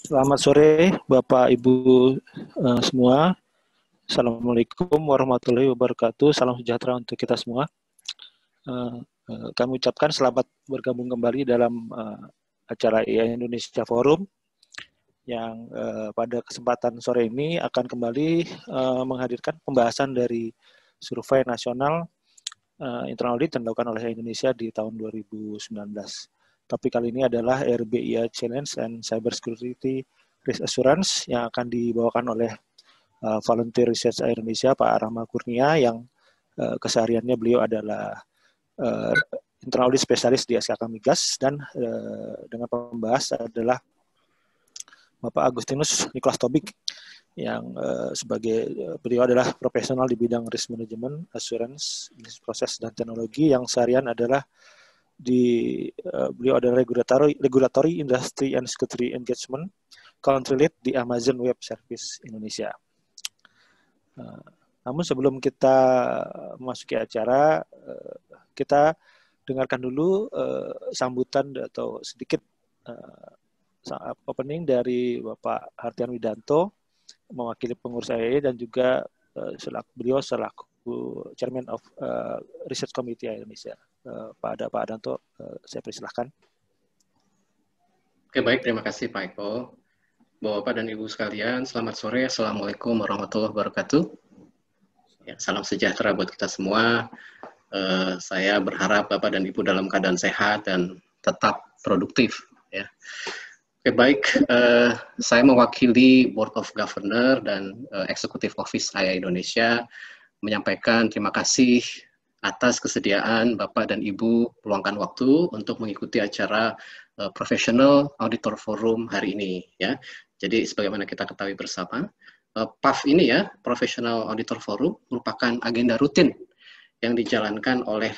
Selamat sore, Bapak Ibu semua. Assalamualaikum warahmatullahi wabarakatuh. Salam sejahtera untuk kita semua. Kami ucapkan selamat bergabung kembali dalam acara AI Indonesia Forum yang pada kesempatan sore ini akan kembali menghadirkan pembahasan dari survei nasional internal audit yang dilakukan oleh Indonesia di tahun 2019. Topik kali ini adalah RBIA Challenge and Cybersecurity Risk Assurance yang akan dibawakan oleh Volunteer Research Indonesia, Pak Rahma Kurnia, yang kesehariannya beliau adalah internal audit spesialis di SKK Migas, dan dengan pembahas adalah Bapak Agustinus Niklas Tobing, yang sebagai beliau adalah profesional di bidang risk management, assurance, business process, dan teknologi, yang seharian adalah beliau adalah regulatory industry and security engagement country lead di Amazon Web Service Indonesia. Namun sebelum kita memasuki acara, kita dengarkan dulu sambutan atau sedikit opening dari Bapak Hartian Widanto mewakili pengurus AIE, dan juga beliau selaku Chairman of Research Committee Indonesia. Pak Danto, saya persilahkan. Oke, baik, terima kasih Pak Eko. Bapak dan Ibu sekalian, selamat sore. Assalamualaikum warahmatullahi wabarakatuh. Ya, salam sejahtera buat kita semua. Saya berharap Bapak dan Ibu dalam keadaan sehat dan tetap produktif. Ya. Oke, baik. Saya mewakili Board of Governor dan Executive Office AI Indonesia menyampaikan terima kasih atas kesediaan Bapak dan Ibu meluangkan waktu untuk mengikuti acara Professional Auditor Forum hari ini. Ya. Jadi sebagaimana kita ketahui bersama, PAF ini ya, Professional Auditor Forum, merupakan agenda rutin yang dijalankan oleh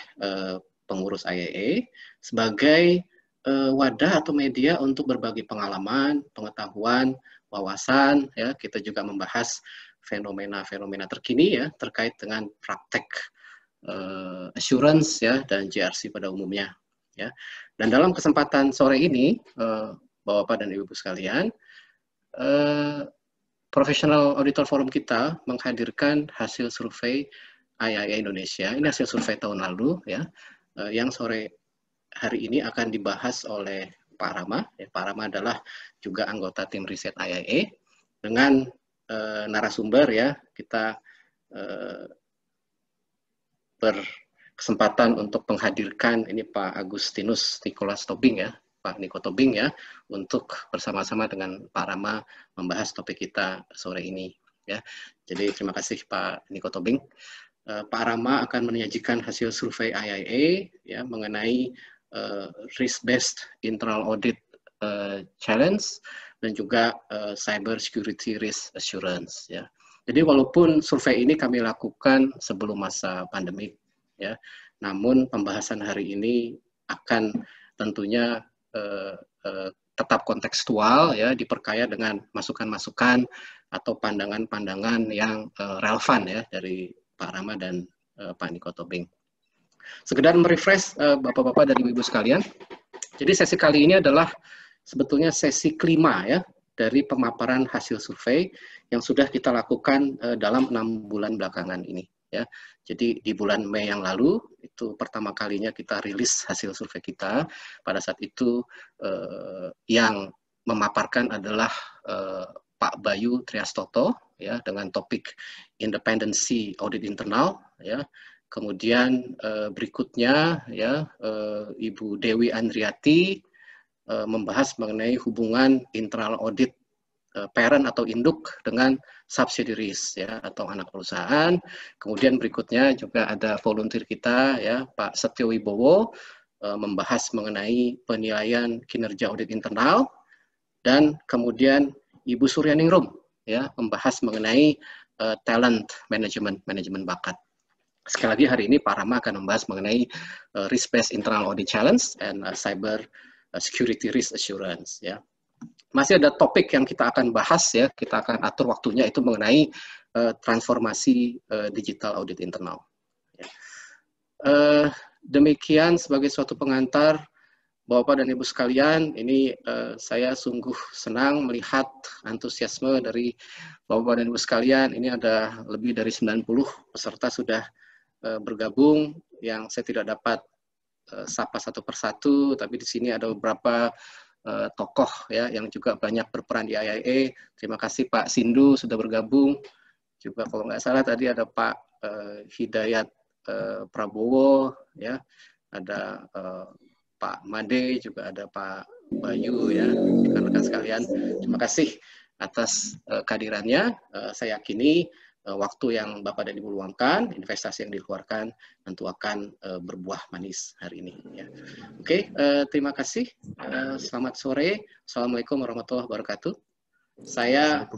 pengurus IAA sebagai wadah atau media untuk berbagi pengalaman, pengetahuan, wawasan. Ya, kita juga membahas fenomena-fenomena terkini ya terkait dengan praktek assurance ya dan GRC pada umumnya ya. Dan dalam kesempatan sore ini Bapak dan Ibu sekalian, Professional Auditor Forum kita menghadirkan hasil survei IAIA Indonesia. Ini hasil survei tahun lalu ya, yang sore hari ini akan dibahas oleh Pak Rama. Ya, Pak Rama adalah juga anggota tim riset IAIA. Dengan narasumber ya, kita berkesempatan untuk menghadirkan ini Pak Agustinus Niklas Tobing ya, Pak Niko Tobing ya, untuk bersama-sama dengan Pak Rama membahas topik kita sore ini ya. Jadi terima kasih Pak Niko Tobing. Pak Rama akan menyajikan hasil survei IAIA ya mengenai risk-based internal audit challenge dan juga cyber security risk assurance ya. Jadi walaupun survei ini kami lakukan sebelum masa pandemi ya, namun pembahasan hari ini akan tentunya tetap kontekstual ya, diperkaya dengan masukan-masukan atau pandangan-pandangan yang relevan ya dari Pak Rama dan Pak Niko Tobing. Sekedar merefresh Bapak-bapak dan Ibu-ibu sekalian. Jadi sesi kali ini adalah sebetulnya sesi kelima ya dari pemaparan hasil survei yang sudah kita lakukan dalam 6 bulan belakangan ini ya. Jadi di bulan Mei yang lalu itu pertama kalinya kita rilis hasil survei kita. Pada saat itu yang memaparkan adalah Pak Bayu Triastoto ya dengan topik independensi audit internal ya. Kemudian berikutnya ya Ibu Dewi Andriati membahas mengenai hubungan internal audit parent atau induk dengan subsidiaries ya atau anak perusahaan. Kemudian berikutnya juga ada volunteer kita ya Pak Setio Wibowo membahas mengenai penilaian kinerja audit internal, dan kemudian Ibu Suryaningrum ya membahas mengenai talent management, manajemen bakat. Sekali lagi hari ini Pak Rama akan membahas mengenai risk-based internal audit challenge and cyber security risk assurance ya. Masih ada topik yang kita akan bahas ya, kita akan atur waktunya itu mengenai transformasi digital audit internal. Ya. Demikian sebagai suatu pengantar Bapak dan Ibu sekalian, ini saya sungguh senang melihat antusiasme dari Bapak dan Ibu sekalian. Ini ada lebih dari 90 peserta sudah bergabung, yang saya tidak dapat sapa satu persatu, tapi di sini ada beberapa tokoh ya yang juga banyak berperan di IIA. Terima kasih Pak Sindu sudah bergabung. Juga kalau nggak salah tadi ada Pak Hidayat Prabowo, ya, ada Pak Made, juga ada Pak Bayu, ya, rekan-rekan sekalian. Terima kasih atas kehadirannya. Saya yakini waktu yang Bapak dan Ibu luangkan, investasi yang dikeluarkan tentu akan berbuah manis hari ini. Ya. Oke, terima kasih. Selamat sore. Assalamualaikum warahmatullahi wabarakatuh. Saya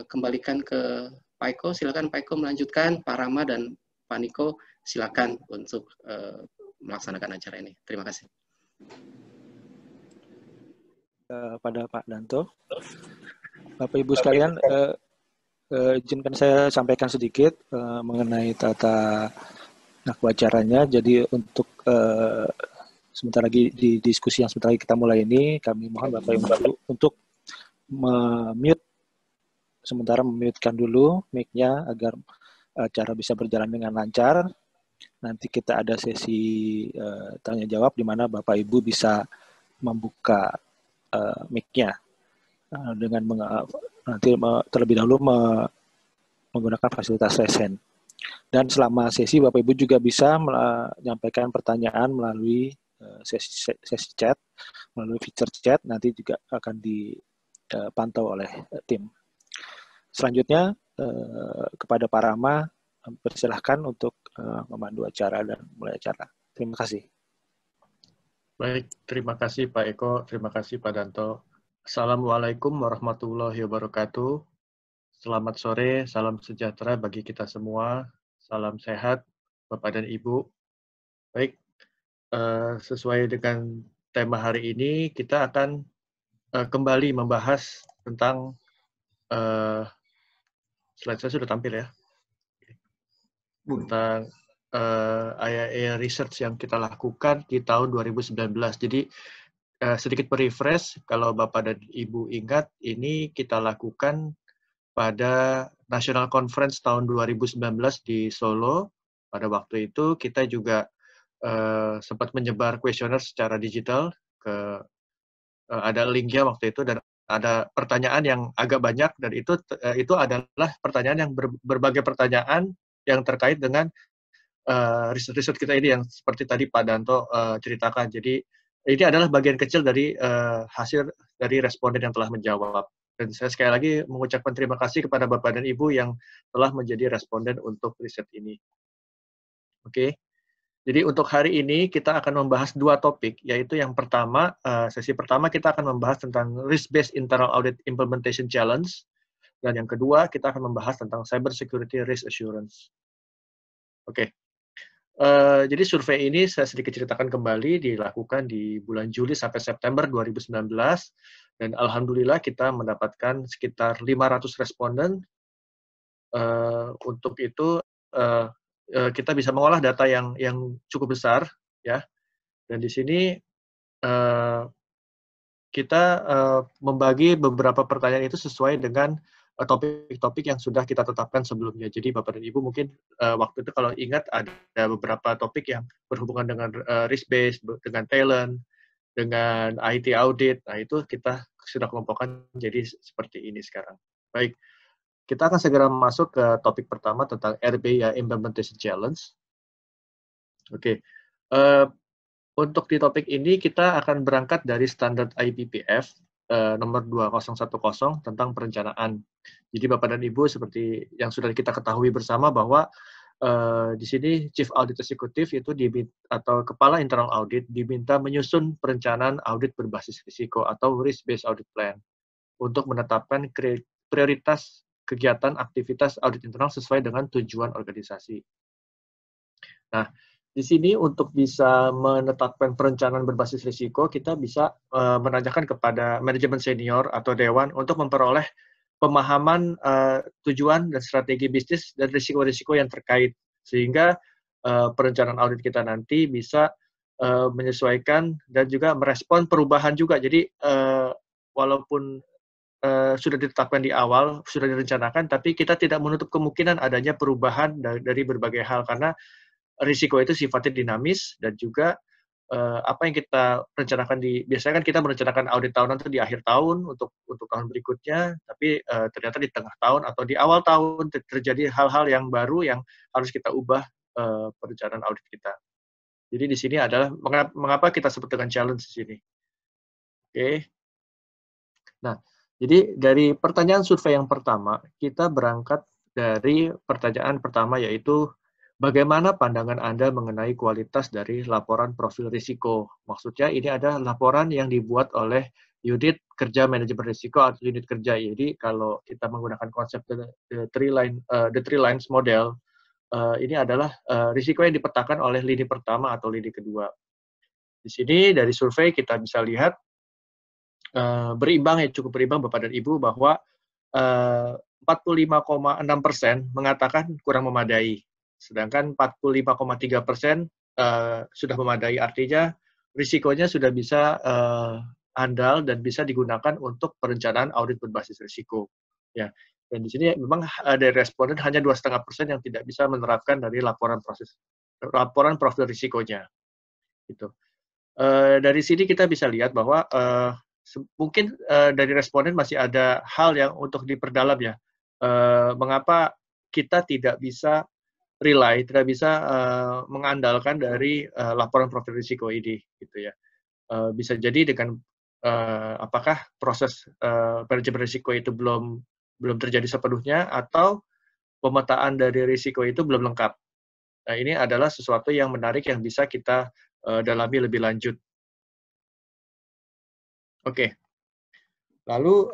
kembalikan ke Pak Eko. Silakan Pak Eko melanjutkan. Pak Rama dan Pak Niko silakan untuk melaksanakan acara ini. Terima kasih. Pada Pak Danto, Bapak Ibu sekalian, izinkan saya sampaikan sedikit mengenai tata acaranya. Jadi untuk sebentar lagi di diskusi yang sebentar lagi kita mulai ini, kami mohon Bapak Ibu untuk memute-kan dulu mic-nya agar acara bisa berjalan dengan lancar. Nanti kita ada sesi tanya jawab di mana Bapak Ibu bisa membuka mic-nya dengan nanti terlebih dahulu menggunakan fasilitas raise hand. Dan selama sesi Bapak Ibu juga bisa menyampaikan pertanyaan melalui sesi chat, melalui feature chat, nanti juga akan dipantau oleh tim. Selanjutnya kepada Pak Rama, persilahkan untuk memandu acara dan mulai acara. Terima kasih. Baik, terima kasih Pak Eko, terima kasih Pak Danto. Assalamualaikum warahmatullahi wabarakatuh. Selamat sore, salam sejahtera bagi kita semua. Salam sehat, Bapak dan Ibu. Baik, sesuai dengan tema hari ini, kita akan kembali membahas tentang slide saya sudah tampil ya, tentang IIA research yang kita lakukan di tahun 2019. Jadi sedikit refresh, kalau Bapak dan Ibu ingat, ini kita lakukan pada National Conference tahun 2019 di Solo. Pada waktu itu kita juga sempat menyebar kuesioner secara digital, ada linknya waktu itu, dan ada pertanyaan yang agak banyak, dan itu adalah pertanyaan yang berbagai pertanyaan yang terkait dengan riset-riset kita ini yang seperti tadi Pak Danto ceritakan. Jadi ini adalah bagian kecil dari hasil dari responden yang telah menjawab. Dan saya sekali lagi mengucapkan terima kasih kepada Bapak dan Ibu yang telah menjadi responden untuk riset ini. Oke. Jadi untuk hari ini kita akan membahas dua topik, yaitu yang pertama, sesi pertama kita akan membahas tentang Risk-Based Internal Audit Implementation Challenge, dan yang kedua kita akan membahas tentang Cyber Security Risk Assurance. Oke. Jadi survei ini saya sedikit ceritakan kembali, dilakukan di bulan Juli sampai September 2019, dan alhamdulillah kita mendapatkan sekitar 500 responden. Untuk itu kita bisa mengolah data yang cukup besar, ya. Dan di sini kita membagi beberapa pertanyaan itu sesuai dengan topik-topik yang sudah kita tetapkan sebelumnya. Jadi Bapak dan Ibu mungkin waktu itu kalau ingat ada beberapa topik yang berhubungan dengan risk-based, dengan talent, dengan IT audit. Nah itu kita sudah kelompokkan jadi seperti ini sekarang. Baik. Kita akan segera masuk ke topik pertama tentang RBA Implementation Challenge. Oke. Untuk di topik ini kita akan berangkat dari standar IPPF nomor 2010 tentang perencanaan. Jadi Bapak dan Ibu seperti yang sudah kita ketahui bersama bahwa di sini Chief Audit Executive itu atau Kepala Internal Audit diminta menyusun perencanaan audit berbasis risiko atau Risk-Based Audit Plan untuk menetapkan prioritas kegiatan aktivitas audit internal sesuai dengan tujuan organisasi. Nah, di sini untuk bisa menetapkan perencanaan berbasis risiko, kita bisa menanyakan kepada manajemen senior atau dewan untuk memperoleh pemahaman tujuan dan strategi bisnis dan risiko-risiko yang terkait, sehingga perencanaan audit kita nanti bisa menyesuaikan dan juga merespon perubahan juga. Jadi walaupun sudah ditetapkan di awal, sudah direncanakan, tapi kita tidak menutup kemungkinan adanya perubahan dari berbagai hal karena risiko itu sifatnya dinamis dan juga apa yang kita rencanakan biasanya kan kita merencanakan audit tahunan itu di akhir tahun untuk tahun berikutnya, tapi ternyata di tengah tahun atau di awal tahun terjadi hal-hal yang baru yang harus kita ubah perencanaan audit kita. Jadi di sini adalah mengapa kita sebut dengan challenge di sini. Oke. Nah, jadi dari pertanyaan survei yang pertama, kita berangkat dari pertanyaan pertama yaitu bagaimana pandangan Anda mengenai kualitas dari laporan profil risiko? Maksudnya ini ada laporan yang dibuat oleh unit kerja manajemen risiko atau unit kerja. Jadi kalau kita menggunakan konsep the three lines model, ini adalah risiko yang dipetakan oleh lini pertama atau lini kedua. Di sini dari survei kita bisa lihat cukup berimbang Bapak dan Ibu bahwa 45,6% mengatakan kurang memadai. Sedangkan 45,3% sudah memadai, artinya risikonya sudah bisa andal dan bisa digunakan untuk perencanaan audit berbasis risiko. Ya, dan di sini memang ada responden hanya 2,5% yang tidak bisa menerapkan dari laporan profil risikonya. Gitu. Dari sini kita bisa lihat bahwa mungkin dari responden masih ada hal yang untuk diperdalam ya. Mengapa kita tidak bisa tidak bisa mengandalkan dari laporan profil risiko ini, gitu ya. Bisa jadi dengan apakah proses manajemen risiko itu belum terjadi sepenuhnya atau pemetaan dari risiko itu belum lengkap. Nah, ini adalah sesuatu yang menarik yang bisa kita dalami lebih lanjut. Oke. Lalu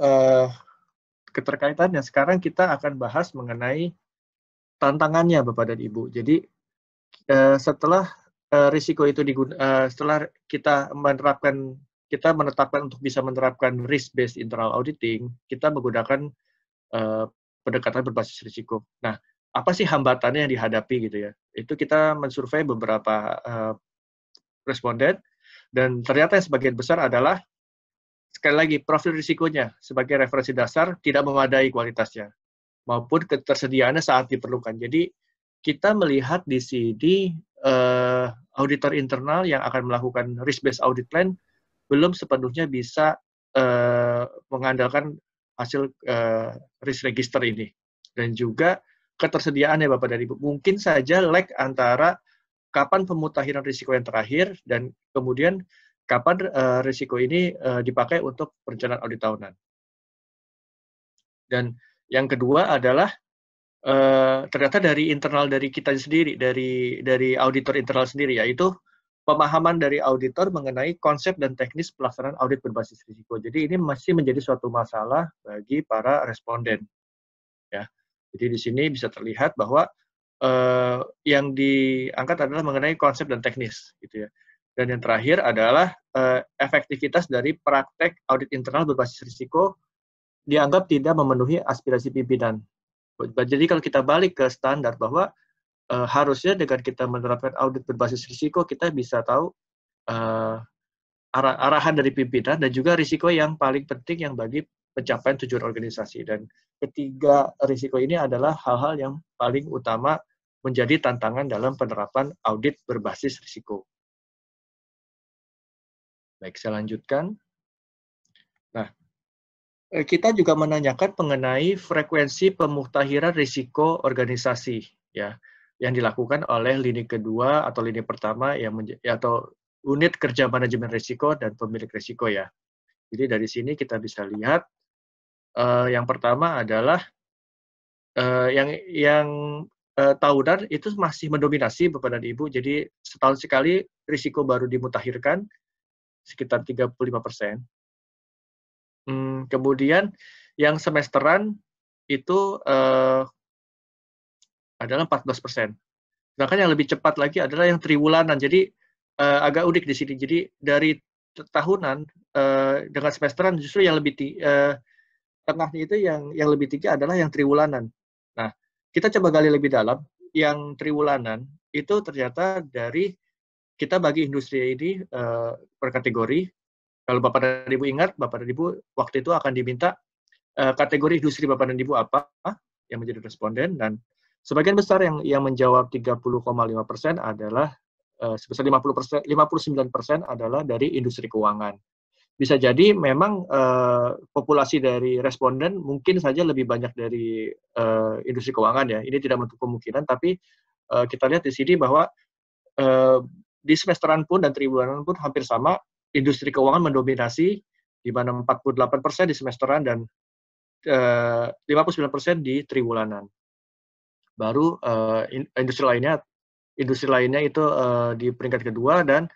keterkaitannya sekarang kita akan bahas mengenai tantangannya Bapak dan Ibu. Jadi setelah risiko itu setelah kita menetapkan untuk bisa menerapkan risk based internal auditing, kita menggunakan pendekatan berbasis risiko. Nah, apa sih hambatannya yang dihadapi gitu ya? Itu kita mensurvei beberapa responden dan ternyata yang sebagian besar adalah sekali lagi profil risikonya sebagai referensi dasar tidak memadai kualitasnya maupun ketersediaannya saat diperlukan. Jadi kita melihat di sini auditor internal yang akan melakukan risk-based audit plan belum sepenuhnya bisa mengandalkan hasil risk register ini. Dan juga ketersediaannya Bapak dan Ibu. Mungkin saja lag antara kapan pemutakhiran risiko yang terakhir dan kemudian kapan risiko ini dipakai untuk perencanaan audit tahunan. Dan yang kedua adalah ternyata dari internal dari kita sendiri, dari auditor internal sendiri, yaitu pemahaman dari auditor mengenai konsep dan teknis pelaksanaan audit berbasis risiko. Jadi ini masih menjadi suatu masalah bagi para responden. Ya, jadi di sini bisa terlihat bahwa yang diangkat adalah mengenai konsep dan teknis, gitu ya. Dan yang terakhir adalah efektivitas dari praktek audit internal berbasis risiko dianggap tidak memenuhi aspirasi pimpinan. Jadi kalau kita balik ke standar bahwa harusnya dengan kita menerapkan audit berbasis risiko, kita bisa tahu arahan dari pimpinan dan juga risiko yang paling penting yang bagi pencapaian tujuan organisasi. Dan ketiga risiko ini adalah hal-hal yang paling utama menjadi tantangan dalam penerapan audit berbasis risiko. Baik, saya lanjutkan. Nah, kita juga menanyakan mengenai frekuensi pemutakhiran risiko organisasi, ya, yang dilakukan oleh lini kedua atau lini pertama atau unit kerja manajemen risiko dan pemilik risiko, ya. Jadi dari sini kita bisa lihat yang pertama adalah yang tahunan itu masih mendominasi Bapak dan Ibu. Jadi setahun sekali risiko baru dimutakhirkan sekitar 35%. Kemudian yang semesteran itu adalah 14%. Sedangkan yang lebih cepat lagi adalah yang triwulanan. Jadi agak unik di sini. Jadi dari tahunan dengan semesteran justru yang lebih tengahnya itu yang lebih tinggi adalah yang triwulanan. Nah, kita coba gali lebih dalam. Yang triwulanan itu ternyata dari kita bagi industri ini per kategori. Kalau Bapak dan Ibu ingat, Bapak dan Ibu waktu itu akan diminta kategori industri Bapak dan Ibu apa yang menjadi responden, dan sebagian besar yang menjawab 30,5% adalah sebesar 50%, 59% adalah dari industri keuangan. Bisa jadi memang populasi dari responden mungkin saja lebih banyak dari industri keuangan ya. Ini tidak menutup kemungkinan, tapi kita lihat di sini bahwa di semesteran pun dan triwulan pun hampir sama, industri keuangan mendominasi, di mana 48% di semesteran dan 59% di triwulanan. Baru industri lainnya itu di peringkat kedua, dan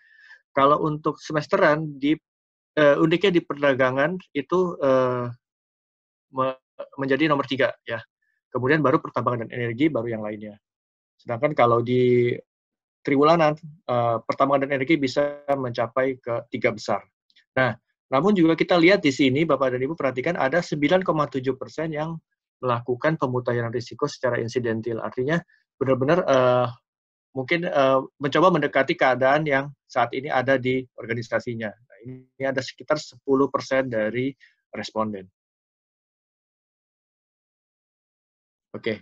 kalau untuk semesteran uniknya di perdagangan itu menjadi nomor 3 ya. Kemudian baru pertambangan dan energi, baru yang lainnya. Sedangkan kalau di triwulanan, pertambangan dan energi bisa mencapai ke 3 besar. Nah, namun juga kita lihat di sini, Bapak dan Ibu perhatikan, ada 9,7% yang melakukan pemutahiran risiko secara insidentil. Artinya benar-benar mungkin mencoba mendekati keadaan yang saat ini ada di organisasinya. Nah, ini ada sekitar 10% dari responden. Oke.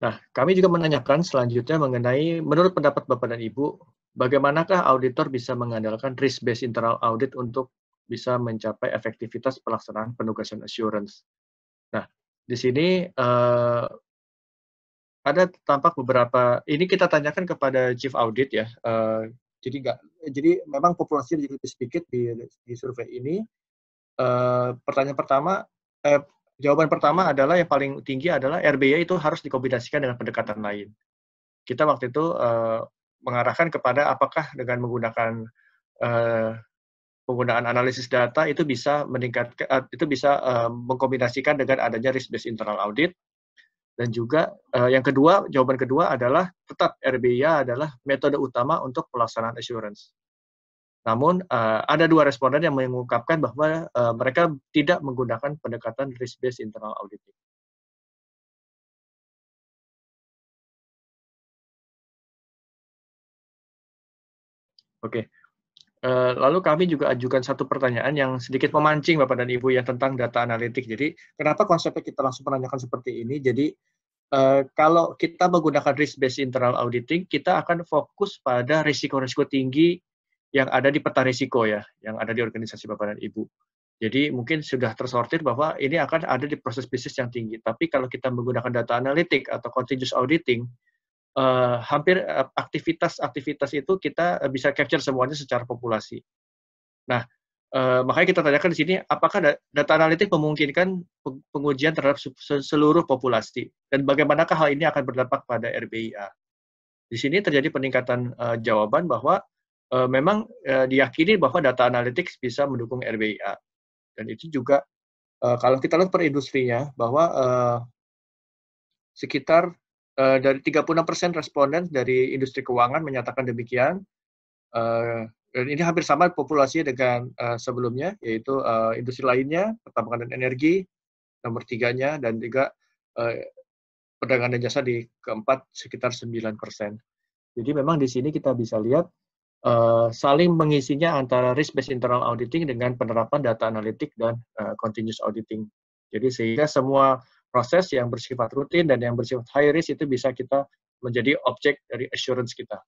Nah, kami juga menanyakan selanjutnya mengenai, menurut pendapat Bapak dan Ibu, bagaimanakah auditor bisa mengandalkan risk-based internal audit untuk bisa mencapai efektivitas pelaksanaan penugasan assurance. Nah, di sini ada tampak beberapa, ini kita tanyakan kepada Chief Audit ya, jadi memang populasi lebih sedikit di survei ini. Jawaban pertama adalah yang paling tinggi adalah RBA itu harus dikombinasikan dengan pendekatan lain. Kita waktu itu mengarahkan kepada apakah dengan menggunakan penggunaan analisis data itu bisa meningkatkan, itu bisa mengkombinasikan dengan adanya risk-based internal audit. Dan juga yang kedua, jawaban kedua adalah tetap RBA adalah metode utama untuk pelaksanaan assurance. Namun ada 2 responden yang mengungkapkan bahwa mereka tidak menggunakan pendekatan risk-based internal auditing. Oke. Lalu kami juga ajukan satu pertanyaan yang sedikit memancing Bapak dan Ibu ya, tentang data analitik. Jadi kenapa konsepnya kita langsung menanyakan seperti ini? Jadi kalau kita menggunakan risk-based internal auditing, kita akan fokus pada risiko-risiko tinggi yang ada di peta risiko ya, yang ada di organisasi Bapak dan Ibu. Jadi mungkin sudah tersortir bahwa ini akan ada di proses bisnis yang tinggi. Tapi kalau kita menggunakan data analitik atau continuous auditing, hampir aktivitas itu kita bisa capture semuanya secara populasi. Nah, makanya kita tanyakan di sini, apakah data analitik memungkinkan pengujian terhadap seluruh populasi, dan bagaimanakah hal ini akan berdampak pada RBIA. Di sini terjadi peningkatan jawaban bahwa memang diyakini bahwa data analitik bisa mendukung RBIA. Dan itu juga kalau kita lihat per industrinya, bahwa sekitar dari 36% responden dari industri keuangan menyatakan demikian. Dan ini hampir sama populasinya dengan sebelumnya, yaitu industri lainnya, pertambangan dan energi, nomor 3-nya, dan juga perdagangan dan jasa di keempat sekitar 9%. Jadi memang di sini kita bisa lihat saling mengisinya antara risk-based internal auditing dengan penerapan data analitik dan continuous auditing. Jadi sehingga semua proses yang bersifat rutin dan yang bersifat high risk itu bisa kita menjadi objek dari assurance kita.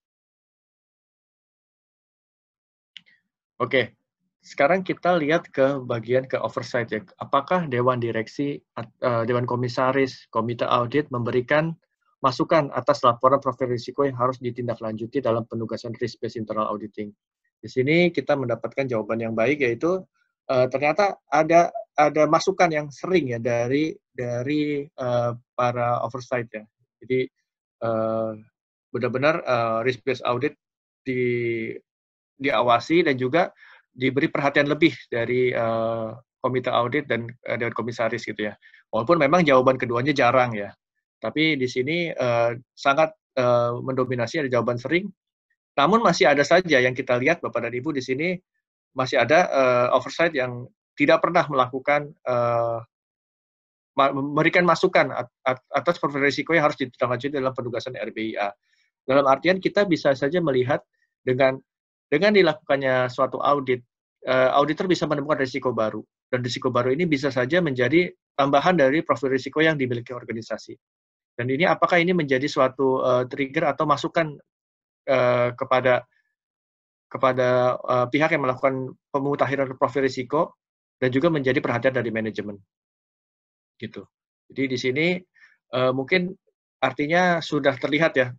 Oke, sekarang kita lihat ke bagian ke oversight ya. Apakah Dewan Direksi, Dewan Komisaris, Komite Audit memberikan masukan atas laporan profil risiko yang harus ditindaklanjuti dalam penugasan risk-based internal auditing. Di sini kita mendapatkan jawaban yang baik, yaitu ternyata ada masukan yang sering ya dari para oversight ya. Jadi benar-benar risk-based audit diawasi dan juga diberi perhatian lebih dari komite audit dan dewan komisaris gitu ya. Walaupun memang jawaban keduanya jarang ya. Tapi di sini sangat mendominasi, ada jawaban sering. Namun masih ada saja yang kita lihat Bapak dan Ibu di sini masih ada oversight yang tidak pernah melakukan memberikan masukan atas profil risiko yang harus ditindaklanjuti dalam penugasan RBIA. Dalam artian kita bisa saja melihat Dengan dilakukannya suatu audit, auditor bisa menemukan risiko baru, dan risiko baru ini bisa saja menjadi tambahan dari profil risiko yang dimiliki organisasi. Dan ini apakah ini menjadi suatu trigger atau masukan kepada pihak yang melakukan pemutahiran profil risiko dan juga menjadi perhatian dari manajemen, gitu. Jadi di sini mungkin artinya sudah terlihat ya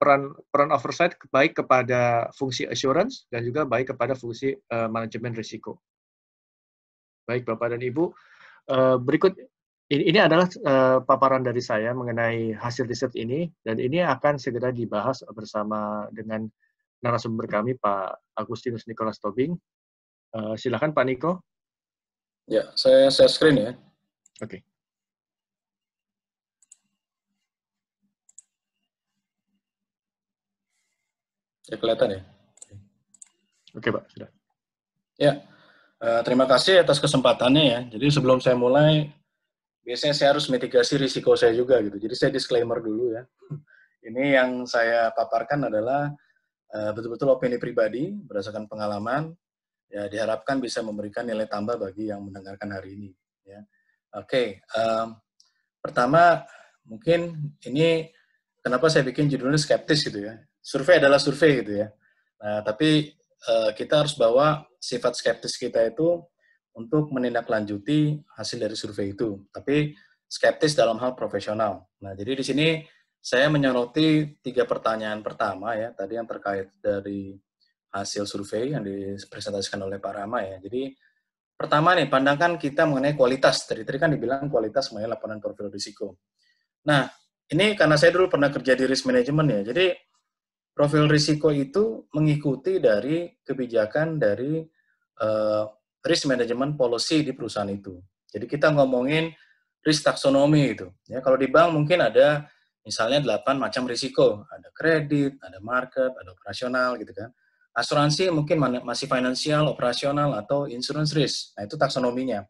peran oversight baik kepada fungsi assurance dan juga baik kepada fungsi manajemen risiko. Baik Bapak dan Ibu, berikut ini adalah paparan dari saya mengenai hasil riset ini, dan ini akan segera dibahas bersama dengan narasumber kami Pak Agustinus Nicholas Tobing. Silakan Pak Niko. Ya, saya share screen ya. Oke. Ya, kelihatan ya? Oke, Pak, sudah. Ya, terima kasih atas kesempatannya ya. Jadi sebelum saya mulai, biasanya saya harus mitigasi risiko saya juga gitu. Jadi saya disclaimer dulu ya. Ini yang saya paparkan adalah betul-betul opini pribadi berdasarkan pengalaman. Ya, diharapkan bisa memberikan nilai tambah bagi yang mendengarkan hari ini. Ya, oke. Pertama, mungkin ini kenapa saya bikin judulnya skeptis gitu ya. Survei adalah survei gitu ya. Nah, tapi kita harus bawa sifat skeptis kita itu untuk menindaklanjuti hasil dari survei itu. Tapi skeptis dalam hal profesional. Nah, jadi di sini saya menyoroti 3 pertanyaan pertama ya, tadi yang terkait dari hasil survei yang dipresentasikan oleh Pak Rama ya. Jadi pertama nih, pandangan kita mengenai kualitas. Tadi kan dibilang kualitas mengenai laporan profil risiko. Nah, ini karena saya dulu pernah kerja di risk management ya, jadi profil risiko itu mengikuti dari kebijakan dari risk management policy di perusahaan itu. Jadi kita ngomongin risk taxonomy itu. Ya, kalau di bank mungkin ada misalnya 8 macam risiko. Ada kredit, ada market, ada operasional gitu kan. Asuransi mungkin masih financial, operasional, atau insurance risk. Nah, itu taksonominya.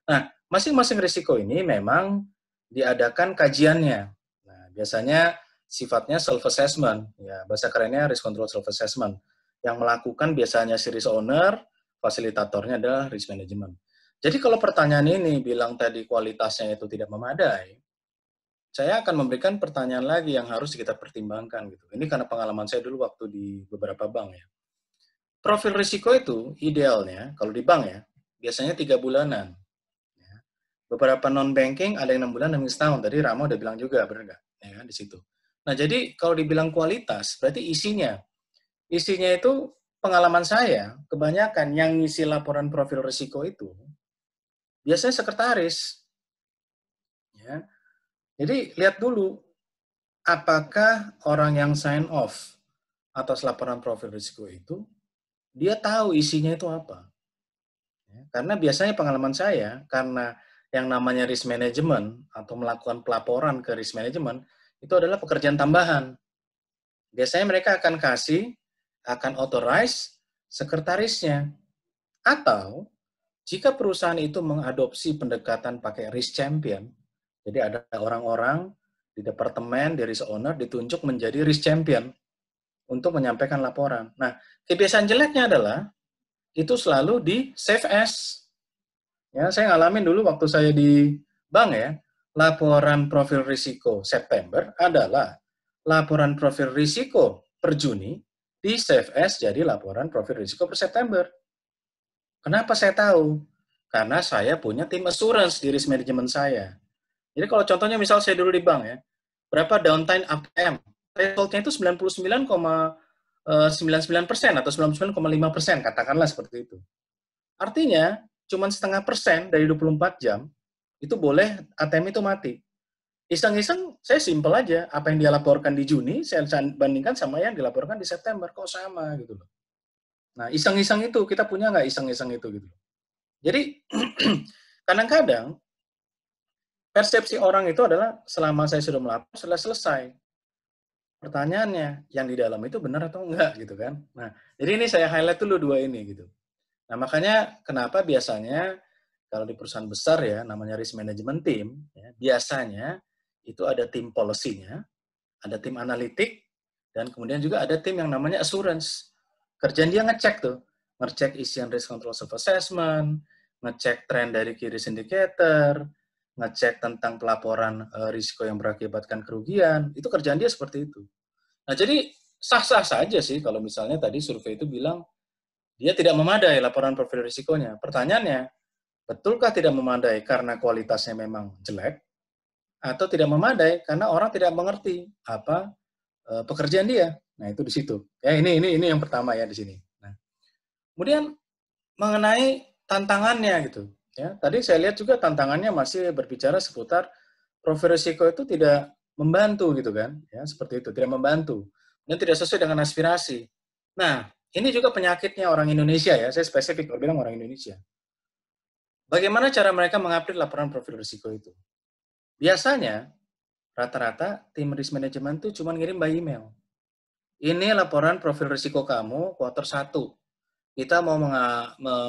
Nah, masing-masing risiko ini memang diadakan kajiannya. Nah, biasanya sifatnya self-assessment. Ya, bahasa kerennya risk control self-assessment. Yang melakukan biasanya si risk owner, fasilitatornya adalah risk management. Jadi kalau pertanyaan ini bilang tadi kualitasnya itu tidak memadai, saya akan memberikan pertanyaan lagi yang harus kita pertimbangkan gitu. Ini karena pengalaman saya dulu waktu di beberapa bank ya. Profil risiko itu idealnya kalau di bank ya, biasanya 3 bulanan. Ya. Beberapa non-banking ada yang 6 bulan, ada yang setahun. Tadi Rama udah bilang juga, benar nggak? Ya, di situ. Nah, jadi kalau dibilang kualitas, berarti isinya. Isinya itu pengalaman saya, kebanyakan yang ngisi laporan profil risiko itu, biasanya sekretaris. Ya. Jadi lihat dulu, apakah orang yang sign off atas laporan profil risiko itu, dia tahu isinya itu apa. Ya, karena biasanya pengalaman saya, karena yang namanya risk management atau melakukan pelaporan ke risk management, itu adalah pekerjaan tambahan. Biasanya mereka akan akan authorize sekretarisnya. Atau, jika perusahaan itu mengadopsi pendekatan pakai risk champion, jadi ada orang-orang di departemen, di risk owner, ditunjuk menjadi risk champion untuk menyampaikan laporan. Nah, kebiasaan jeleknya adalah itu selalu di save as. Ya, saya ngalamin dulu waktu saya di bank ya, laporan profil risiko September adalah laporan profil risiko per Juni di save as jadi laporan profil risiko per September. Kenapa saya tahu? Karena saya punya tim assurance di risk management saya. Jadi kalau contohnya misal saya dulu di bank ya, berapa downtime uptime? Thresholdnya itu 99,99% atau 99,5%, katakanlah seperti itu. Artinya, cuma 0,5% dari 24 jam, itu boleh ATM itu mati. Iseng-iseng, saya simpel aja. Apa yang dia laporkan di Juni, saya bandingkan sama yang dilaporkan di September. Kok sama gitu loh. Nah, iseng-iseng itu, kita punya nggak iseng-iseng itu gitu. Jadi, kadang-kadang, persepsi orang itu adalah selama saya sudah melapor, sudah selesai. Pertanyaannya, yang di dalam itu benar atau enggak gitu kan. Nah, jadi ini saya highlight dulu 2 ini gitu. Nah, makanya kenapa biasanya kalau di perusahaan besar ya, namanya risk management team, ya, biasanya itu ada tim policy-nya, ada tim analitik, Dan kemudian juga ada tim yang namanya assurance. Kerjaan dia ngecek tuh, ngecek isian risk control self-assessment, ngecek tren dari key risk indicator, ngecek tentang pelaporan risiko yang berakibatkan kerugian. Itu kerjaan dia seperti itu. Nah, jadi sah-sah saja sih kalau misalnya tadi survei itu bilang dia tidak memadai laporan profil risikonya. Pertanyaannya, betulkah tidak memadai karena kualitasnya memang jelek, atau tidak memadai karena orang tidak mengerti apa pekerjaan dia? Nah, itu di situ. Ya, ini yang pertama ya di sini. Nah, kemudian mengenai tantangannya gitu. Ya, tadi saya lihat juga tantangannya masih berbicara seputar profil risiko itu tidak membantu gitu kan? Ya, seperti itu, tidak membantu dan tidak sesuai dengan aspirasi. Nah, ini juga penyakitnya orang Indonesia ya. Saya spesifik kalau bilang orang Indonesia. Bagaimana cara mereka mengupdate laporan profil risiko itu? Biasanya, rata-rata tim risk management itu cuma ngirim by email. Ini laporan profil risiko kamu quarter 1. Kita mau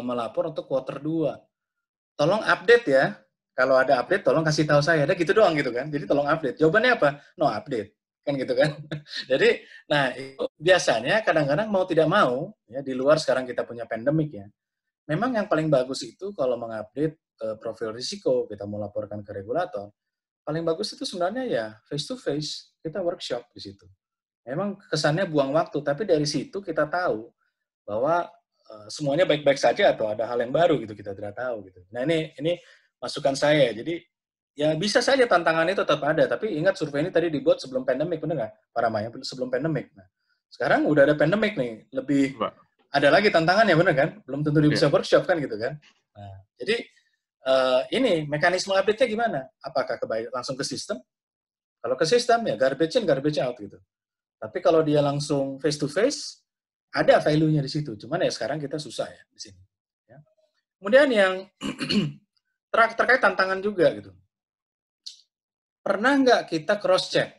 melapor untuk quarter 2. Tolong update ya. Kalau ada update, tolong kasih tahu saya. Ada gitu doang gitu kan. Jadi tolong update. Jawabannya apa? No update. Kan gitu kan. Jadi, nah itu biasanya kadang-kadang mau tidak mau, ya di luar sekarang kita punya pandemik ya. Memang yang paling bagus itu kalau mengupdate profil risiko, kita mau laporkan ke regulator, paling bagus itu sebenarnya ya face to face, kita workshop di situ. Memang kesannya buang waktu, tapi dari situ kita tahu bahwa semuanya baik-baik saja atau ada hal yang baru gitu kita tidak tahu gitu. Nah ini masukan saya. Jadi ya bisa saja tantangannya tetap ada, tapi ingat survei ini tadi dibuat sebelum pandemik, benar nggak? Para Maya sebelum pandemik. Nah sekarang udah ada pandemik nih, lebih ada lagi tantangannya, benar kan? Belum tentu bisa workshop kan gitu kan? Nah jadi ini mekanisme update-nya gimana? Apakah langsung ke sistem? Kalau ke sistem ya garbage in, garbage out gitu. Tapi kalau dia langsung face to face, ada value-nya di situ. Cuman ya sekarang kita susah ya di sini. Ya. Kemudian yang terkait tantangan juga gitu. Pernah nggak kita cross check?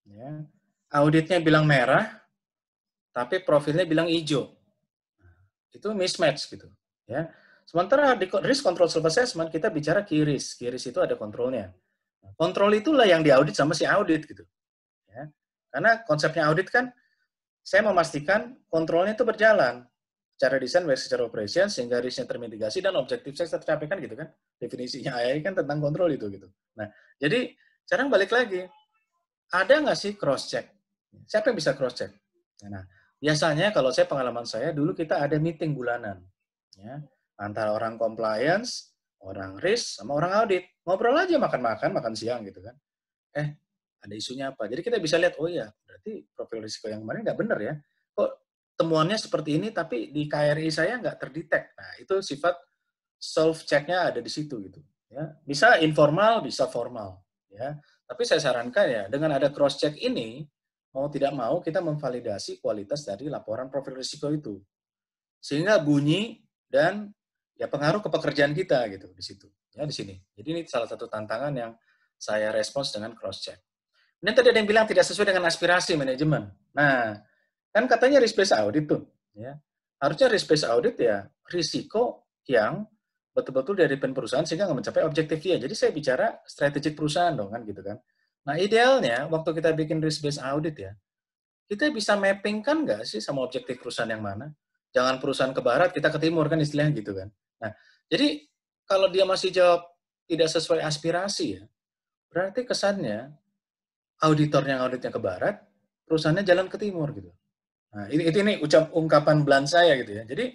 Ya. Auditnya bilang merah, tapi profilnya bilang hijau. Itu mismatch gitu. Ya. Sementara di risk control self-assessment kita bicara key risk. Key risk itu ada kontrolnya. Kontrol itulah yang diaudit sama si audit gitu. Ya. Karena konsepnya audit kan saya memastikan kontrolnya itu berjalan secara desain, secara operation, sehingga risknya termitigasi dan objektif saya tercapai kan gitu kan. Definisinya AI kan tentang kontrol itu gitu. Nah, jadi sekarang balik lagi, ada nggak sih cross check? Siapa yang bisa cross check? Nah, biasanya kalau saya pengalaman saya dulu kita ada meeting bulanan, ya antara orang compliance, orang risk, sama orang audit. Ngobrol aja makan siang gitu kan. Ada isunya apa? Jadi kita bisa lihat, oh ya, berarti profil risiko yang kemarin nggak benar ya. Kok temuannya seperti ini, tapi di KRI saya nggak terdetek. Nah, itu sifat self-check-nya ada di situ gitu. Ya. Bisa informal, bisa formal. Ya. Tapi saya sarankan ya, dengan ada cross-check ini, mau tidak mau kita memvalidasi kualitas dari laporan profil risiko itu. Sehingga bunyi dan ya pengaruh ke pekerjaan kita gitu di situ. Ya, di sini. Jadi ini salah satu tantangan yang saya respons dengan cross-check. Ini tadi ada yang bilang tidak sesuai dengan aspirasi manajemen. Nah, kan katanya risk-based audit tuh. Ya. Harusnya risk-based audit ya risiko yang betul-betul dari perusahaan sehingga nggak mencapai objektif dia. Jadi saya bicara strategik perusahaan dong kan gitu kan. Nah idealnya waktu kita bikin risk-based audit ya, kita bisa mapping kan nggak sih sama objektif perusahaan yang mana? Jangan perusahaan ke barat, kita ke timur kan istilahnya gitu kan. Nah, jadi kalau dia masih jawab tidak sesuai aspirasi ya, berarti kesannya auditornya auditnya ke barat, perusahaannya jalan ke timur gitu. Nah, ini ungkapan blunt saya gitu ya. Jadi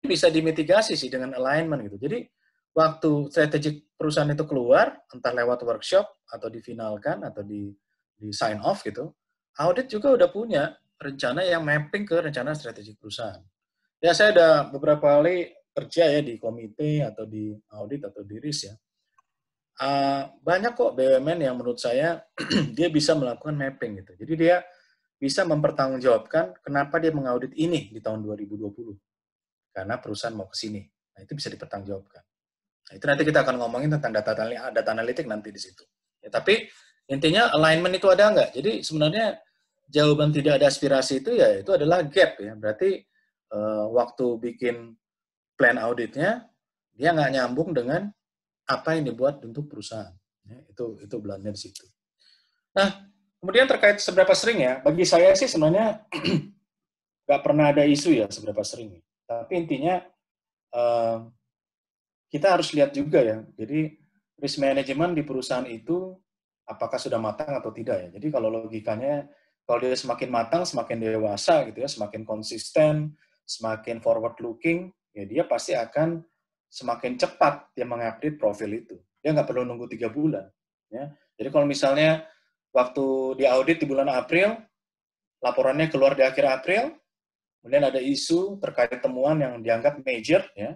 bisa dimitigasi sih dengan alignment gitu. Jadi waktu strategik perusahaan itu keluar, entah lewat workshop atau difinalkan atau di sign off gitu, audit juga udah punya rencana yang mapping ke rencana strategik perusahaan. Ya saya udah beberapa kali kerja ya di komite atau di audit atau di risk ya. Banyak kok BUMN yang menurut saya dia bisa melakukan mapping gitu. Jadi dia bisa mempertanggungjawabkan kenapa dia mengaudit ini di tahun 2020. Karena perusahaan mau ke sini. Nah, itu bisa dipertanggungjawabkan. Nah, itu nanti kita akan ngomongin tentang data analitik nanti di situ. Ya, tapi intinya alignment itu ada nggak? Jadi sebenarnya jawaban tidak ada aspirasi itu ya itu adalah gap ya. Berarti waktu bikin plan auditnya dia nggak nyambung dengan apa yang dibuat untuk perusahaan. Ya, itu belanja di situ. Nah, Kemudian terkait seberapa sering ya, bagi saya sih sebenarnya nggak pernah ada isu ya seberapa sering. Tapi intinya kita harus lihat juga ya. Jadi risk management di perusahaan itu apakah sudah matang atau tidak ya. Jadi kalau logikanya, kalau dia semakin matang, semakin dewasa gitu ya, semakin konsisten, semakin forward looking, ya dia pasti akan semakin cepat dia mengupdate profil itu. Dia nggak perlu nunggu 3 bulan. Ya. Jadi kalau misalnya waktu di audit di bulan April, laporannya keluar di akhir April, kemudian ada isu terkait temuan yang dianggap major, ya.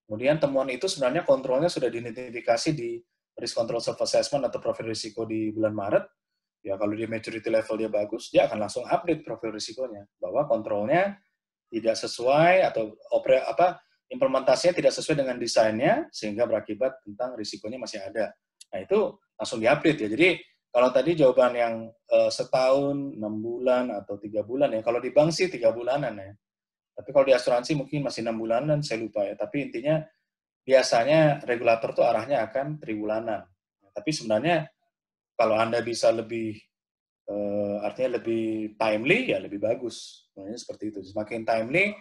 Kemudian temuan itu sebenarnya kontrolnya sudah diidentifikasi di risk control self-assessment atau profil risiko di bulan Maret. Ya kalau di maturity level dia bagus, dia akan langsung update profil risikonya bahwa kontrolnya tidak sesuai atau implementasinya tidak sesuai dengan desainnya sehingga berakibat tentang risikonya masih ada. Nah itu langsung diupdate ya. Jadi kalau tadi jawaban yang setahun, 6 bulan atau 3 bulan ya. Kalau di bank sih 3 bulanan ya. Tapi kalau di asuransi mungkin masih 6 bulanan, saya lupa ya. Tapi intinya biasanya regulator tuh arahnya akan tribulanan. Tapi sebenarnya kalau Anda bisa lebih artinya lebih timely ya lebih bagus. Sebenarnya seperti itu. Semakin timely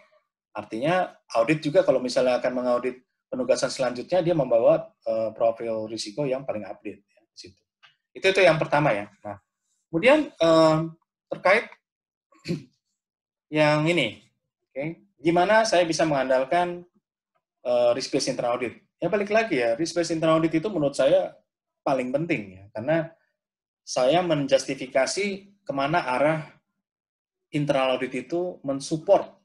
artinya audit juga kalau misalnya akan mengaudit penugasan selanjutnya dia membawa profil risiko yang paling update ya, di situ. Itu yang pertama ya. Nah, kemudian terkait yang ini, gimana saya bisa mengandalkan risk based internal audit? Ya balik lagi ya, risk based internal audit itu menurut saya paling penting ya, karena saya menjustifikasi kemana arah internal audit itu mensupport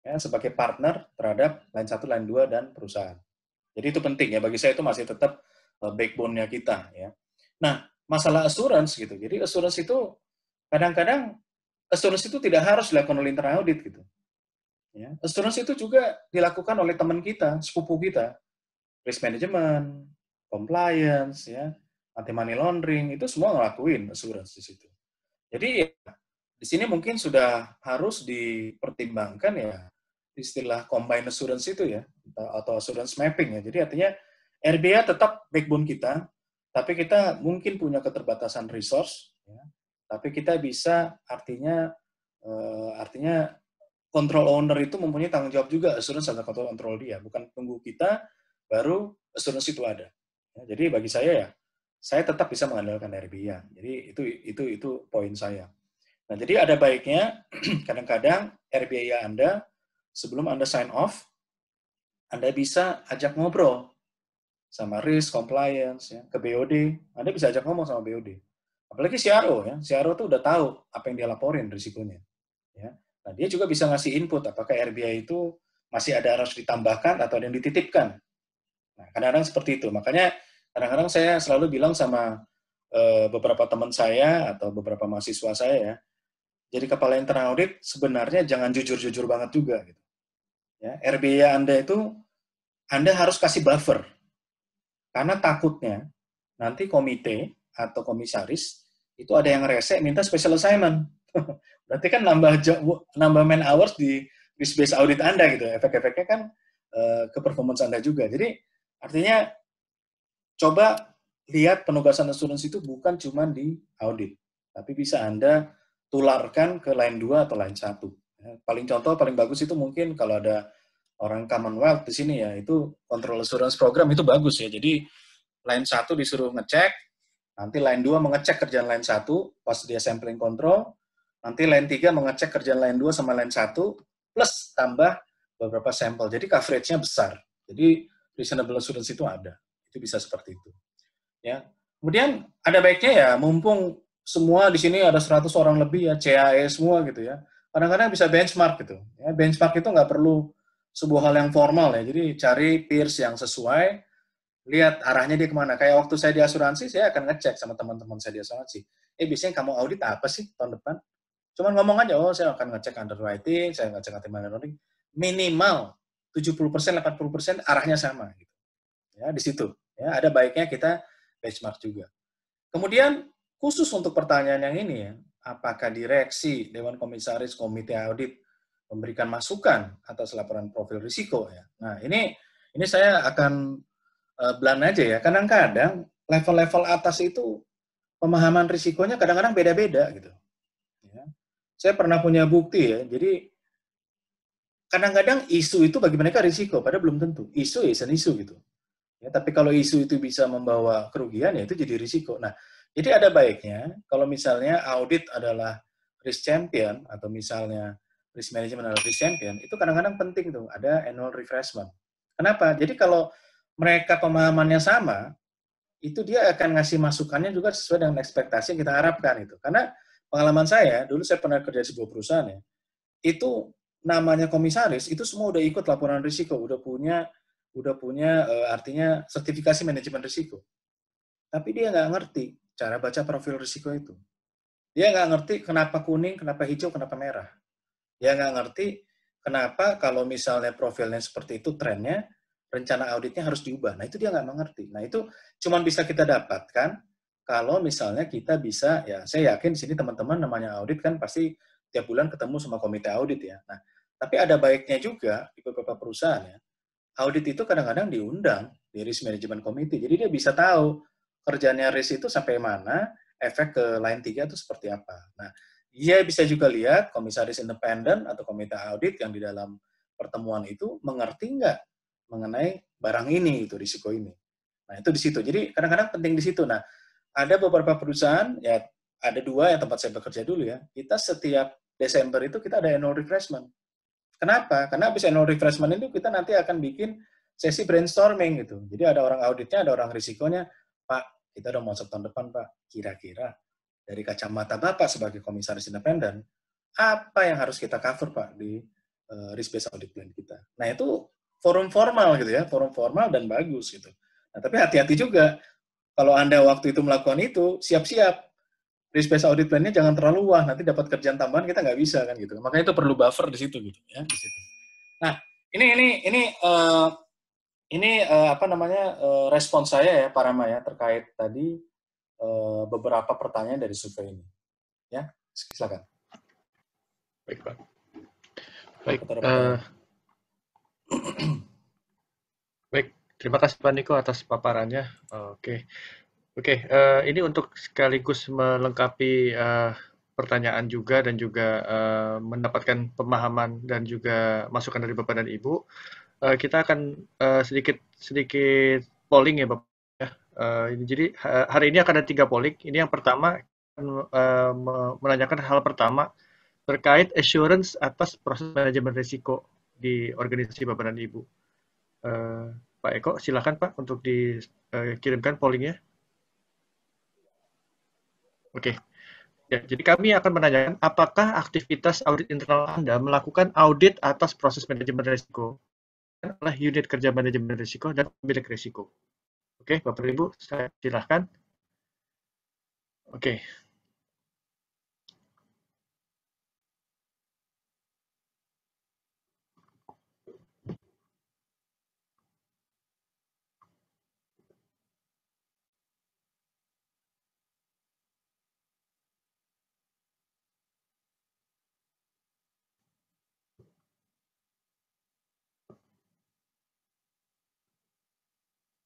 ya, sebagai partner terhadap line 1, line 2, dan perusahaan. Jadi itu penting ya, bagi saya itu masih tetap backbone-nya kita ya. Nah, masalah assurance gitu. Jadi assurance itu kadang-kadang assurance itu tidak harus dilakukan oleh internal audit gitu. Ya. Assurance itu juga dilakukan oleh teman kita, sepupu kita. Risk management, compliance, ya, anti money laundering, itu semua ngelakuin assurance di situ. Jadi ya, di sini mungkin sudah harus dipertimbangkan ya istilah combined assurance itu ya, atau assurance mapping ya. Jadi artinya RBA tetap backbone kita, tapi kita mungkin punya keterbatasan resource, ya, tapi kita bisa artinya control owner itu mempunyai tanggung jawab juga assurance atau kontrol dia, bukan tunggu kita baru assurance itu ada. Ya, jadi bagi saya ya, saya tetap bisa mengandalkan RBA. Jadi itu poin saya. Nah, jadi ada baiknya kadang-kadang RBA Anda sebelum Anda sign off, Anda bisa ajak ngobrol sama risk, compliance, ya, ke BOD. Anda bisa ajak ngomong sama BOD. Apalagi CRO ya, CRO tuh udah tahu apa yang dia laporin risikonya. Ya. Nah, dia juga bisa ngasih input apakah RBA itu masih ada harus ditambahkan atau ada yang dititipkan. Nah, kadang-kadang seperti itu. Makanya kadang-kadang saya selalu bilang sama beberapa teman saya atau beberapa mahasiswa saya ya, jadi kepala internal audit sebenarnya jangan jujur-jujur banget juga gitu. Ya, RBA Anda itu Anda harus kasih buffer. Karena takutnya nanti komite atau komisaris itu ada yang rese minta special assignment. Berarti kan nambah man hours di risk based audit Anda gitu. Efek-efeknya kan ke performance Anda juga. Jadi artinya coba lihat penugasan assurance itu bukan cuma di audit, tapi bisa Anda tularkan ke line 2 atau line 1. Paling contoh, paling bagus itu mungkin kalau ada orang Commonwealth di sini ya, itu control assurance program itu bagus ya. Jadi line 1 disuruh ngecek, nanti line 2 mengecek kerjaan line 1 pas dia sampling control, nanti line 3 mengecek kerjaan line 2 sama line 1, plus tambah beberapa sampel. Jadi coverage-nya besar. Jadi reasonable assurance itu ada. Itu bisa seperti itu. Ya. Kemudian ada baiknya ya, mumpung semua di sini ada 100 orang lebih ya, CAE semua gitu ya. Kadang-kadang bisa benchmark gitu. Ya, benchmark itu nggak perlu sebuah hal yang formal ya. Jadi cari peers yang sesuai, lihat arahnya dia kemana. Kayak waktu saya di asuransi, saya akan ngecek sama teman-teman saya di asuransi. Biasanya kamu audit apa sih tahun depan? Cuman ngomong aja, oh saya akan ngecek underwriting, saya ngecek anti-money laundering. Minimal 70%, 80% arahnya sama. Gitu. Ya, di situ. Ya, ada baiknya kita benchmark juga. Kemudian, khusus untuk pertanyaan yang ini ya, apakah direksi, Dewan Komisaris, Komite Audit memberikan masukan atas laporan profil risiko ya. Nah, ini saya akan blunt aja ya. Kadang-kadang level-level atas itu pemahaman risikonya kadang-kadang beda-beda gitu. Ya. Saya pernah punya bukti ya, jadi kadang-kadang isu itu bagi mereka risiko, padahal belum tentu. Isu ya isu gitu. Ya, tapi kalau isu itu bisa membawa kerugian, ya itu jadi risiko. Nah, jadi ada baiknya kalau misalnya audit adalah risk champion, atau misalnya risk management adalah risk champion, itu kadang-kadang penting tuh, ada annual refreshment. Kenapa? Jadi kalau mereka pemahamannya sama, itu dia akan ngasih masukannya juga sesuai dengan ekspektasi yang kita harapkan itu. Karena pengalaman saya, dulu saya pernah kerja di sebuah perusahaan ya, itu namanya komisaris, itu semua udah ikut laporan risiko, udah punya artinya sertifikasi manajemen risiko. Tapi dia nggak ngerti cara baca profil risiko itu. Dia nggak ngerti kenapa kuning, kenapa hijau, kenapa merah. Dia nggak ngerti kenapa kalau misalnya profilnya seperti itu trennya, rencana auditnya harus diubah. Nah, itu dia nggak mengerti. Nah, itu cuma bisa kita dapatkan kalau misalnya kita bisa, ya saya yakin di sini teman-teman namanya audit kan pasti tiap bulan ketemu sama komite audit ya. Nah, tapi ada baiknya juga di beberapa perusahaan ya, audit itu kadang-kadang diundang di risk management committee. Jadi dia bisa tahu kerjanya risk itu sampai mana, efek ke line 3 itu seperti apa. Nah, dia bisa juga lihat komisaris independen atau komite audit yang di dalam pertemuan itu mengerti nggak mengenai barang ini, itu risiko ini. Nah, itu di situ. Jadi kadang-kadang penting di situ. Nah, ada beberapa perusahaan, ya ada 2 yang tempat saya bekerja dulu ya, kita setiap Desember itu kita ada annual refreshment. Kenapa? Karena habis annual refreshment itu kita nanti akan bikin sesi brainstorming gitu. Jadi ada orang auditnya, ada orang risikonya. Pak, kita udah mau masuk tahun depan, Pak. Kira-kira dari kacamata Bapak sebagai komisaris independen, apa yang harus kita cover, Pak, di risk based audit plan kita. Nah, itu forum formal gitu ya, forum formal dan bagus gitu. Nah, tapi hati-hati juga. Kalau Anda waktu itu melakukan itu, siap-siap. Risk based audit plan-nya jangan terlalu wah, nanti dapat kerjaan tambahan kita nggak bisa kan gitu. Makanya itu perlu buffer di situ gitu ya, di situ. Nah, ini apa namanya respons saya ya Pak Rama ya terkait tadi beberapa pertanyaan dari survei ini. Ya, silakan. Baik, Pak. Baik. Baik, terima kasih Pak Niko atas paparannya. Oke. Ini untuk sekaligus melengkapi pertanyaan juga dan juga mendapatkan pemahaman dan juga masukan dari Bapak dan Ibu. Kita akan sedikit polling ya Bapak. Jadi hari ini akan ada 3 polling. Ini yang pertama menanyakan hal pertama terkait assurance atas proses manajemen risiko di organisasi Bapak dan Ibu. Pak Eko, silakan Pak untuk dikirimkan pollingnya. Oke. Ya, jadi kami akan menanyakan apakah aktivitas audit internal Anda melakukan audit atas proses manajemen risiko oleh unit kerja manajemen risiko dan pemilik risiko. Oke, Bapak Ibu, saya silakan. Oke.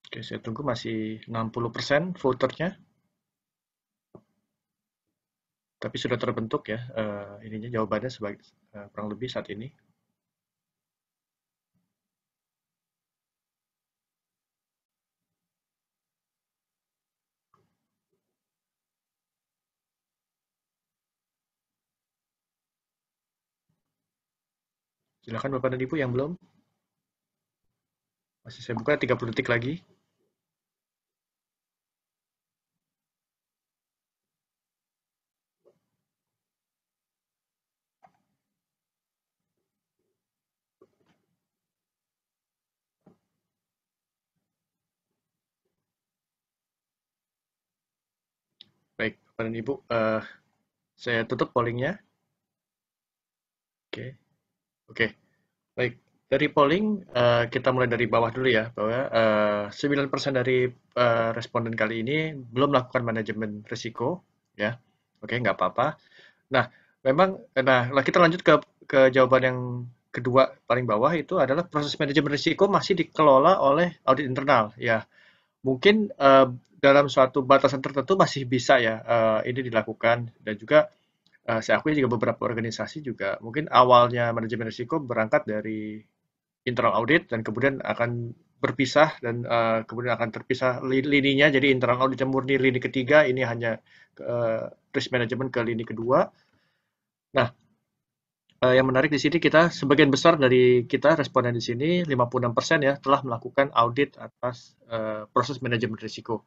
Oke, saya tunggu masih 60% voternya. Tapi sudah terbentuk ya ininya jawabannya sebagai kurang lebih saat ini. Silakan Bapak dan Ibu yang belum. Masih saya buka 30 detik lagi. Baik, Bapak dan Ibu, saya tutup pollingnya. Oke. Baik, dari polling kita mulai dari bawah dulu ya, bahwa 9% dari responden kali ini belum melakukan manajemen risiko, ya. Oke, nggak apa-apa. Nah, memang, kita lanjut ke jawaban yang kedua paling bawah itu adalah proses manajemen risiko masih dikelola oleh audit internal, ya. mungkin dalam suatu batasan tertentu masih bisa ya ini dilakukan, dan juga saya akui juga beberapa organisasi juga mungkin awalnya manajemen risiko berangkat dari internal audit dan kemudian akan berpisah dan kemudian akan terpisah lininya, jadi internal audit murni lini ketiga, ini hanya risk management ke lini kedua. Nah, yang menarik di sini kita sebagian besar dari kita responden di sini 56% ya telah melakukan audit atas proses manajemen risiko.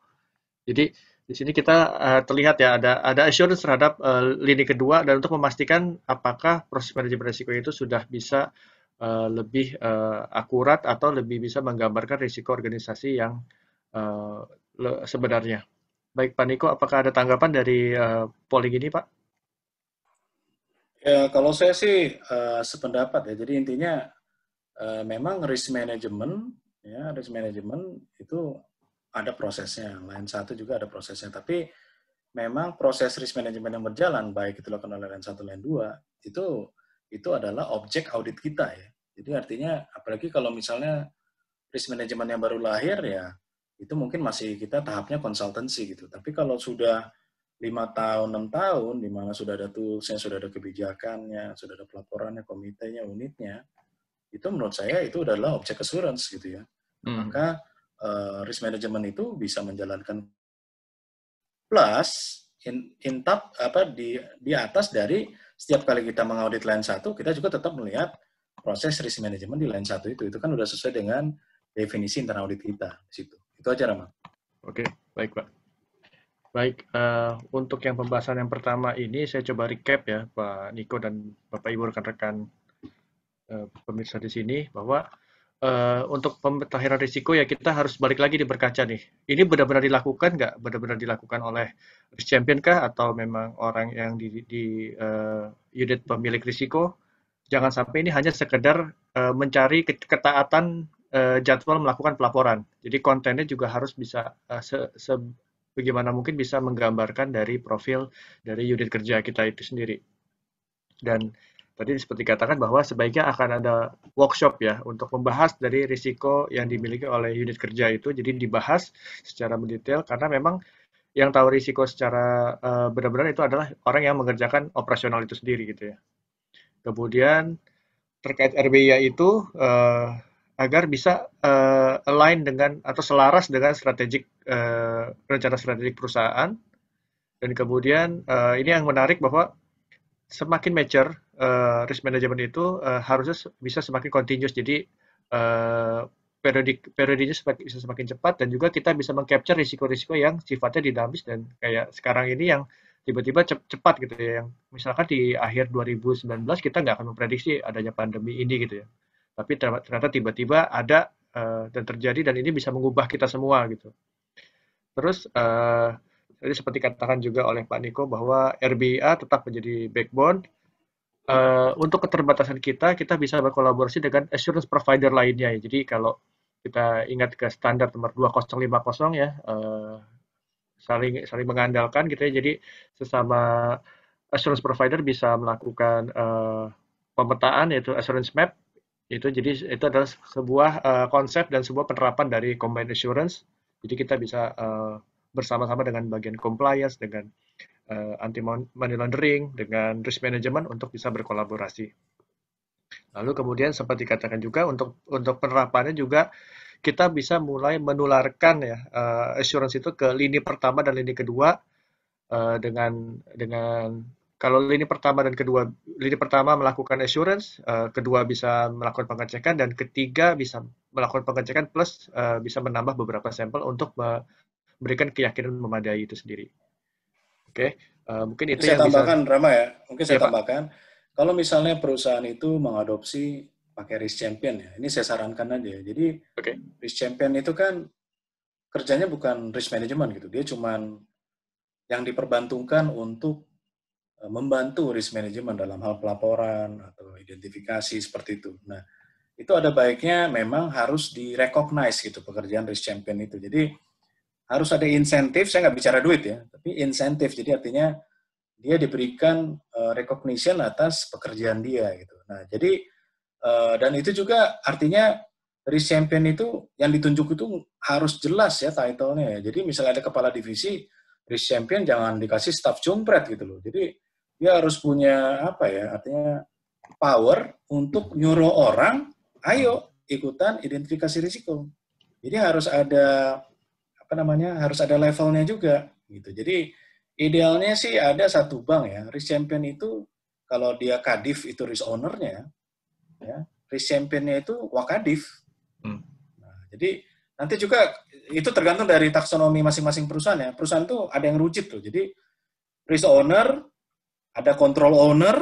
Jadi di sini kita terlihat ya ada assurance terhadap lini kedua, dan untuk memastikan apakah proses manajemen risiko itu sudah bisa lebih akurat atau lebih bisa menggambarkan risiko organisasi yang sebenarnya. Baik Pak Niko, apakah ada tanggapan dari polling ini Pak? Ya, kalau saya sih sependapat ya. Jadi intinya memang risk management itu ada prosesnya. Line 1 juga ada prosesnya. Tapi memang proses risk management yang berjalan, baik itu dilakukan oleh Line 1, Line 2, itu adalah objek audit kita ya. Jadi artinya, apalagi kalau misalnya risk management yang baru lahir ya, itu mungkin masih kita tahapnya konsultansi gitu. Tapi kalau sudah 5 tahun, 6 tahun, di mana sudah ada tools-nya, sudah ada kebijakannya, sudah ada pelaporannya, komitenya, unitnya, itu menurut saya itu adalah objek assurance gitu ya. Maka risk management itu bisa menjalankan plus di atas dari setiap kali kita mengaudit line 1, kita juga tetap melihat proses risk management di line 1 itu kan udah sesuai dengan definisi internal audit kita di situ. Itu aja, Rama. Oke, baik Pak. Baik, untuk yang pembahasan yang pertama ini saya coba recap ya Pak Niko dan Bapak Ibu rekan-rekan pemirsa di sini, bahwa untuk pemutakhiran risiko ya kita harus balik lagi di berkaca nih. Ini benar-benar dilakukan nggak? Benar-benar dilakukan oleh risk champion kah? Atau memang orang yang di unit pemilik risiko? Jangan sampai ini hanya sekedar mencari ketaatan jadwal melakukan pelaporan. Jadi kontennya juga harus bisa bagaimana mungkin bisa menggambarkan dari profil dari unit kerja kita itu sendiri. Dan tadi seperti katakan bahwa sebaiknya akan ada workshop ya untuk membahas dari risiko yang dimiliki oleh unit kerja itu. Jadi dibahas secara mendetail, karena memang yang tahu risiko secara benar-benar itu adalah orang yang mengerjakan operasional itu sendiri gitu ya. Kemudian terkait RBIA itu agar bisa align dengan atau selaras dengan rencana strategik perusahaan. Dan kemudian ini yang menarik bahwa semakin mature risk management itu harusnya bisa semakin continuous. Jadi periodenya bisa semakin cepat, dan juga kita bisa mengcapture risiko-risiko yang sifatnya dinamis dan kayak sekarang ini yang tiba-tiba cepat gitu ya. Yang misalkan di akhir 2019 kita nggak akan memprediksi adanya pandemi ini gitu ya. Tapi ternyata tiba-tiba ada dan terjadi, dan ini bisa mengubah kita semua gitu. Terus tadi seperti katakan juga oleh Pak Niko bahwa RBIA tetap menjadi backbone. Untuk keterbatasan kita bisa berkolaborasi dengan assurance provider lainnya. Jadi kalau kita ingat ke standar nomor 2050 ya, saling mengandalkan gitu ya. Jadi sesama assurance provider bisa melakukan pemetaan, yaitu assurance map. Jadi itu adalah sebuah konsep dan sebuah penerapan dari combined assurance. Jadi kita bisa bersama-sama dengan bagian compliance, dengan anti money laundering, dengan risk management untuk bisa berkolaborasi. Lalu kemudian sempat dikatakan juga untuk penerapannya juga kita bisa mulai menularkan ya assurance itu ke lini pertama dan lini kedua dengan kalau lini pertama dan kedua, lini pertama melakukan assurance, kedua bisa melakukan pengecekan, dan ketiga bisa melakukan pengecekan plus bisa menambah beberapa sampel untuk memberikan keyakinan memadai itu sendiri. Oke, mungkin itu saya yang tambahkan, bisa. Rama ya. Mungkin saya Ya, tambahkan, kalau misalnya perusahaan itu mengadopsi pakai risk champion ya, ini saya sarankan aja. Jadi risk champion itu kan kerjanya bukan risk management gitu, dia cuman yang diperbantukan untuk membantu risk management dalam hal pelaporan atau identifikasi seperti itu. Nah, itu ada baiknya memang harus di-recognize gitu pekerjaan risk champion itu. Jadi harus ada insentif, saya nggak bicara duit ya, tapi insentif. Jadi artinya dia diberikan recognition atas pekerjaan dia gitu. Nah, jadi dan itu juga artinya risk champion itu yang ditunjuk itu harus jelas ya title-nya ya. Jadi misalnya ada kepala divisi, risk champion jangan dikasih staff jumpret gitu loh. Jadi dia harus punya apa ya, artinya power untuk nyuruh orang, ayo ikutan identifikasi risiko. Jadi harus ada apa namanya, harus ada levelnya juga gitu. Jadi idealnya sih ada satu bank ya, risk champion itu kalau dia kadif itu risk owner-nya, ya, risk champion-nya itu wakadif. Nah, jadi nanti juga itu tergantung dari taksonomi masing-masing perusahaan ya. Perusahaan itu ada yang rigid tuh. Jadi risk owner, ada control owner.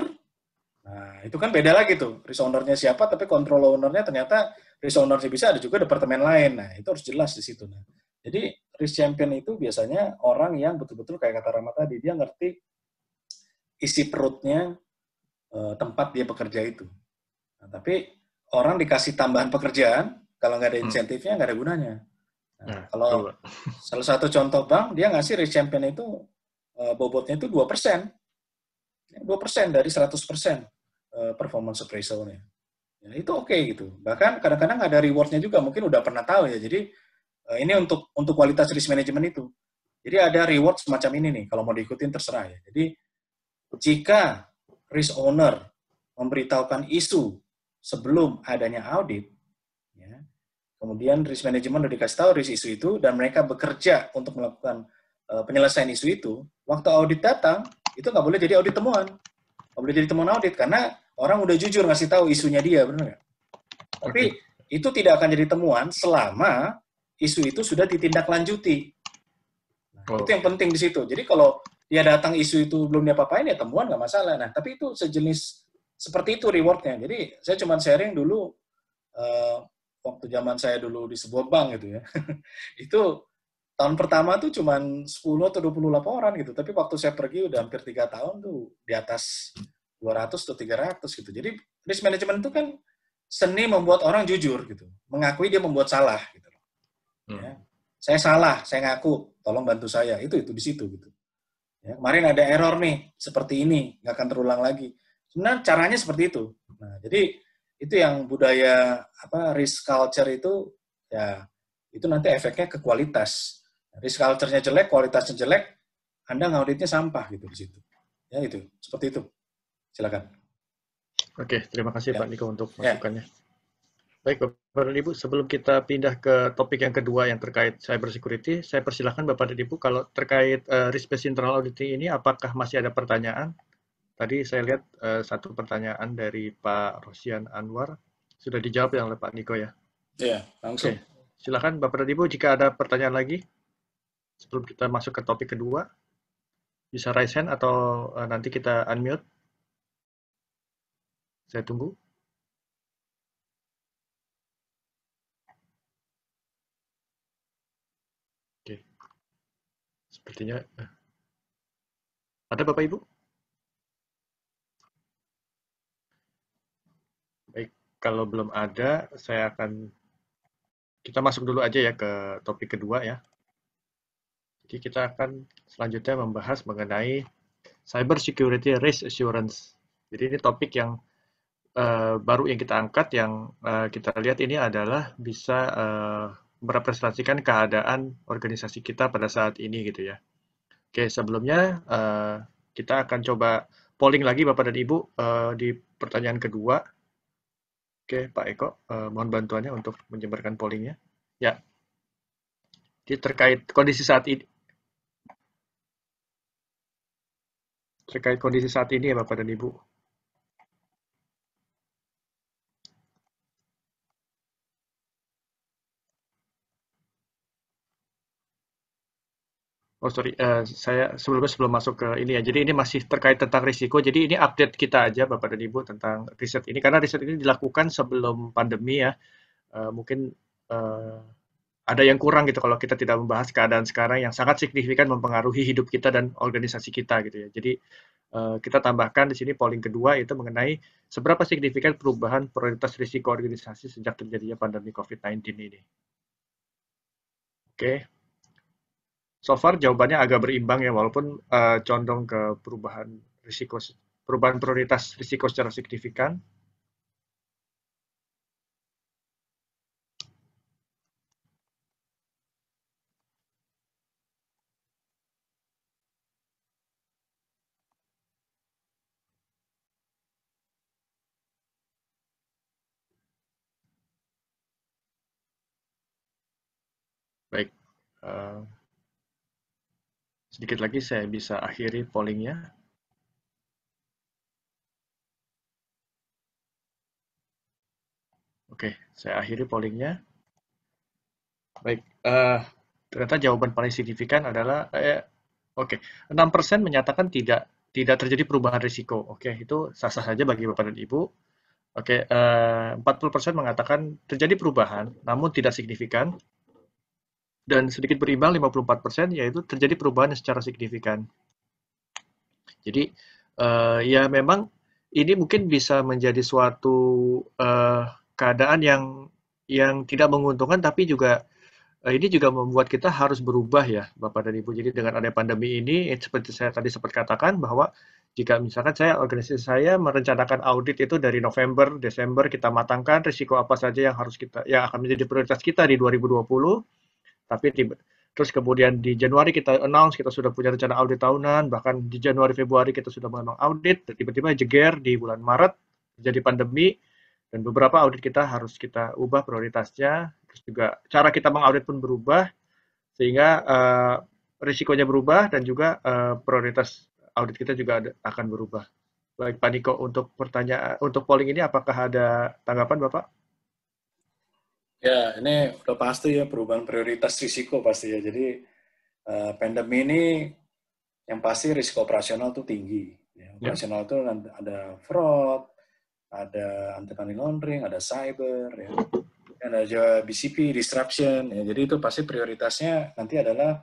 Nah, itu kan beda lagi tuh. Risk owner-nya siapa, tapi control owner-nya ternyata risk owner bisa ada juga departemen lain. Nah, itu harus jelas di situ. Nah, jadi risk champion itu biasanya orang yang betul-betul kayak kata Rama tadi, dia ngerti isi perutnya tempat dia bekerja itu. Nah, tapi orang dikasih tambahan pekerjaan, kalau nggak ada insentifnya, nggak ada gunanya. Nah, kalau salah satu contoh bank, dia ngasih risk champion itu, bobotnya itu 2%. 2% dari 100% performance appraisal-nya. Ya, itu oke gitu. Bahkan kadang-kadang ada reward-nya juga, mungkin udah pernah tahu ya. Jadi ini untuk kualitas risk management itu. Jadi ada reward semacam ini nih, kalau mau diikutin terserah ya. Jadi jika risk owner memberitahukan isu sebelum adanya audit, ya, kemudian risk management udah dikasih tahu risk isu itu, dan mereka bekerja untuk melakukan penyelesaian isu itu, waktu audit datang, itu nggak boleh jadi audit temuan. Nggak boleh jadi temuan audit, karena orang udah jujur ngasih tahu isunya dia, benar nggak? Tapi itu tidak akan jadi temuan selama isu itu sudah ditindaklanjuti. Nah, itu yang penting di situ. Jadi kalau dia datang isu itu belum diapa-apain, ya temuan nggak masalah. Nah, tapi itu sejenis seperti itu rewardnya. Jadi saya cuma sharing dulu waktu zaman saya dulu di sebuah bank gitu ya. Itu tahun pertama tuh cuma 10 atau 20 laporan gitu. Tapi waktu saya pergi udah hampir 3 tahun tuh di atas 200 atau 300 gitu. Jadi risk management itu kan seni membuat orang jujur gitu. Mengakui dia membuat salah gitu. Ya. Saya salah, saya ngaku, tolong bantu saya. Itu di situ gitu. Ya, kemarin ada error nih, seperti ini, nggak akan terulang lagi. Sebenarnya caranya seperti itu. Nah, jadi itu yang budaya risk culture itu, ya itu nanti efeknya ke kualitas. Risk culture-nya jelek, kualitasnya jelek, Anda ngauditnya sampah gitu di situ. Ya itu, seperti itu. Silakan. Oke, terima kasih Pak Niko untuk masukannya. Baik Bapak dan Ibu, sebelum kita pindah ke topik yang kedua yang terkait cyber security, saya persilahkan Bapak dan Ibu kalau terkait risk-based internal auditing ini, apakah masih ada pertanyaan? Tadi saya lihat satu pertanyaan dari Pak Rosian Anwar, sudah dijawab oleh Pak Niko ya? Iya, langsung. Oke, silakan Bapak dan Ibu, jika ada pertanyaan lagi, sebelum kita masuk ke topik kedua, bisa raise hand atau nanti kita unmute. Saya tunggu. Oke, sepertinya ada Bapak Ibu? Baik, kalau belum ada, kita masuk dulu aja ya ke topik kedua ya. Jadi kita akan selanjutnya membahas mengenai cyber security risk assurance. Jadi ini topik yang baru yang kita angkat, yang kita lihat ini adalah bisa merepresentasikan keadaan organisasi kita pada saat ini gitu ya. Oke, sebelumnya kita akan coba polling lagi Bapak dan Ibu di pertanyaan kedua. Oke, Pak Eko, mohon bantuannya untuk menyebarkan pollingnya. Ya, jadi terkait kondisi saat ini. Terkait kondisi saat ini ya Bapak dan Ibu. Oh sorry, saya sebelum masuk ke ini ya. Jadi ini masih terkait tentang risiko. Jadi ini update kita aja Bapak dan Ibu tentang riset ini. Karena riset ini dilakukan sebelum pandemi ya. Mungkin ada yang kurang gitu kalau kita tidak membahas keadaan sekarang yang sangat signifikan mempengaruhi hidup kita dan organisasi kita gitu ya. Jadi kita tambahkan di sini polling kedua itu mengenai seberapa signifikan perubahan prioritas risiko organisasi sejak terjadinya pandemi COVID-19 ini. Oke. So far jawabannya agak berimbang ya, walaupun condong ke perubahan prioritas risiko secara signifikan. Baik, sedikit lagi saya bisa akhiri pollingnya. Oke, saya akhiri pollingnya. Baik, ternyata jawaban paling signifikan adalah oke, 6% menyatakan tidak terjadi perubahan risiko. Oke, itu sah-sah saja bagi Bapak dan Ibu. Oke, 40% mengatakan terjadi perubahan, namun tidak signifikan. Dan sedikit berimbang 54%, yaitu terjadi perubahan yang secara signifikan. Jadi, ya memang ini mungkin bisa menjadi suatu keadaan yang tidak menguntungkan, tapi juga ini juga membuat kita harus berubah ya, Bapak dan Ibu. Jadi dengan adanya pandemi ini, seperti saya tadi sempat katakan bahwa jika misalkan organisasi saya merencanakan audit itu dari November, Desember, kita matangkan risiko apa saja yang akan menjadi prioritas kita di 2020, tapi terus kemudian di Januari kita announce kita sudah punya rencana audit tahunan, bahkan di Januari Februari kita sudah memang audit, tiba-tiba jeger di bulan Maret jadi pandemi, dan beberapa audit kita harus kita ubah prioritasnya, terus juga cara kita mengaudit pun berubah, sehingga risikonya berubah dan juga prioritas audit kita juga akan berubah. Baik Pak Niko, untuk pertanyaan, untuk polling ini apakah ada tanggapan Bapak? Ya, ini udah pasti ya perubahan prioritas risiko pasti ya. Jadi pandemi ini yang pasti risiko operasional tuh tinggi. Ya, operasional itu ada fraud, ada anti-money laundering, ada cyber, ya. Dan ada BCP, disruption. Ya. Jadi itu pasti prioritasnya nanti adalah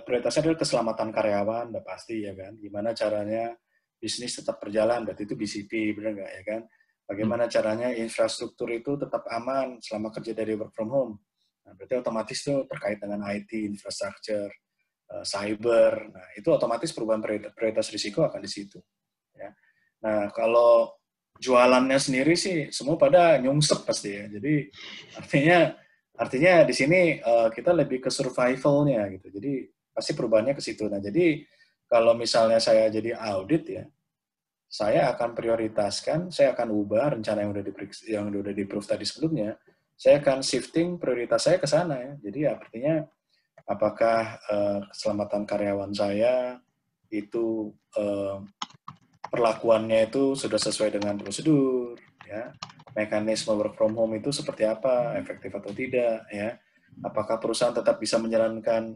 prioritasnya adalah keselamatan karyawan, udah pasti ya kan. Gimana caranya bisnis tetap berjalan, berarti itu BCP, benar nggak ya kan? Bagaimana caranya infrastruktur itu tetap aman selama kerja dari work from home. Nah, berarti otomatis itu terkait dengan IT, infrastructure, cyber. Nah, itu otomatis perubahan prioritas risiko akan di situ. Ya. Nah, kalau jualannya sendiri sih semua pada nyungsep pasti ya. Jadi artinya di sini kita lebih ke survivalnya gitu. Jadi pasti perubahannya ke situ. Nah, jadi kalau misalnya saya jadi audit ya, saya akan prioritaskan, saya akan ubah rencana yang udah di-proof tadi sebelumnya, saya akan shifting prioritas saya ke sana ya. Jadi artinya apakah keselamatan karyawan saya itu perlakuannya itu sudah sesuai dengan prosedur, ya, mekanisme work from home itu seperti apa, efektif atau tidak, ya, apakah perusahaan tetap bisa menjalankan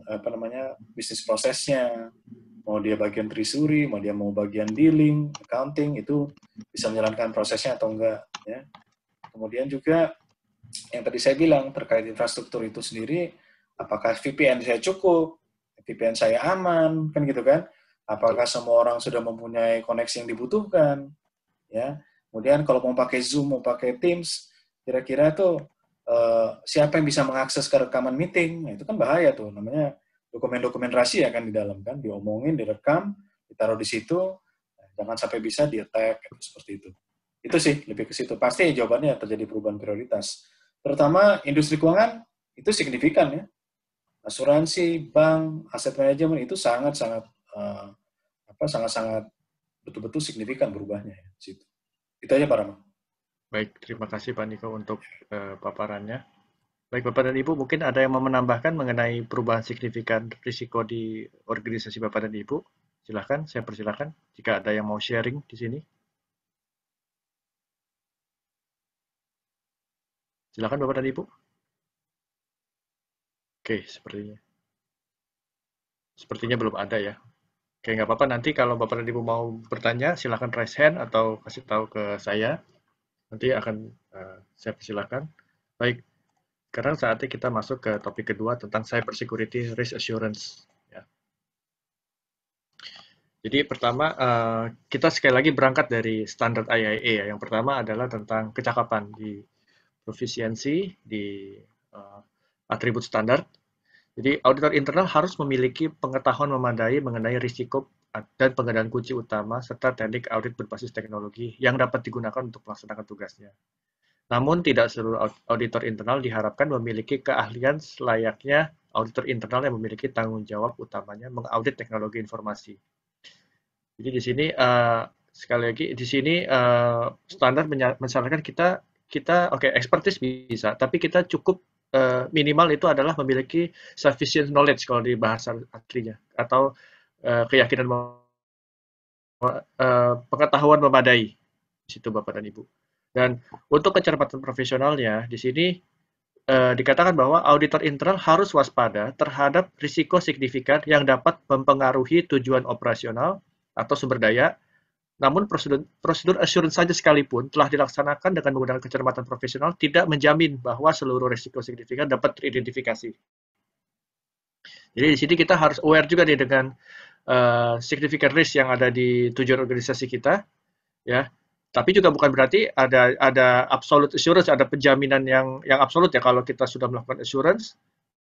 bisnis prosesnya, mau dia bagian treasury, mau dia bagian dealing, accounting, itu bisa menjalankan prosesnya atau enggak, ya. Kemudian juga yang tadi saya bilang terkait infrastruktur itu sendiri, apakah VPN saya cukup, VPN saya aman, kan gitu kan? Apakah semua orang sudah mempunyai koneksi yang dibutuhkan, ya. Kemudian kalau mau pakai Zoom, mau pakai Teams, kira-kira tuh siapa yang bisa mengakses ke rekaman meeting? Nah, itu kan bahaya tuh, namanya dokumen-dokumen rahasia kan di dalam kan, diomongin, direkam, ditaruh di situ, jangan sampai bisa di-attack, seperti itu. Itu sih lebih ke situ. Pasti jawabannya terjadi perubahan prioritas. Terutama industri keuangan itu signifikan ya. Asuransi, bank, aset manajemen itu sangat-sangat betul-betul signifikan berubahnya ya, situ. Itu aja Pak Rama. Baik, terima kasih Pak Niko untuk paparannya. Baik Bapak dan Ibu, mungkin ada yang mau menambahkan mengenai perubahan signifikan risiko di organisasi Bapak dan Ibu? Silakan, saya persilakan jika ada yang mau sharing di sini. Silakan Bapak dan Ibu. Oke, sepertinya belum ada ya. Oke, nggak apa-apa, nanti kalau Bapak dan Ibu mau bertanya, silakan raise hand atau kasih tahu ke saya. Nanti akan saya persilakan. Baik, sekarang saatnya kita masuk ke topik kedua tentang cyber security risk assurance. Ya. Jadi pertama, kita sekali lagi berangkat dari standar IIA. Ya. Yang pertama adalah tentang kecakapan di proficiency, di atribut standar. Jadi auditor internal harus memiliki pengetahuan memadai mengenai risiko dan pengendalian kunci utama serta teknik audit berbasis teknologi yang dapat digunakan untuk melaksanakan tugasnya. Namun, tidak seluruh auditor internal diharapkan memiliki keahlian selayaknya auditor internal yang memiliki tanggung jawab utamanya mengaudit teknologi informasi. Jadi di sini sekali lagi di sini standar menyarankan kita oke, expertise bisa, tapi kita cukup minimal itu adalah memiliki sufficient knowledge kalau di bahasa aslinya, atau keyakinan pengetahuan memadai di situ Bapak dan Ibu. Dan untuk kecerdasan profesionalnya di sini dikatakan bahwa auditor internal harus waspada terhadap risiko signifikan yang dapat mempengaruhi tujuan operasional atau sumber daya. Namun prosedur assurance saja sekalipun telah dilaksanakan dengan menggunakan kecerdasan profesional tidak menjamin bahwa seluruh risiko signifikan dapat teridentifikasi. Jadi di sini kita harus aware juga nih dengan significant risk yang ada di tujuan organisasi kita, ya. Tapi juga bukan berarti ada absolute assurance, ada penjaminan yang absolut ya kalau kita sudah melakukan assurance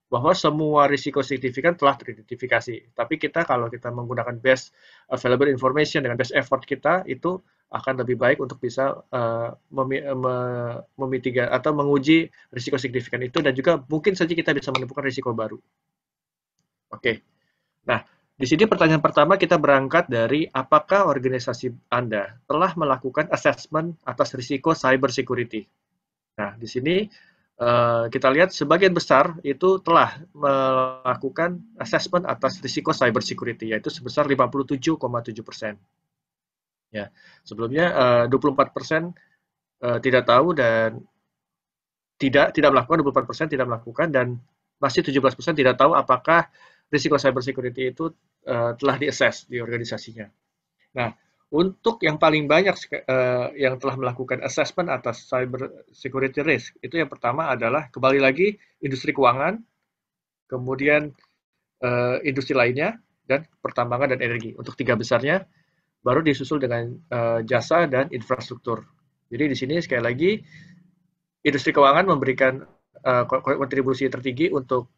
bahwa semua risiko signifikan telah teridentifikasi. Tapi kalau kita menggunakan best available information dengan best effort kita, itu akan lebih baik untuk bisa memitigasi atau menguji risiko signifikan itu, dan juga mungkin saja kita bisa menemukan risiko baru. Oke. Nah, di sini pertanyaan pertama kita berangkat dari apakah organisasi Anda telah melakukan assessment atas risiko cyber security. Nah, di sini kita lihat sebagian besar itu telah melakukan assessment atas risiko cyber security, yaitu sebesar 57,7%. Ya, sebelumnya 24% tidak tahu dan tidak melakukan, 24% tidak melakukan, dan masih 17% tidak tahu apakah risiko cyber security itu telah di-assess di organisasinya. Nah, untuk yang paling banyak yang telah melakukan assessment atas cyber security risk, itu yang pertama adalah kembali lagi industri keuangan, kemudian industri lainnya, dan pertambangan dan energi. Untuk 3 besarnya, baru disusul dengan jasa dan infrastruktur. Jadi di sini sekali lagi industri keuangan memberikan kontribusi tertinggi untuk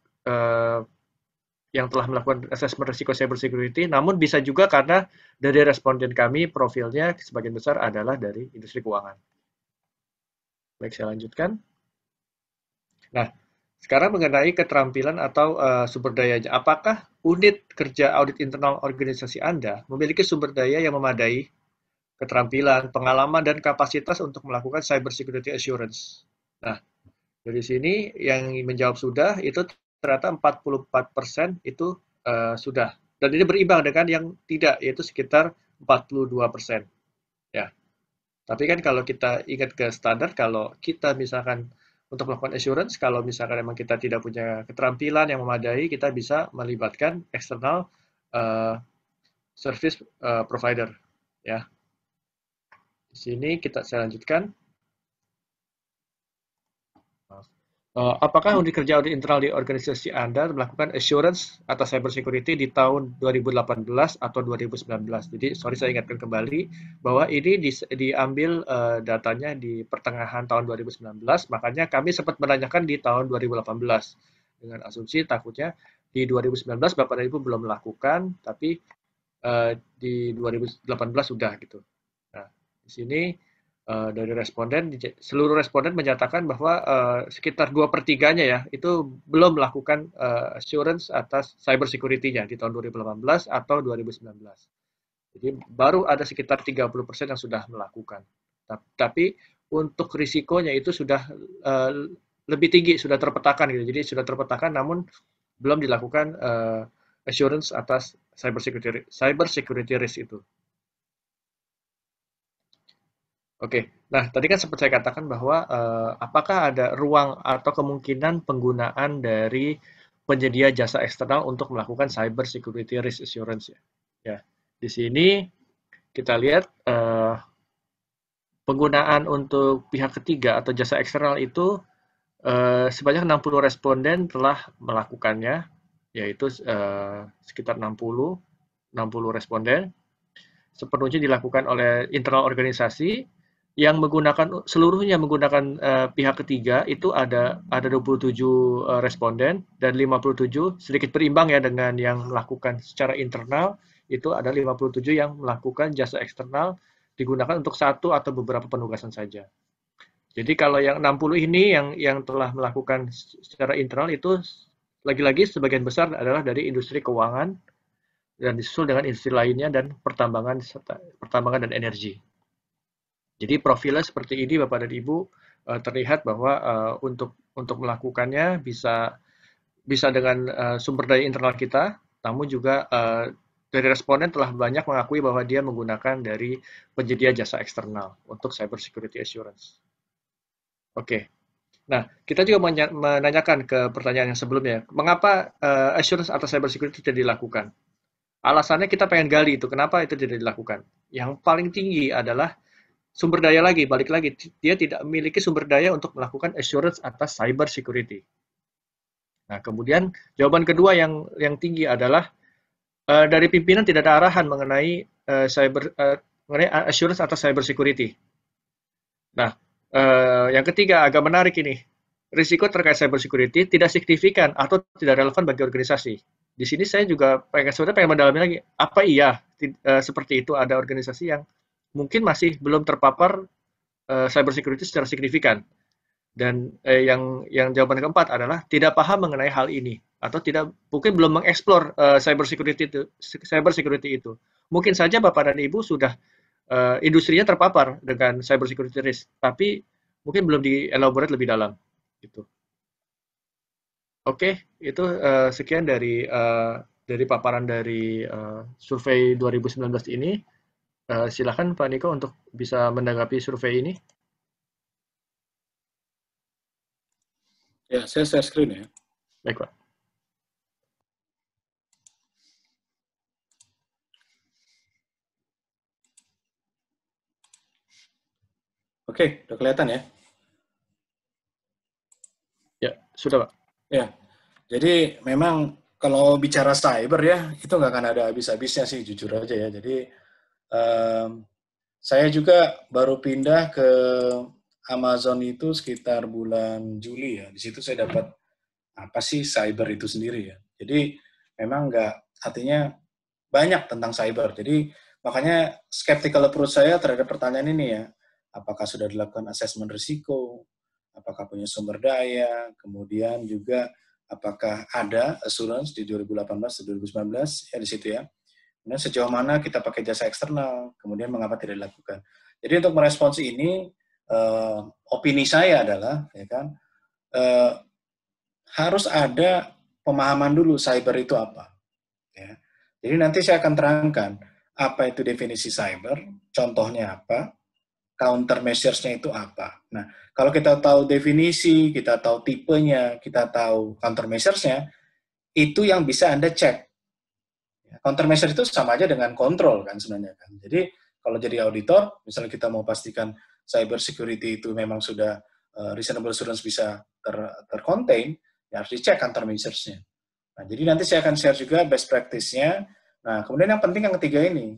yang telah melakukan assessment risiko cyber security, namun bisa juga karena dari responden kami profilnya sebagian besar adalah dari industri keuangan. Baik, saya lanjutkan. Nah, sekarang mengenai keterampilan atau sumber dayanya. Apakah unit kerja audit internal organisasi Anda memiliki sumber daya yang memadai, keterampilan, pengalaman, dan kapasitas untuk melakukan cyber security assurance? Nah, dari sini yang menjawab sudah itu ternyata 44% itu sudah. Dan ini berimbang dengan yang tidak, yaitu sekitar 42%. Ya. Tapi kan kalau kita ingat ke standar, kalau kita misalkan untuk melakukan assurance, kalau misalkan memang kita tidak punya keterampilan yang memadai, kita bisa melibatkan external service provider. Ya. Di sini saya lanjutkan. Apakah unit kerja audit internal di organisasi Anda melakukan assurance atas cyber security di tahun 2018 atau 2019? Jadi, saya ingatkan kembali bahwa ini diambil datanya di pertengahan tahun 2019, makanya kami sempat menanyakan di tahun 2018 dengan asumsi takutnya di 2019 Bapak dan Ibu belum melakukan, tapi di 2018 sudah gitu. Nah, di sini dari responden, seluruh responden menyatakan bahwa sekitar 2/3-nya ya, itu belum melakukan assurance atas cyber security-nya di tahun 2018 atau 2019. Jadi baru ada sekitar 30% yang sudah melakukan. Tapi untuk risikonya itu sudah lebih tinggi, sudah terpetakan gitu. Jadi sudah terpetakan namun belum dilakukan assurance atas cyber security risk itu. Oke, nah tadi kan sempat saya katakan bahwa apakah ada ruang atau kemungkinan penggunaan dari penyedia jasa eksternal untuk melakukan cyber security risk assurance ya. Ya, di sini kita lihat penggunaan untuk pihak ketiga atau jasa eksternal itu sebanyak 60 responden telah melakukannya, yaitu sekitar 60 responden. Sepenuhnya dilakukan oleh internal organisasi yang seluruhnya menggunakan pihak ketiga, itu ada 27 responden dan 57 sedikit berimbang ya dengan yang melakukan secara internal, itu ada 57 yang melakukan jasa eksternal digunakan untuk satu atau beberapa penugasan saja. Jadi kalau yang 60 ini yang telah melakukan secara internal itu lagi-lagi sebagian besar adalah dari industri keuangan dan disusul dengan industri lainnya dan pertambangan dan energi. Jadi profilnya seperti ini Bapak dan Ibu, terlihat bahwa untuk untuk melakukannya bisa dengan sumber daya internal kita, namun juga dari responden telah banyak mengakui bahwa dia menggunakan dari penyedia jasa eksternal untuk cyber security assurance. Oke. Nah, kita juga menanyakan ke pertanyaan yang sebelumnya, mengapa assurance atau cyber security tidak dilakukan? Alasannya kita pengen gali itu, kenapa itu tidak dilakukan? Yang paling tinggi adalah sumber daya lagi, balik lagi, dia tidak memiliki sumber daya untuk melakukan assurance atas cyber security. Nah, kemudian jawaban kedua yang tinggi adalah dari pimpinan tidak ada arahan mengenai mengenai assurance atas cyber security. Nah, yang ketiga agak menarik ini. Risiko terkait cyber security tidak signifikan atau tidak relevan bagi organisasi. Di sini saya juga sebenarnya pengen mendalami lagi. Apa iya seperti itu ada organisasi yang mungkin masih belum terpapar cyber security secara signifikan? Dan yang jawaban keempat adalah tidak paham mengenai hal ini atau mungkin belum mengeksplor cyber security itu. Mungkin saja Bapak dan Ibu sudah industrinya terpapar dengan cyber security risk, tapi mungkin belum di-elaborate lebih dalam. Gitu. Oke, itu sekian dari paparan dari survei 2019 ini. Silakan Pak Niko untuk bisa menanggapi survei ini. Ya, saya share screen ya. Baik, Pak. Oke, udah kelihatan ya? Ya, sudah Pak. Ya, jadi memang kalau bicara cyber ya, itu nggak akan ada habis-habisnya sih, jujur aja ya. Jadi saya juga baru pindah ke Amazon itu sekitar bulan Juli ya. Di situ saya dapat apa sih cyber itu sendiri ya. Jadi memang nggak, artinya banyak tentang cyber. Jadi makanya skeptical approach saya terhadap pertanyaan ini ya. Apakah sudah dilakukan asesmen risiko? Apakah punya sumber daya? Kemudian juga apakah ada assurance di 2018 atau 2019 ya di situ ya. Kemudian sejauh mana kita pakai jasa eksternal? Kemudian mengapa tidak dilakukan? Jadi untuk merespons ini opini saya adalah ya kan harus ada pemahaman dulu cyber itu apa. Ya. Jadi nanti saya akan terangkan apa itu definisi cyber, contohnya apa, countermeasures-nya itu apa. Nah, kalau kita tahu definisi, kita tahu tipenya, kita tahu countermeasures-nya, itu yang bisa Anda cek. Countermeasure itu sama aja dengan kontrol kan sebenarnya kan. Jadi kalau jadi auditor, misalnya kita mau pastikan cyber security itu memang sudah reasonable assurance bisa tercontain, ya harus dicek countermeasures-nya. Nah, jadi nanti saya akan share juga best practice-nya. Nah, kemudian yang penting yang ketiga ini,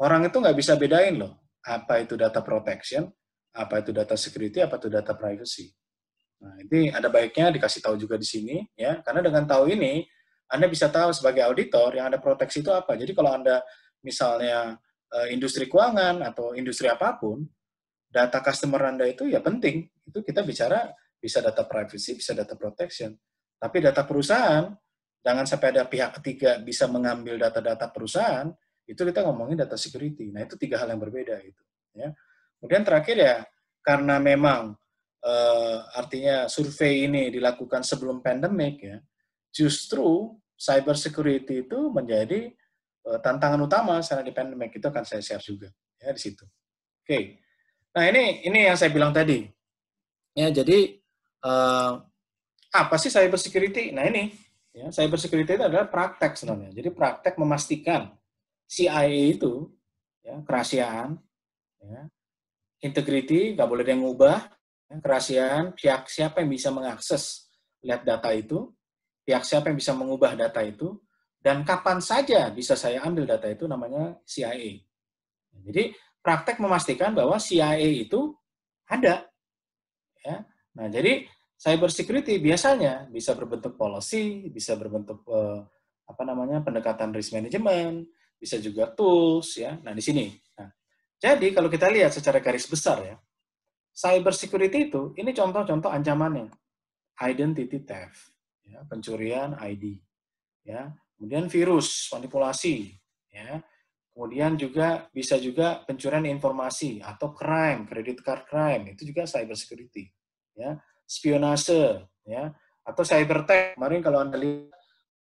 orang itu nggak bisa bedain loh, apa itu data protection, apa itu data security, apa itu data privacy. Nah, ini ada baiknya dikasih tahu juga di sini, ya, karena dengan tahu ini, Anda bisa tahu sebagai auditor yang ada proteksi itu apa. Jadi kalau Anda misalnya industri keuangan atau industri apapun, data customer Anda itu ya penting. Itu kita bicara bisa data privacy, bisa data protection. Tapi data perusahaan, jangan sampai ada pihak ketiga bisa mengambil data-data perusahaan, itu kita ngomongin data security. Nah, itu tiga hal yang berbeda gitu. Ya. Kemudian terakhir ya, karena memang artinya survei ini dilakukan sebelum pandemik ya, justru cyber security itu menjadi tantangan utama sekarang di pandemik. Itu akan saya share juga ya di situ. Oke. Nah, ini yang saya bilang tadi. Ya, jadi apa sih cyber security? Nah, ini ya, cyber security itu adalah praktek sebenarnya. Jadi praktek memastikan CIA itu ya, kerahasiaan, ya, integrity, nggak boleh ada yang ngubah, ya, kerahasiaan, pihak siapa yang bisa mengakses lihat data itu, pihak siapa yang bisa mengubah data itu, dan kapan saja bisa saya ambil data itu namanya CIA. Jadi praktek memastikan bahwa CIA itu ada. Ya. Nah, jadi cyber security biasanya bisa berbentuk policy, bisa berbentuk pendekatan risk management, bisa juga tools ya. Nah, di sini. Nah, jadi kalau kita lihat secara garis besar ya, cyber security itu ini contoh-contoh ancamannya. Identity theft, ya, pencurian ID, ya. Kemudian virus, manipulasi, ya. Kemudian juga bisa juga pencurian informasi atau crime, credit card crime, itu juga cyber security, ya. spionase, ya, atau cyber attack. Kemarin kalau Anda lihat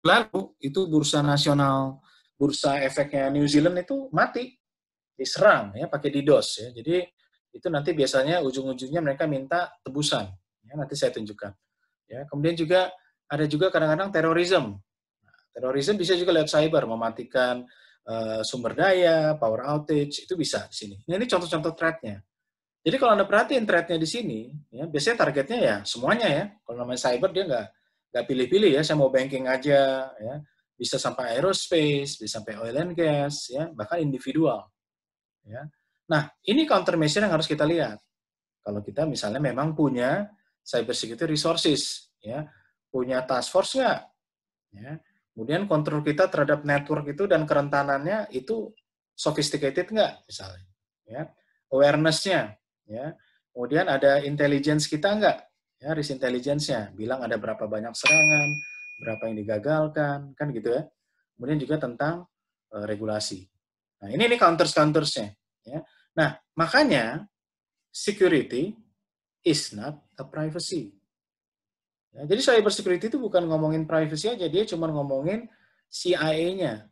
lalu itu bursa nasional, bursa efeknya New Zealand itu mati, diserang ya pakai DDoS ya. Jadi itu nanti biasanya ujung-ujungnya mereka minta tebusan. Ya, nanti saya tunjukkan. Ya, kemudian juga ada juga kadang-kadang terorisme. Nah, terorisme bisa juga lewat cyber, mematikan sumber daya, power outage, itu bisa di sini. Nah, ini contoh-contoh threat-nya. Jadi kalau Anda perhatiin threat-nya di sini, ya, biasanya targetnya ya semuanya ya. Kalau namanya cyber dia nggak pilih-pilih ya, saya mau banking aja, ya, bisa sampai aerospace, bisa sampai oil and gas, ya, bahkan individual. Ya. Nah, ini countermeasure yang harus kita lihat. Kalau kita misalnya memang punya cyber security resources, ya, punya task force nggak? Ya. Kemudian kontrol kita terhadap network itu dan kerentanannya itu sophisticated nggak, misalnya. Ya. Awareness-nya, ya. Kemudian ada intelligence kita nggak? Ya, risk intelligence-nya, bilang ada berapa banyak serangan, berapa yang digagalkan, kan gitu ya. Kemudian juga tentang regulasi. Nah, ini counters-nya. Ya. Nah, makanya security is not a privacy. Ya, jadi cyber security itu bukan ngomongin privacy aja, dia cuma ngomongin CIA-nya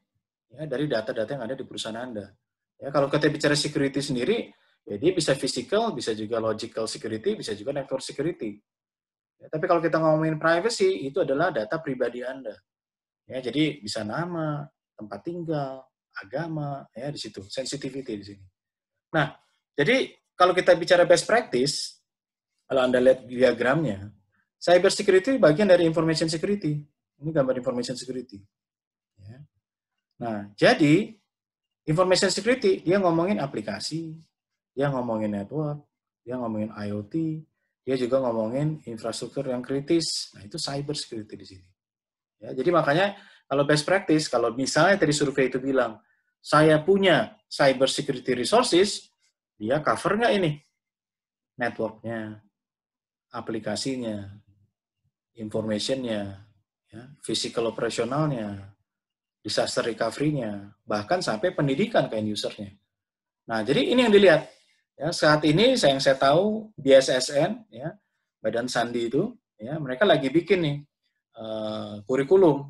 ya, dari data-data yang ada di perusahaan Anda. Ya, kalau kita bicara security sendiri, ya dia bisa physical, bisa juga logical security, bisa juga network security. Ya, tapi kalau kita ngomongin privacy, itu adalah data pribadi Anda. Ya, jadi bisa nama, tempat tinggal, agama, ya di situ, sensitivity di sini. Nah, jadi kalau kita bicara best practice, kalau Anda lihat diagramnya, cyber security bagian dari information security. Ini gambar information security. Ya. Nah, jadi information security dia ngomongin aplikasi, dia ngomongin network, dia ngomongin IoT, dia juga ngomongin infrastruktur yang kritis. Nah, itu cyber security di sini. Ya, jadi makanya kalau best practice, kalau misalnya tadi survei itu bilang, saya punya cyber security resources, dia cover nggak ini? Networknya, aplikasinya, information-nya, ya, physical operationalnya, disaster recovery-nya, bahkan sampai pendidikan ke end user-nya. Nah, jadi ini yang dilihat. Ya, saat ini yang saya tahu BSSN, ya, Badan Sandi itu, ya, mereka lagi bikin nih kurikulum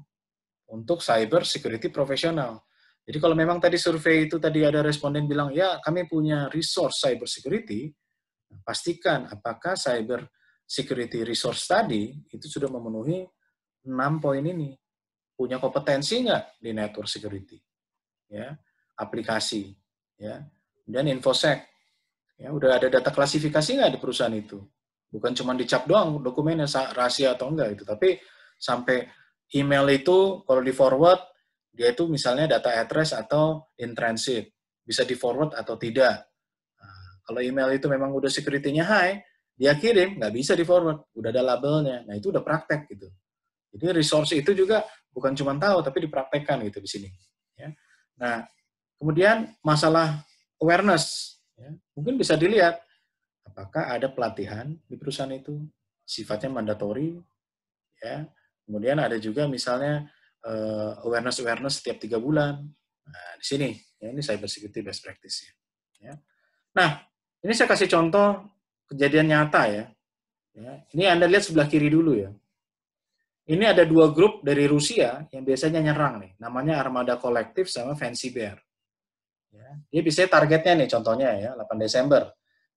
untuk cyber security profesional. Jadi kalau memang tadi survei itu tadi ada responden bilang, ya kami punya resource cyber security, pastikan apakah cyber security resource tadi itu sudah memenuhi 6 poin ini. Punya kompetensi nggak di network security, ya, aplikasi, ya, dan infosec, ya, udah ada data klasifikasi nggak di perusahaan itu? Bukan cuma dicap doang dokumennya rahasia atau enggak itu, tapi sampai email itu kalau di forward dia itu misalnya data address atau in transit, bisa di forward atau tidak. Nah, kalau email itu memang udah security-nya high, dia kirim nggak bisa di forward, udah ada labelnya. Nah itu udah praktek gitu. Jadi resource itu juga bukan cuma tahu, tapi dipraktekkan gitu di sini. Ya. Nah, kemudian masalah awareness, ya, mungkin bisa dilihat apakah ada pelatihan di perusahaan itu, sifatnya mandatory, ya. Kemudian ada juga misalnya awareness setiap 3 bulan. Nah, di sini, ya, ini cyber security best practice. Ya. Nah, ini saya kasih contoh kejadian nyata ya. Ya. Ini Anda lihat sebelah kiri dulu ya. Ini ada 2 grup dari Rusia yang biasanya nyerang nih, namanya Armada Kolektif sama Fancy Bear. Ya, dia biasanya targetnya nih, contohnya ya, 8 Desember.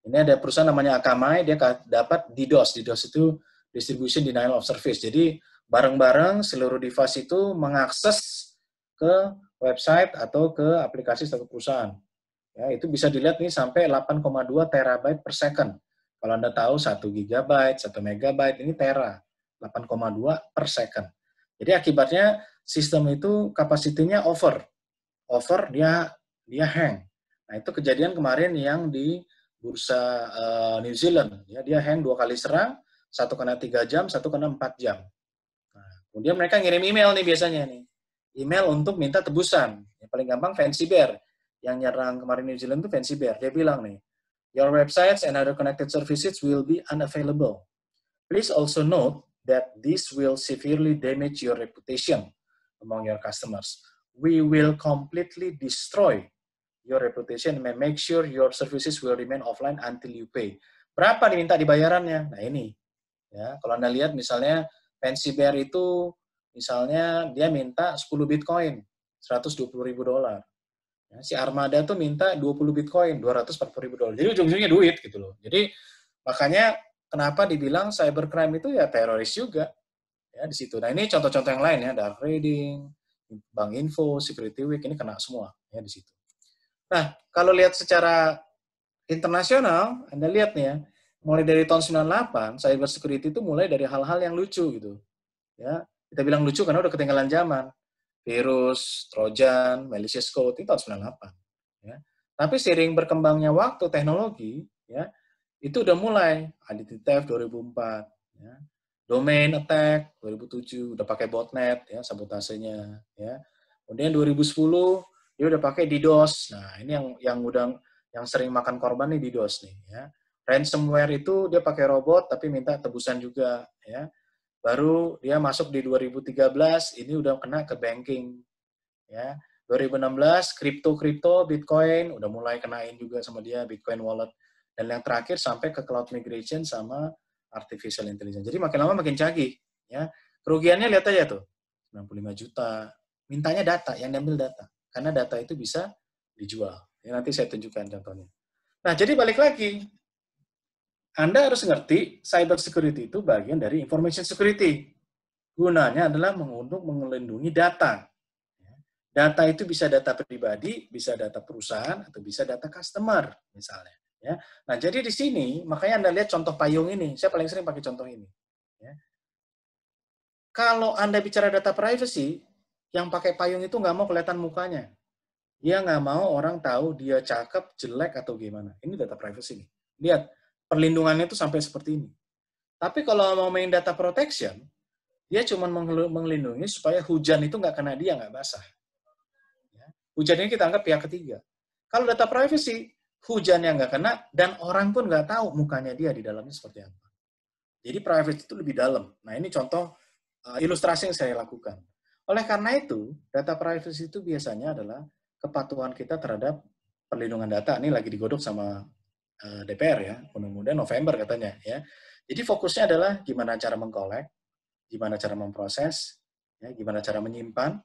Ini ada perusahaan namanya Akamai, dia dapat DDoS. DDoS itu Distribution Denial of Service. Jadi bareng-bareng seluruh device itu mengakses ke website atau ke aplikasi suatu perusahaan. Ya, itu bisa dilihat nih sampai 8,2 terabyte per second. Kalau Anda tahu 1 gigabyte, 1 megabyte, ini tera. 8,2 per second. Jadi akibatnya sistem itu kapasitinya over dia hang. Nah itu kejadian kemarin yang di bursa New Zealand, ya dia hang 2 kali serang, 1 kena 3 jam, 1 kena 4 jam. Nah, kemudian mereka ngirim email nih biasanya nih, email untuk minta tebusan. Yang paling gampang Fancy Bear, yang nyerang kemarin New Zealand itu Fancy Bear. Dia bilang nih, your websites and other connected services will be unavailable. Please also note that this will severely damage your reputation among your customers. We will completely destroy your reputation and make sure your services will remain offline until you pay. Berapa diminta dibayarannya? Nah ini, Ya, kalau Anda lihat misalnya Fancy Bear itu misalnya dia minta 10 Bitcoin, $120.000. Ya, si Armada tuh minta 20 Bitcoin, $240.000. Jadi ujung-ujungnya duit gitu loh. Jadi makanya kenapa dibilang cybercrime itu ya teroris juga ya di situ. Nah, ini contoh-contoh yang lain ya, dark trading, bank info, security week, ini kena semua ya di situ. Nah, kalau lihat secara internasional, Anda lihat nih ya, mulai dari tahun 98, cyber security itu mulai dari hal-hal yang lucu gitu. Ya, kita bilang lucu karena udah ketinggalan zaman. Virus, trojan, malicious code itu tahun 98. Ya. Tapi seiring berkembangnya waktu teknologi, ya, itu udah mulai identity theft 2004, ya. Domain attack 2007 udah pakai botnet ya sabotasenya ya. Kemudian 2010 dia udah pakai DDoS. Nah, ini yang sering makan korban nih DDoS nih ya. Ransomware itu dia pakai robot tapi minta tebusan juga ya. Baru dia masuk di 2013 ini udah kena ke banking ya. 2016 kripto Bitcoin udah mulai kenain juga sama dia Bitcoin wallet, dan yang terakhir sampai ke cloud migration sama artificial intelligence. Jadi makin lama makin canggih ya. Kerugiannya lihat aja tuh 95 juta. Mintanya data, yang diambil data. Karena data itu bisa dijual. Ya, nanti saya tunjukkan contohnya. Nah, jadi balik lagi. Anda harus ngerti cyber security itu bagian dari information security. Gunanya adalah untuk melindungi data. Data itu bisa data pribadi, bisa data perusahaan, atau bisa data customer, misalnya. Ya. Nah, jadi di sini, makanya Anda lihat contoh payung ini. Saya paling sering pakai contoh ini. Ya. Kalau Anda bicara data privacy, yang pakai payung itu nggak mau kelihatan mukanya. Dia nggak mau orang tahu dia cakep, jelek, atau gimana. Ini data privacy nih. Lihat, perlindungannya itu sampai seperti ini. Tapi kalau mau main data protection, dia cuma melindungi supaya hujan itu nggak kena dia, nggak basah. Hujan ini kita anggap pihak ketiga. Kalau data privacy, hujan yang nggak kena, dan orang pun nggak tahu mukanya dia di dalamnya seperti apa. Jadi privacy itu lebih dalam. Nah, ini contoh ilustrasi yang saya lakukan. Oleh karena itu, data privacy itu biasanya adalah kepatuhan kita terhadap perlindungan data. Ini lagi digodok sama DPR ya, mudah-mudahan November katanya ya. Jadi fokusnya adalah gimana cara mengkolek, gimana cara memproses, ya, gimana cara menyimpan,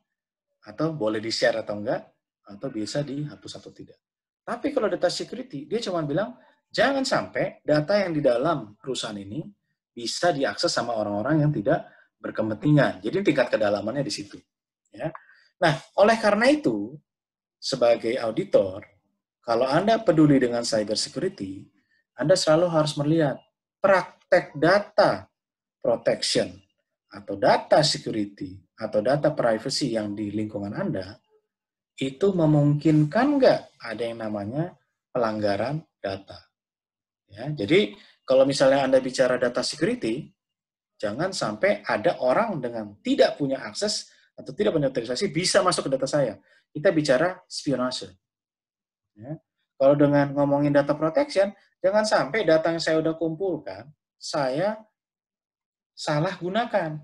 atau boleh di-share atau enggak, atau bisa dihapus atau tidak. Tapi kalau data security, dia cuma bilang, jangan sampai data yang di dalam perusahaan ini bisa diakses sama orang-orang yang tidak berkepentingan. Jadi tingkat kedalamannya di situ. Ya. Nah, oleh karena itu, sebagai auditor, kalau Anda peduli dengan cyber security, Anda selalu harus melihat praktek data protection atau data security atau data privacy yang di lingkungan Anda itu memungkinkan nggak ada yang namanya pelanggaran data. Ya, jadi kalau misalnya Anda bicara data security, jangan sampai ada orang dengan tidak punya akses atau tidak punya otorisasi bisa masuk ke data saya. Kita bicara spionase. Ya. Kalau dengan ngomongin data protection, jangan sampai data yang saya udah kumpulkan, saya salah gunakan.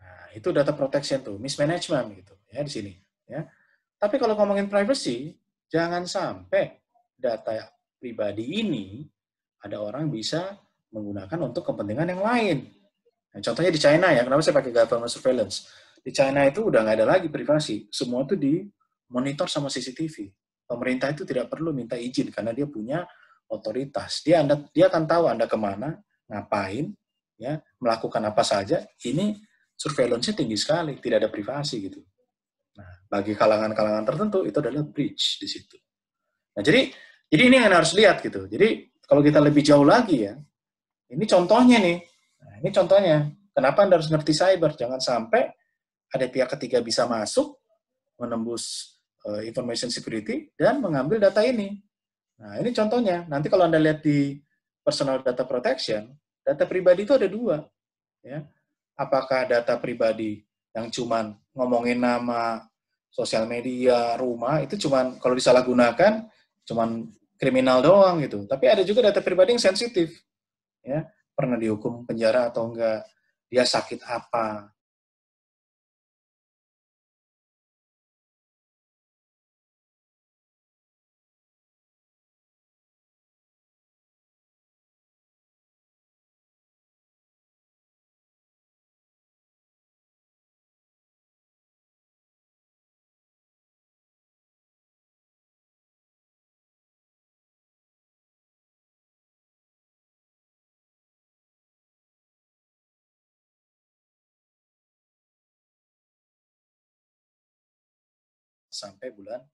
Nah, itu data protection tuh, mismanagement gitu ya di sini. Ya. Tapi kalau ngomongin privacy, jangan sampai data pribadi ini ada orang bisa menggunakan untuk kepentingan yang lain. Nah, contohnya di China ya, kenapa saya pakai government surveillance? Di China itu udah nggak ada lagi privasi, semua itu dimonitor sama CCTV. Pemerintah itu tidak perlu minta izin karena dia punya otoritas. Dia akan tahu Anda kemana, ngapain, ya, melakukan apa saja. Ini surveillance-nya tinggi sekali, tidak ada privasi gitu. Nah, bagi kalangan-kalangan tertentu itu adalah breach di situ. Nah, jadi ini yang harus lihat gitu. Jadi kalau kita lebih jauh lagi ya, ini contohnya nih. Nah, ini contohnya. Kenapa Anda harus ngerti cyber? Jangan sampai ada pihak ketiga bisa masuk, menembus information security, dan mengambil data ini. Nah, ini contohnya. Nanti kalau Anda lihat di personal data protection, data pribadi itu ada dua. Ya. Apakah data pribadi yang cuman ngomongin nama, sosial media, rumah, itu cuman kalau disalahgunakan, cuman kriminal doang gitu. Tapi ada juga data pribadi yang sensitif. Ya, pernah dihukum penjara atau enggak, dia sakit apa, sampai bulan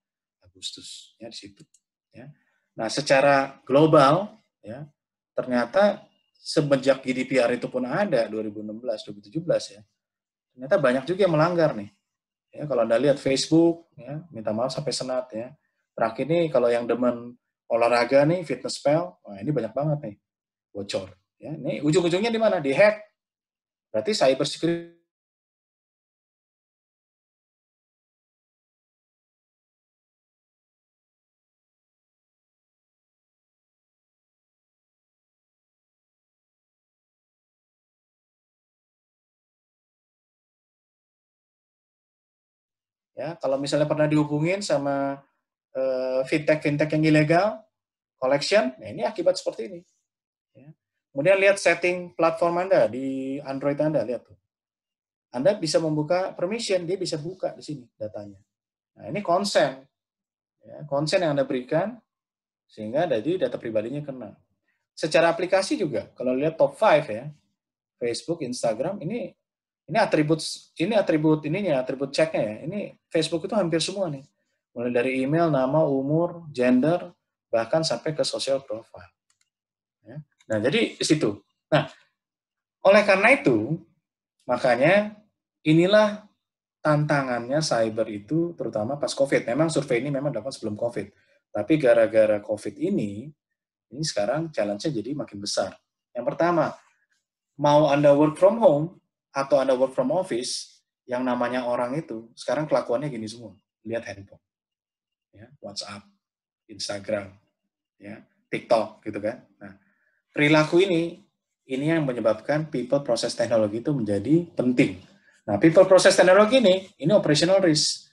Agustus ya di situ ya. Nah, secara global ya ternyata semenjak GDPR itu pun ada 2016 2017 ya. Ternyata banyak juga yang melanggar nih. Ya, kalau Anda lihat Facebook ya, minta maaf sampai senat ya. Terakhir nih kalau yang demen olahraga nih fitness pal, wah ini banyak banget nih bocor ya. Ini ujung-ujungnya di mana? Di hack. Berarti cyber security ya. Kalau misalnya pernah dihubungin sama fintech yang ilegal, collection, nah ini akibat seperti ini. Ya. Kemudian lihat setting platform Anda di Android Anda, lihat tuh. Anda bisa membuka permission, dia bisa buka di sini datanya. Nah ini konsen, ya, konsen yang Anda berikan sehingga jadi data pribadinya kena. Secara aplikasi juga, kalau lihat top 5 ya, Facebook, Instagram, ini atribut ininya, atribut ceknya ya. Ini Facebook itu hampir semua nih. Mulai dari email, nama, umur, gender, bahkan sampai ke social profile. Ya. Nah, jadi di situ. Nah, oleh karena itu, makanya inilah tantangannya cyber itu, terutama pas COVID. Memang survei ini memang dilakukan sebelum COVID. Tapi gara-gara COVID ini sekarang challenge-nya jadi makin besar. Yang pertama, mau Anda work from home atau Anda work from office, yang namanya orang itu, sekarang kelakuannya gini semua. Lihat handphone. Ya, WhatsApp, Instagram, ya, TikTok, gitu kan. Nah, perilaku ini yang menyebabkan people process technology itu menjadi penting. Nah, people process technology ini operational risk.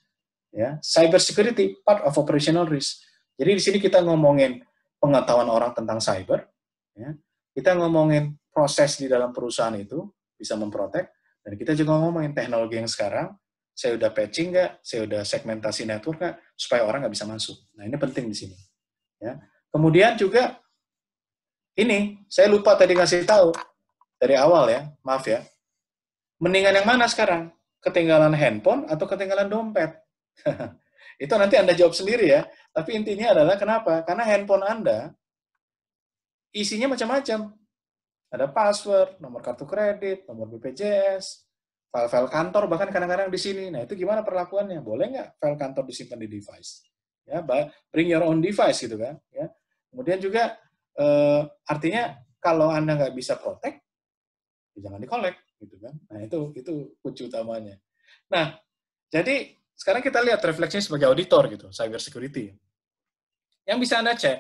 Ya, cyber security part of operational risk. Jadi di sini kita ngomongin pengetahuan orang tentang cyber, ya. Kita ngomongin proses di dalam perusahaan itu bisa memprotek, dan kita juga ngomongin teknologi yang sekarang, saya udah patching nggak, saya udah segmentasi network nggak, supaya orang nggak bisa masuk. Nah ini penting di sini. Ya. Kemudian juga ini saya lupa tadi ngasih tahu dari awal ya, maaf ya. Mendingan yang mana sekarang? Ketinggalan handphone atau ketinggalan dompet? Itu nanti Anda jawab sendiri ya. Tapi intinya adalah kenapa? Karena handphone Anda isinya macam-macam. Ada password, nomor kartu kredit, nomor BPJS, file-file kantor, bahkan kadang-kadang di sini. Nah, itu gimana perlakuannya? Boleh nggak file kantor disimpan di device? Ya, bring your own device gitu kan. Ya. Kemudian juga artinya kalau Anda nggak bisa protect, ya jangan di-collect gitu kan. Nah, itu kunci utamanya. Nah, jadi sekarang kita lihat refleksinya sebagai auditor gitu, cyber security. Yang bisa Anda cek,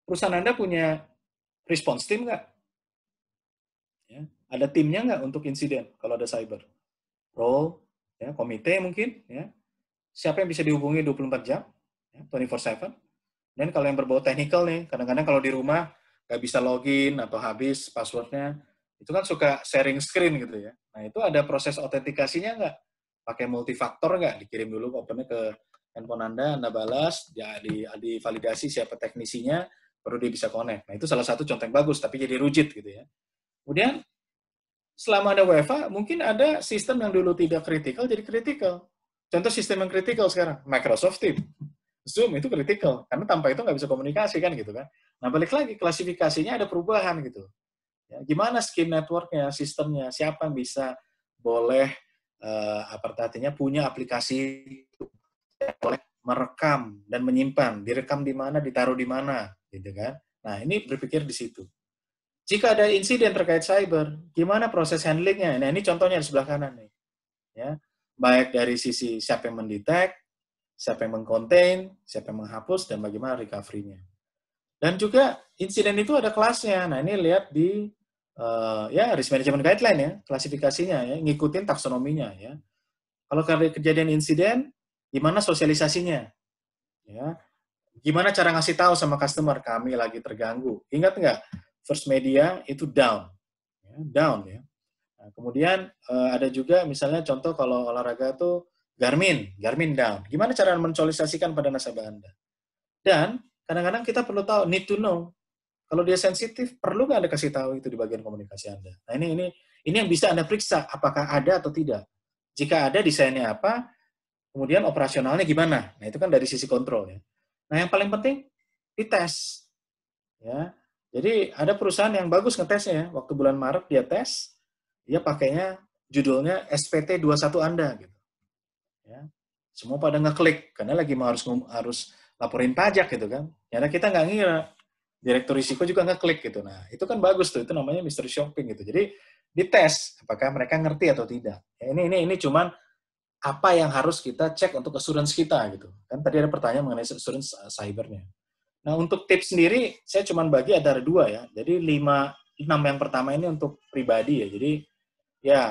perusahaan Anda punya response team nggak? Ya, ada timnya nggak untuk insiden kalau ada cyber? Role, ya, komite mungkin, ya. Siapa yang bisa dihubungi 24 jam, ya, 24/7. Dan kalau yang berbau technical nih, kadang-kadang kalau di rumah nggak bisa login atau habis passwordnya, itu kan suka sharing screen gitu ya. Nah itu ada proses autentikasinya nggak? Pakai multifaktor nggak? Dikirim dulu opennya ke handphone Anda balas, ya divalidasi siapa teknisinya, baru dia bisa connect. Nah itu salah satu contoh yang bagus, tapi jadi rigid gitu ya. Kemudian selama ada WFA, mungkin ada sistem yang dulu tidak kritikal jadi kritikal. Contoh sistem yang kritikal sekarang, Microsoft Teams, Zoom itu kritikal, karena tanpa itu nggak bisa komunikasi kan gitu kan. Nah balik lagi, klasifikasinya ada perubahan gitu. Ya, gimana skin networknya, sistemnya, siapa yang bisa boleh artinya punya aplikasi boleh merekam dan menyimpan, direkam di mana, ditaruh di mana, gitu kan. Nah ini berpikir di situ. Jika ada insiden terkait cyber, gimana proses handlingnya? Nah, ini contohnya di sebelah kanan nih. Ya, baik dari sisi siapa yang mendetek, siapa yang mengcontain, siapa yang menghapus, dan bagaimana recovery-nya. Dan juga insiden itu ada kelasnya. Nah, ini lihat di ya risk management guideline ya, klasifikasinya ya, ngikutin taksonominya ya. Kalau kejadian insiden, gimana sosialisasinya? Ya, gimana cara ngasih tahu sama customer kami lagi terganggu? Ingat nggak? First media itu down ya. Nah, kemudian ada juga misalnya contoh kalau olahraga itu Garmin down. Gimana cara mensosialisasikan pada nasabah Anda? Dan kadang-kadang kita perlu tahu, need to know. Kalau dia sensitif, perlu nggak Anda kasih tahu itu di bagian komunikasi Anda? Nah ini yang bisa Anda periksa apakah ada atau tidak. Jika ada, desainnya apa? kemudian operasionalnya gimana. Nah, itu kan dari sisi kontrol ya. Nah, yang paling penting dites. Ya. Jadi ada perusahaan yang bagus ngetesnya ya. Waktu bulan Maret dia tes, dia pakainya judulnya SPT 21 Anda gitu. Ya. Semua pada ngeklik karena lagi harus laporin pajak gitu kan. Karena kita nggak ngira direktur risiko juga ngeklik gitu. Nah, itu kan bagus tuh. Itu namanya mystery shopping gitu. Jadi dites apakah mereka ngerti atau tidak. Ya, ini cuman apa yang harus kita cek untuk assurance kita gitu. Kan tadi ada pertanyaan mengenai assurance cybernya. Nah, untuk tips sendiri saya cuma bagi ada 2 ya. Jadi 6 yang pertama ini untuk pribadi ya. Jadi ya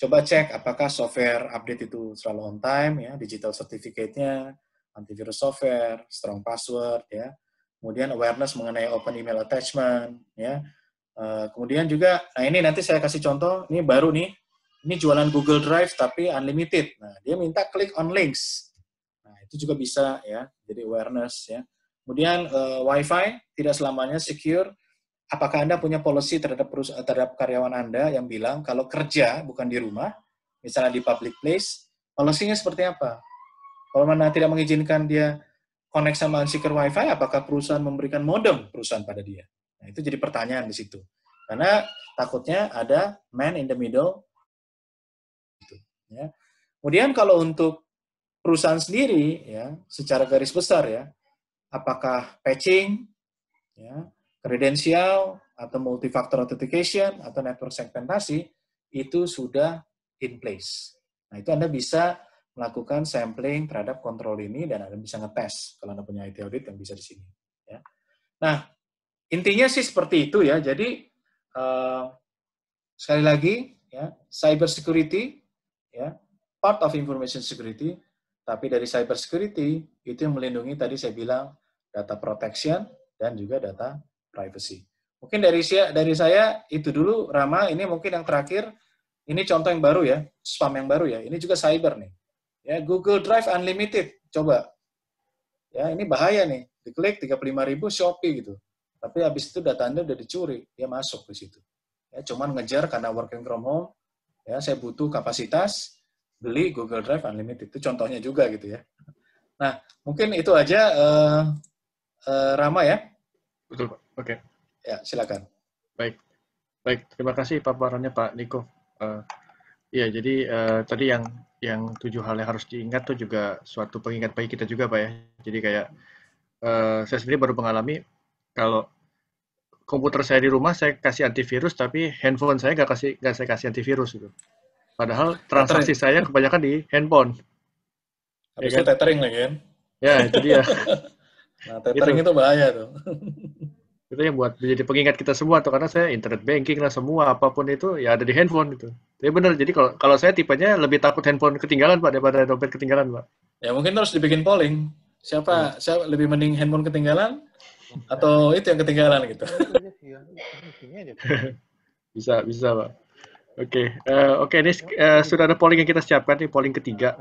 coba cek apakah software update itu selalu on time ya, digital certificate-nya, antivirus software, strong password ya. Kemudian awareness mengenai open email attachment ya. Kemudian juga, nah ini nanti saya kasih contoh, ini baru nih, ini jualan Google Drive tapi unlimited. Nah, dia minta klik on links. Nah, itu juga bisa ya, jadi awareness ya. Kemudian Wi-Fi tidak selamanya secure. Apakah Anda punya policy terhadap karyawan Anda yang bilang kalau kerja bukan di rumah, misalnya di public place, policy-nya seperti apa? Kalau mana tidak mengizinkan dia connect sama unsecure Wi-Fi, apakah perusahaan memberikan modem perusahaan pada dia? Nah, itu jadi pertanyaan di situ. Karena takutnya ada man in the middle. Ya. Kemudian kalau untuk perusahaan sendiri, ya, secara garis besar ya, apakah patching, ya, kredensial, atau multifactor authentication, atau network segmentasi, itu sudah in place. Nah, itu Anda bisa melakukan sampling terhadap kontrol ini, dan Anda bisa ngetes kalau Anda punya IT audit yang bisa di sini. Ya. Nah, intinya sih seperti itu ya. Jadi, sekali lagi, ya, cyber security, ya, part of information security, tapi dari cyber security, itu yang melindungi tadi saya bilang, data protection, dan juga data privacy. Mungkin dari saya itu dulu, Rama. Ini mungkin yang terakhir. Ini contoh yang baru ya, spam yang baru ya. Ini juga cyber nih. Ya, Google Drive Unlimited. Coba. Ya, ini bahaya nih. Diklik 35.000 Shopee gitu. Tapi habis itu data Anda udah dicuri, dia masuk ke situ. Ya, cuman ngejar karena working from home. Ya, saya butuh kapasitas, beli Google Drive Unlimited. Itu contohnya juga gitu ya. Nah, mungkin itu aja Rama ya. Betul, Pak. Oke. Ya, silakan. Baik. Terima kasih paparannya Pak Niko. Iya, jadi tadi yang 7 hal yang harus diingat tuh juga suatu pengingat bagi kita juga, Pak ya. Jadi kayak saya sendiri baru mengalami kalau komputer saya di rumah saya kasih antivirus, tapi handphone saya nggak saya kasih antivirus gitu. Padahal transaksi Tethering. saya kebanyakan di handphone, ya Habis itu kan? tethering lagi kan. Ya, itu dia. Nah, tethering itu bahaya tuh. Itu yang buat menjadi pengingat kita semua tuh, karena saya internet banking lah, semua apapun itu ya ada di handphone gitu. Tapi benar, jadi kalau saya tipenya lebih takut handphone ketinggalan Pak daripada dompet ketinggalan Pak. Ya mungkin terus dibikin polling. Iya. Siapa lebih mending handphone ketinggalan atau itu yang ketinggalan gitu. Bisa Pak. Oke, ini sudah ada polling yang kita siapkan nih, polling ketiga.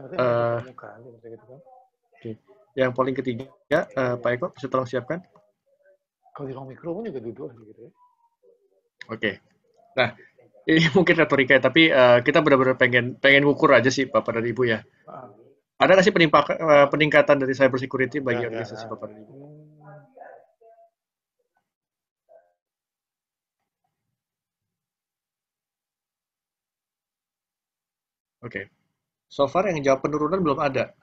Oke. Yang polling ketiga, Pak Eko bisa tolong siapkan. Kalau di ruang mikro pun juga duduk gitu ya. Oke. Nah, ini mungkin retorika ya, tapi kita benar-benar pengen ngukur aja sih Bapak dan Ibu ya. Ada nggak sih peningkatan dari cyber security bagi organisasi Bapak dan Ibu? Oke. So far yang jawab penurunan belum ada.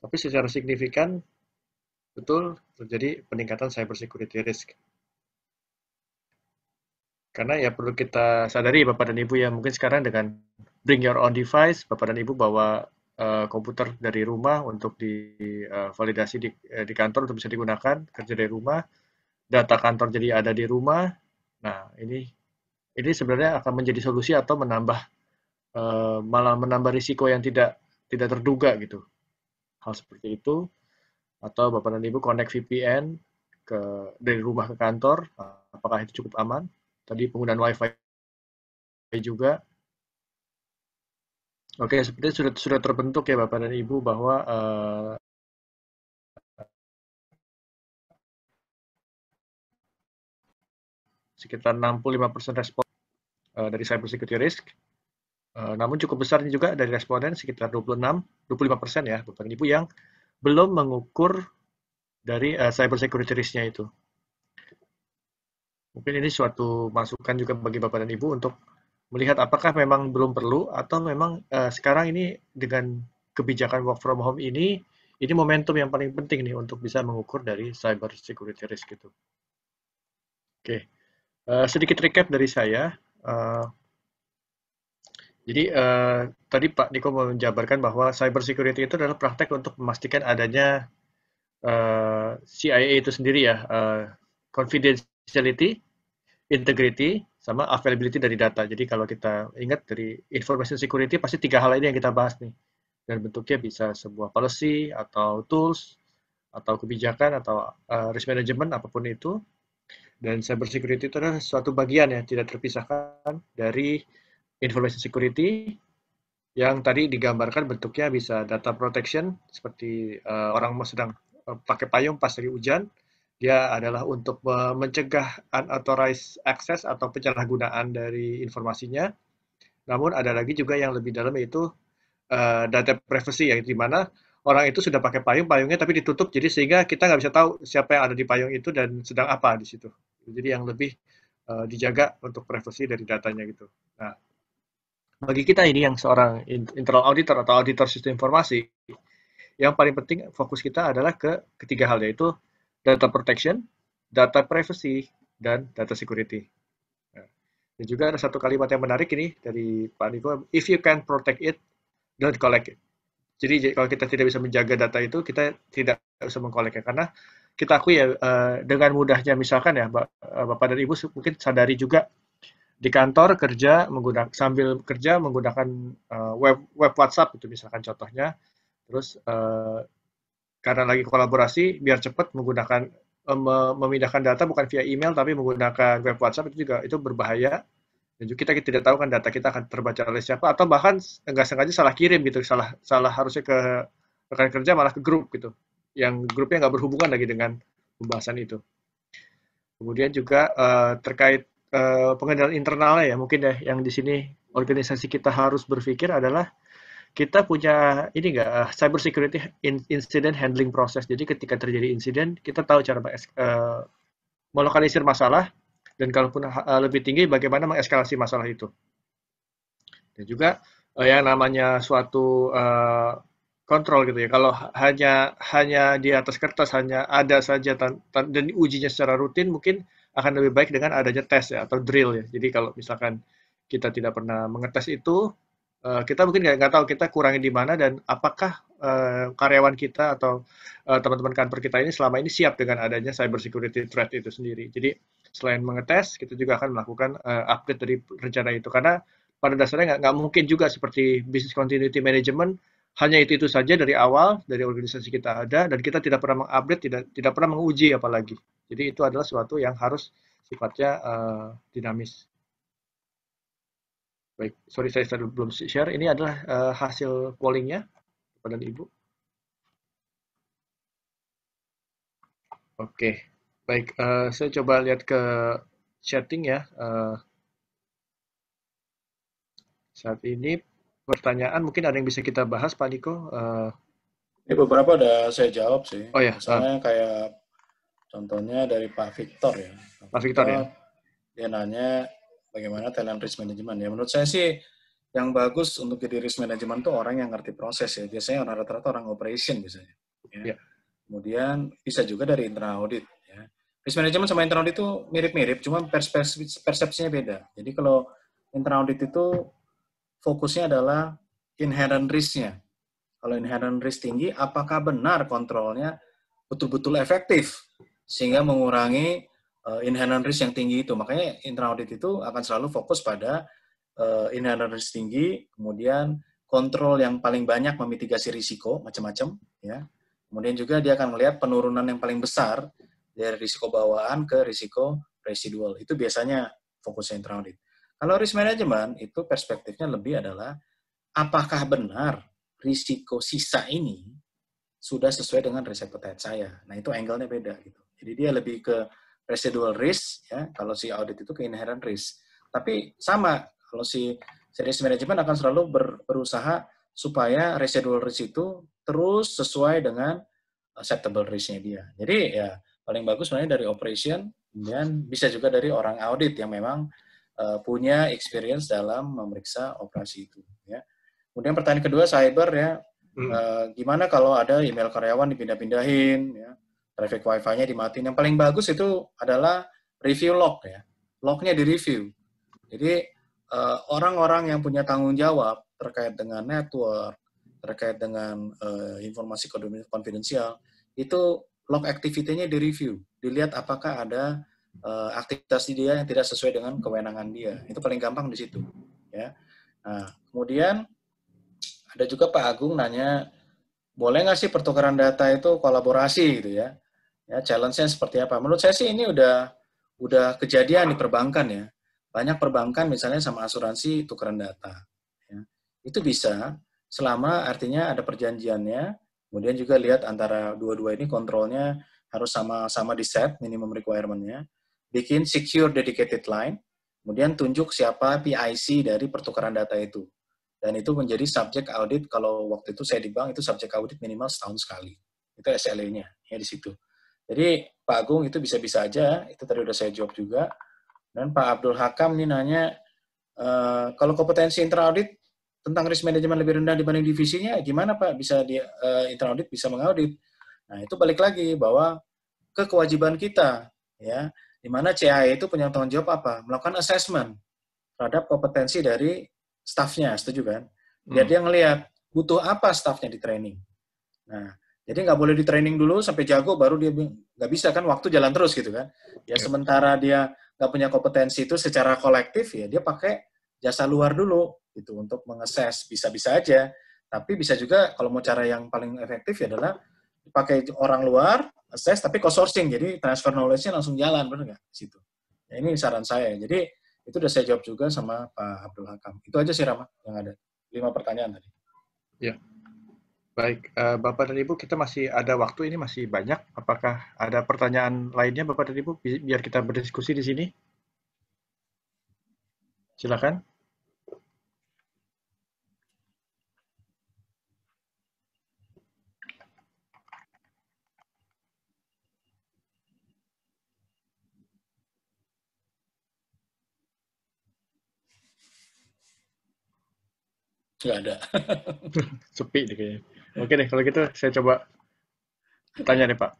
Tapi secara signifikan betul terjadi peningkatan cyber security risk. Karena ya perlu kita sadari Bapak dan Ibu ya, mungkin sekarang dengan bring your own device, Bapak dan Ibu bawa komputer dari rumah untuk divalidasi di kantor untuk bisa digunakan, kerja dari rumah, data kantor jadi ada di rumah. Nah, ini sebenarnya akan menjadi solusi atau malah menambah risiko yang tidak terduga gitu. Hal seperti itu, atau Bapak dan Ibu connect VPN dari rumah ke kantor, apakah itu cukup aman? Tadi penggunaan Wi-Fi juga. Oke, sepertinya sudah terbentuk ya Bapak dan Ibu bahwa sekitar 65% respon dari cyber security risk. Namun cukup besar juga dari responden, sekitar 25% ya, Bapak dan Ibu, yang belum mengukur dari cyber security risk-nya itu. Mungkin ini suatu masukan juga bagi Bapak dan Ibu untuk melihat apakah memang belum perlu atau memang sekarang ini dengan kebijakan work from home ini momentum yang paling penting nih untuk bisa mengukur dari cyber security risk itu. Oke, sedikit recap dari saya. Jadi tadi Pak Niko menjabarkan bahwa cyber security itu adalah praktek untuk memastikan adanya CIA itu sendiri ya, confidentiality, integrity, sama availability dari data. Jadi kalau kita ingat dari information security, pasti 3 hal ini yang kita bahas nih. Dan bentuknya bisa sebuah policy, atau tools, atau kebijakan, atau risk management, apapun itu. Dan cyber security itu adalah suatu bagian yang tidak terpisahkan dari information security, yang tadi digambarkan bentuknya bisa data protection, seperti orang sedang pakai payung pas lagi hujan, dia adalah untuk mencegah unauthorized access atau penyalahgunaan dari informasinya. Namun ada lagi juga yang lebih dalam, yaitu data privacy, yang di mana orang itu sudah pakai payungnya tapi ditutup, jadi sehingga kita nggak bisa tahu siapa yang ada di payung itu dan sedang apa di situ. Jadi yang lebih dijaga untuk privacy dari datanya gitu. Nah, bagi kita ini yang seorang internal auditor atau auditor sistem informasi, yang paling penting fokus kita adalah ke ketiga hal, yaitu data protection, data privacy, dan data security. Nah, dan juga ada satu kalimat yang menarik ini dari Pak Niko, if you can protect it, don't collect it. Jadi kalau kita tidak bisa menjaga data itu, kita tidak bisa mengkoleknya. Karena kita akui ya, dengan mudahnya misalkan ya, Bapak dan Ibu mungkin sadari juga, di kantor kerja sambil kerja menggunakan web WhatsApp itu misalkan contohnya, terus karena lagi kolaborasi biar cepat menggunakan memindahkan data bukan via email tapi menggunakan web WhatsApp, itu berbahaya, dan juga kita tidak tahu kan data kita akan terbaca oleh siapa, atau bahkan nggak sengaja salah kirim gitu, salah harusnya ke rekan kerja malah ke grup gitu, yang grupnya nggak berhubungan lagi dengan pembahasan itu. Kemudian juga terkait pengendalian internalnya ya, mungkin ya yang di sini organisasi kita harus berpikir adalah kita punya ini nggak cyber security incident handling process. Jadi ketika terjadi insiden, kita tahu cara melokalisir masalah, dan kalaupun lebih tinggi bagaimana mengeskalasi masalah itu. Dan juga yang namanya suatu kontrol gitu ya. Kalau hanya di atas kertas, hanya ada saja dan ujinya secara rutin, mungkin akan lebih baik dengan adanya tes ya, atau drill ya. Jadi kalau misalkan kita tidak pernah mengetes itu, kita mungkin nggak tahu kita kurangnya di mana, dan apakah karyawan kita atau teman-teman kantor kita ini selama ini siap dengan adanya cyber security threat itu sendiri. Jadi selain mengetes, kita juga akan melakukan update dari rencana itu, karena pada dasarnya nggak mungkin juga seperti business continuity management, hanya itu saja dari awal, dari organisasi kita ada, dan kita tidak pernah mengupdate, tidak pernah menguji apalagi. Jadi itu adalah suatu yang harus sifatnya dinamis. Baik, sorry saya belum share. Ini adalah hasil pollingnya, Bapak dan Ibu. Oke, baik. Saya coba lihat ke chatting ya. Saat ini pertanyaan mungkin ada yang bisa kita bahas, Pak Niko. Ini beberapa udah saya jawab sih. Oh ya. Misalnya kayak contohnya dari Pak Victor ya. Pak Victor ya. Dia nanya bagaimana talent risk management ya. Menurut saya sih yang bagus untuk jadi risk management tuh orang yang ngerti proses ya. Biasanya rata-rata orang operation biasanya. Ya. Kemudian bisa juga dari internal audit. Ya. Risk management sama internal audit itu mirip-mirip, cuma persepsinya beda. Jadi kalau internal audit itu fokusnya adalah inherent risk-nya. Kalau inherent risk tinggi, apakah benar kontrolnya betul-betul efektif sehingga mengurangi inherent risk yang tinggi itu. Makanya internal audit itu akan selalu fokus pada inherent risk tinggi, kemudian kontrol yang paling banyak memitigasi risiko macam-macam, ya. Kemudian juga dia akan melihat penurunan yang paling besar dari risiko bawaan ke risiko residual. Itu biasanya fokusnya internal audit. Kalau risk management itu perspektifnya lebih adalah apakah benar risiko sisa ini sudah sesuai dengan risk appetite saya. Nah, itu angle-nya beda gitu. Jadi dia lebih ke residual risk ya, kalau si audit itu ke inherent risk. Tapi sama kalau si risk management akan selalu berusaha supaya residual risk itu terus sesuai dengan acceptable risk-nya dia. Jadi ya paling bagus sebenarnya dari operation, kemudian bisa juga dari orang audit yang memang punya experience dalam memeriksa operasi itu. Ya. Kemudian pertanyaan kedua, cyber ya, gimana kalau ada email karyawan dipindah-pindahin, ya, traffic wifi-nya dimatiin. Yang paling bagus itu adalah review log ya, lognya di-review. Jadi orang-orang yang punya tanggung jawab terkait dengan network, terkait dengan informasi konfidensial, itu log activity-nya di-review, dilihat apakah ada aktivitas dia yang tidak sesuai dengan kewenangan dia. Itu paling gampang di situ. Ya. Nah, kemudian ada juga Pak Agung nanya, boleh nggak sih pertukaran data itu kolaborasi gitu ya? Ya, challenge-nya seperti apa? Menurut saya sih ini udah kejadian di perbankan ya. Banyak perbankan misalnya sama asuransi tukeran data. Ya. Itu bisa selama artinya ada perjanjiannya, kemudian juga lihat antara dua-dua ini kontrolnya harus sama-sama di set minimum requirement-nya, bikin secure dedicated line, kemudian tunjuk siapa PIC dari pertukaran data itu. Dan itu menjadi subjek audit, kalau waktu itu saya di bank, itu subjek audit minimal setahun sekali. Itu SLA-nya, ya di situ. Jadi Pak Agung itu bisa-bisa aja, itu tadi udah saya jawab juga. Dan Pak Abdul Hakam ini nanya, kalau kompetensi internal audit tentang risk management lebih rendah dibanding divisinya, gimana Pak bisa di internal audit bisa mengaudit? Nah itu balik lagi bahwa ke kewajiban kita, ya, di mana CAE itu punya tanggung jawab apa? Melakukan assessment terhadap kompetensi dari staffnya, setuju kan? Biar dia ngelihat butuh apa staffnya di training. Nah, jadi nggak boleh di training dulu sampai jago baru dia nggak bisa kan, waktu jalan terus gitu kan. Ya sementara dia nggak punya kompetensi itu secara kolektif, ya dia pakai jasa luar dulu gitu untuk mengakses, bisa-bisa aja. Tapi bisa juga kalau mau cara yang paling efektif ya adalah dipakai orang luar, assess tapi co-sourcing, jadi transfer knowledge-nya langsung jalan, benar nggak? Situ. Ya, ini saran saya. Jadi itu udah saya jawab juga sama Pak Abdul Hakam. Itu aja sih Rama yang ada. 5 pertanyaan tadi. Ya. Baik, Bapak dan Ibu, kita masih ada waktu, ini masih banyak. Apakah ada pertanyaan lainnya, Bapak dan Ibu, biar kita berdiskusi di sini? Silakan. Nggak ada. Sepi deh kayaknya. Oke deh, kalau gitu saya coba tanya deh Pak.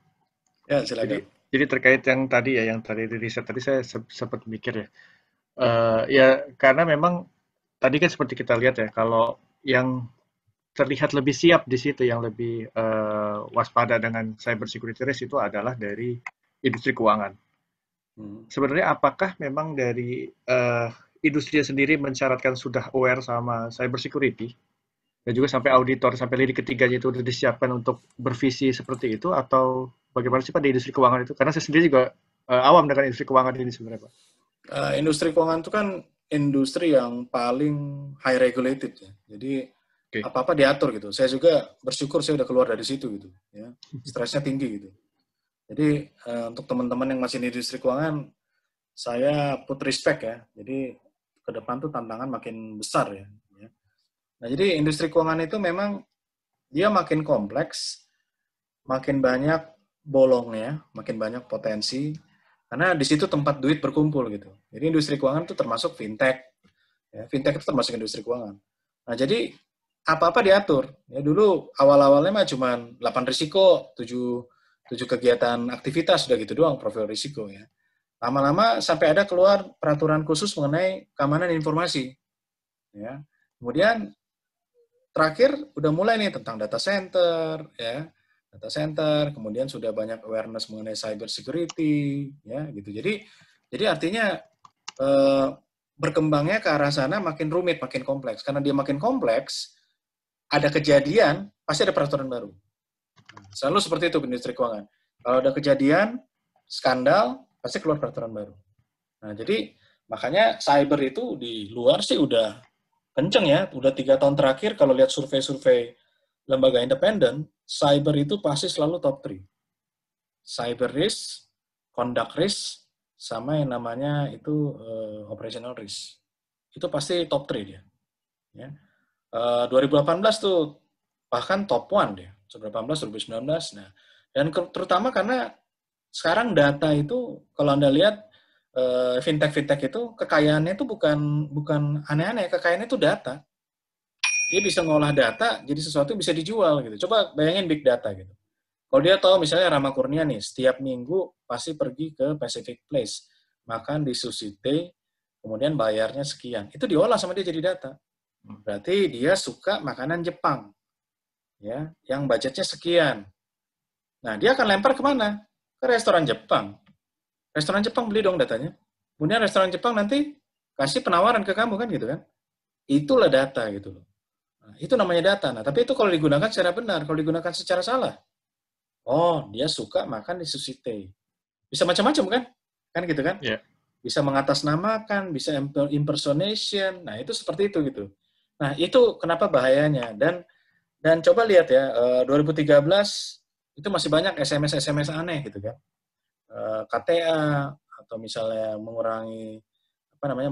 Ya, silakan. Jadi terkait yang tadi ya, yang tadi di riset tadi saya sempat mikir ya. Ya karena memang tadi kan seperti kita lihat ya, kalau yang terlihat lebih siap di situ, yang lebih waspada dengan cyber security risk itu adalah dari industri keuangan. Sebenarnya apakah memang dari industri sendiri mensyaratkan sudah aware sama cyber security, dan juga sampai auditor, sampai lidik ketiganya itu sudah disiapkan untuk bervisi seperti itu, atau bagaimana sih Pak di industri keuangan itu? Karena saya sendiri juga awam dengan industri keuangan ini sebenarnya Pak. Industri keuangan itu kan industri yang paling high regulated ya. Jadi apa-apa diatur gitu. Saya juga bersyukur saya udah keluar dari situ gitu. Ya. Stresnya tinggi gitu. Jadi untuk teman-teman yang masih di industri keuangan, saya put respect ya. Jadi ke depan tuh tantangan makin besar ya. Nah, jadi industri keuangan itu memang dia makin kompleks, makin banyak bolongnya, makin banyak potensi, karena di situ tempat duit berkumpul gitu. Jadi industri keuangan itu termasuk fintech. Ya, fintech itu termasuk industri keuangan. Nah, jadi apa-apa diatur. Ya, dulu awal-awalnya mah cuma 8 risiko, 7 kegiatan aktivitas, sudah gitu doang profil risiko ya. Lama-lama sampai ada keluar peraturan khusus mengenai keamanan informasi. Ya. Kemudian terakhir udah mulai nih tentang data center, ya, data center. Kemudian sudah banyak awareness mengenai cyber security, ya, gitu. Jadi artinya berkembangnya ke arah sana makin rumit, makin kompleks. Karena dia makin kompleks, ada kejadian pasti ada peraturan baru. Selalu seperti itu industri keuangan. Kalau ada kejadian skandal, pasti keluar peraturan baru. Nah, jadi makanya cyber itu di luar sih udah kenceng ya, udah 3 tahun terakhir kalau lihat survei-survei lembaga independen, cyber itu pasti selalu top 3. Cyber risk, conduct risk, sama yang namanya itu operational risk. Itu pasti top 3 dia. Ya. 2018 tuh bahkan top 1 dia, 2018, 2019. Nah, dan terutama karena sekarang data itu kalau Anda lihat fintech itu kekayaannya itu bukan aneh-aneh, kekayaannya itu data. Dia bisa ngolah data jadi sesuatu yang bisa dijual gitu. Coba bayangin big data gitu. Kalau dia tahu misalnya Rama Kurnia nih setiap minggu pasti pergi ke Pacific Place, makan di Sushi Tei, kemudian bayarnya sekian. Itu diolah sama dia jadi data. Berarti dia suka makanan Jepang, ya, yang budgetnya sekian. Nah, dia akan lempar kemana? Ke restoran Jepang. Restoran Jepang beli dong datanya. Kemudian restoran Jepang nanti kasih penawaran ke kamu kan gitu kan. Itulah data gitu loh. Nah, itu namanya data. Nah, tapi itu kalau digunakan secara benar, kalau digunakan secara salah. Oh, dia suka makan di Sushi Tei. Bisa macam-macam kan? Kan gitu kan? Yeah. Bisa mengatasnamakan, bisa impersonation. Nah, itu seperti itu gitu. Nah, itu kenapa bahayanya. Dan coba lihat ya, 2013 itu masih banyak SMS aneh gitu kan. KTA atau misalnya mengurangi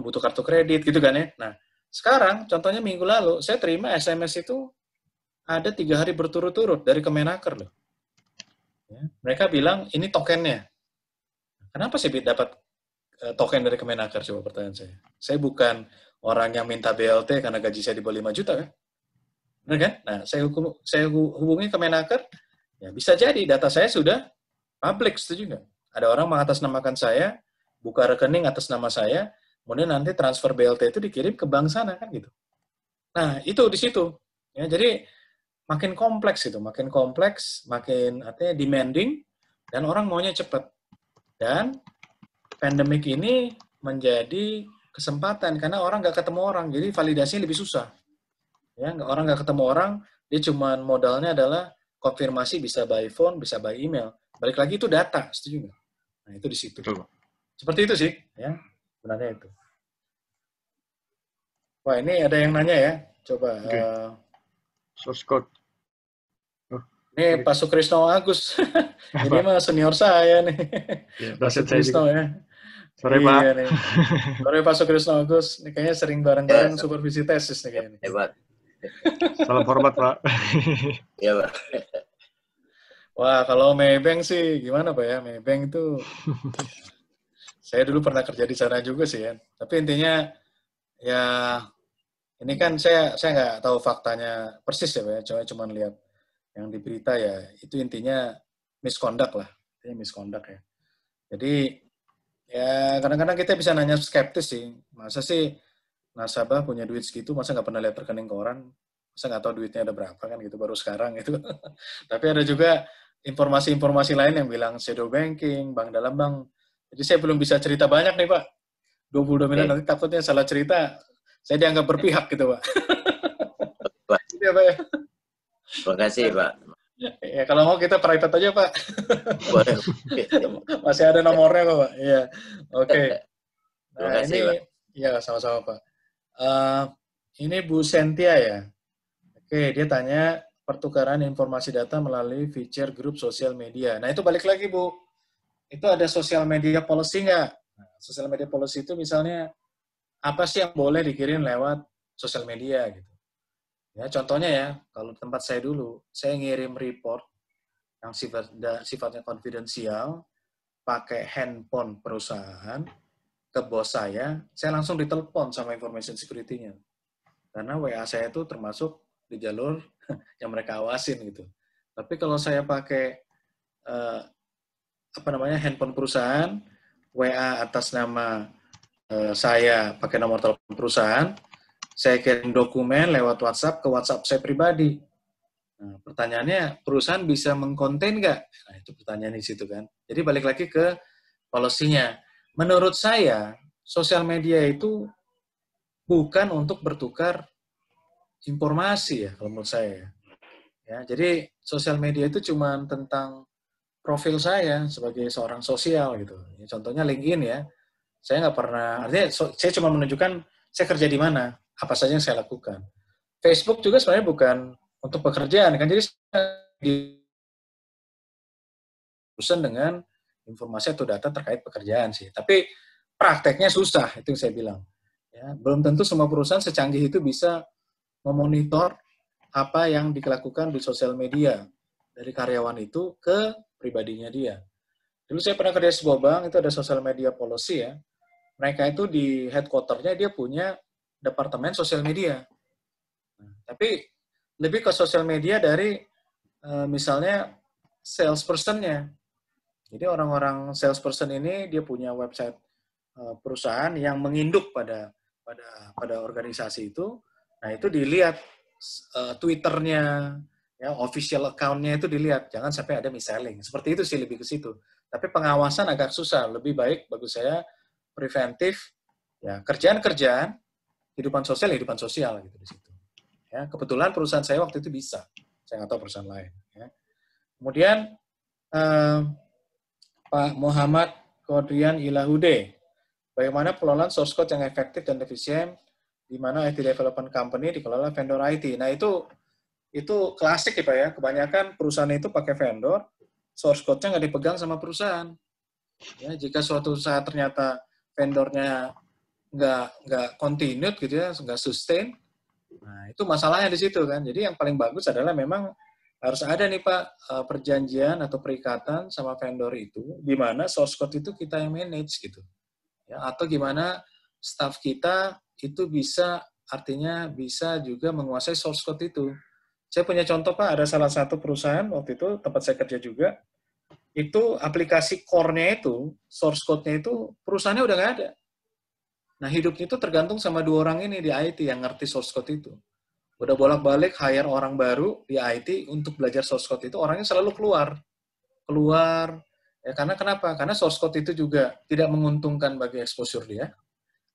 butuh kartu kredit gitu kan ya. Nah, sekarang contohnya minggu lalu saya terima SMS itu ada 3 hari berturut-turut dari Kemenaker loh. Ya, mereka bilang ini tokennya. Kenapa saya dapat token dari Kemenaker, coba pertanyaan saya. Saya bukan orang yang minta BLT karena gaji saya di bawah 5 juta kan? Benar kan? Nah, saya hubungi Kemenaker, ya bisa jadi data saya sudah publik, setuju nggak? Ada orang mengatasnamakan saya, buka rekening atas nama saya, kemudian nanti transfer BLT itu dikirim ke bank sana kan gitu. Nah, itu di situ. Ya, jadi makin kompleks itu, makin artinya demanding, dan orang maunya cepat. Dan pandemik ini menjadi kesempatan karena orang nggak ketemu orang, jadi validasinya lebih susah. Ya, orang nggak ketemu orang, dia cuma modalnya adalah konfirmasi bisa by phone, bisa by email. Balik lagi itu data, setuju nggak? Nah, itu di situ. Betul. Seperti itu sih, ya, sebenarnya itu. Wah, ini ada yang nanya ya, coba. Okay. Source code. Ini Pak Sukrisno Agus. Ini mah senior saya nih. Ya, Pak Sukrisno ya. Sore, iya, Pak. Nih. Sore Pak Sukrisno Agus. Ini kayaknya sering bareng-bareng supervisi tesis nih kayaknya. Hebat. Salam hormat, Pak. Iya, Pak. Wah, kalau Maybank sih gimana Pak ya? Maybank itu saya dulu pernah kerja di sana juga sih ya. Tapi intinya ya ini kan saya nggak tahu faktanya persis ya Pak ya. Cuma lihat yang di berita ya, itu intinya misconduct lah. Intinya misconduct ya. Jadi ya kadang-kadang kita bisa nanya skeptis sih. Masa sih nasabah punya duit segitu, masa nggak pernah lihat rekening koran? Masa nggak tahu duitnya ada berapa kan gitu, baru sekarang gitu. Tapi ada juga informasi-informasi lain yang bilang shadow banking, bank dalam bank. Jadi saya belum bisa cerita banyak nih Pak. 22 miliar nanti takutnya salah cerita. Saya dianggap berpihak gitu Pak. Gitu ya Pak ya. Terima kasih Pak. Ya kalau mau kita private aja Pak. Boleh. Masih ada nomornya Pak. Iya. Oke. Nah, Terima kasih, ini Pak. ya sama-sama Pak. Ini Bu Sentia ya. Oke, dia tanya pertukaran informasi data melalui feature grup sosial media. Nah, itu balik lagi Bu. Itu ada social media policy nggak? Nah, social media policy itu misalnya apa sih yang boleh dikirim lewat sosial media gitu. Ya, contohnya ya, kalau tempat saya dulu, saya ngirim report yang sifatnya konfidensial, pakai handphone perusahaan, ke bos saya langsung ditelepon sama information security-nya. Karena WA saya itu termasuk di jalur yang mereka awasin gitu. Tapi kalau saya pakai handphone perusahaan, WA atas nama saya pakai nomor telepon perusahaan, saya kirim dokumen lewat WhatsApp ke WhatsApp saya pribadi. Nah, pertanyaannya, perusahaan bisa mengkonten nggak? Nah, itu pertanyaan di situ kan. Jadi balik lagi ke policy-nya. Menurut saya, sosial media itu bukan untuk bertukar informasi ya, kalau menurut saya. Ya, jadi sosial media itu cuma tentang profil saya sebagai seorang sosial gitu. Ya, contohnya LinkedIn ya. Saya nggak pernah, artinya saya cuma menunjukkan saya kerja di mana, apa saja yang saya lakukan. Facebook juga sebenarnya bukan untuk pekerjaan kan, jadi urusan dengan informasi atau data terkait pekerjaan sih. Tapi prakteknya susah, itu yang saya bilang. Ya, belum tentu semua perusahaan secanggih itu bisa memonitor apa yang dilakukan di sosial media dari karyawan itu ke pribadinya dia. Dulu saya pernah kerja di sebuah bank, itu ada social media policy ya. Mereka itu di headquarter-nya dia punya departemen sosial media. Tapi lebih ke sosial media dari misalnya salesperson-nya. Jadi orang-orang salesperson ini dia punya website perusahaan yang menginduk pada organisasi itu. Nah, itu dilihat Twitter-nya, ya, official account-nya itu dilihat. Jangan sampai ada mis-selling. Seperti itu sih, lebih ke situ. Tapi pengawasan agak susah. Lebih baik bagi saya preventif, ya, kerjaan-kerjaan, kehidupan sosial gitu di situ. Ya, kebetulan perusahaan saya waktu itu bisa. Saya nggak tahu perusahaan lain. Ya. Kemudian Pak Muhammad Kodrian Ilahude, bagaimana pengelolaan source code yang efektif dan efisien di mana IT development company dikelola vendor IT. Nah, itu klasik ya Pak ya. Kebanyakan perusahaan itu pakai vendor, source code-nya nggak dipegang sama perusahaan. Ya, jika suatu saat ternyata vendornya nggak continued gitu ya, nggak sustain, nah itu masalahnya di situ kan. Jadi yang paling bagus adalah memang harus ada nih Pak perjanjian atau perikatan sama vendor itu, di mana source code itu kita yang manage gitu. Ya, atau gimana staff kita itu bisa, artinya bisa juga menguasai source code itu. Saya punya contoh Pak, ada salah satu perusahaan waktu itu tempat saya kerja juga, itu aplikasi core-nya itu, source code-nya itu perusahaannya udah nggak ada. Nah hidupnya itu tergantung sama 2 orang ini di IT yang ngerti source code itu. Udah bolak-balik hire orang baru di IT untuk belajar source code itu, orangnya selalu keluar. Ya, karena kenapa? Karena source code itu juga tidak menguntungkan bagi exposure dia.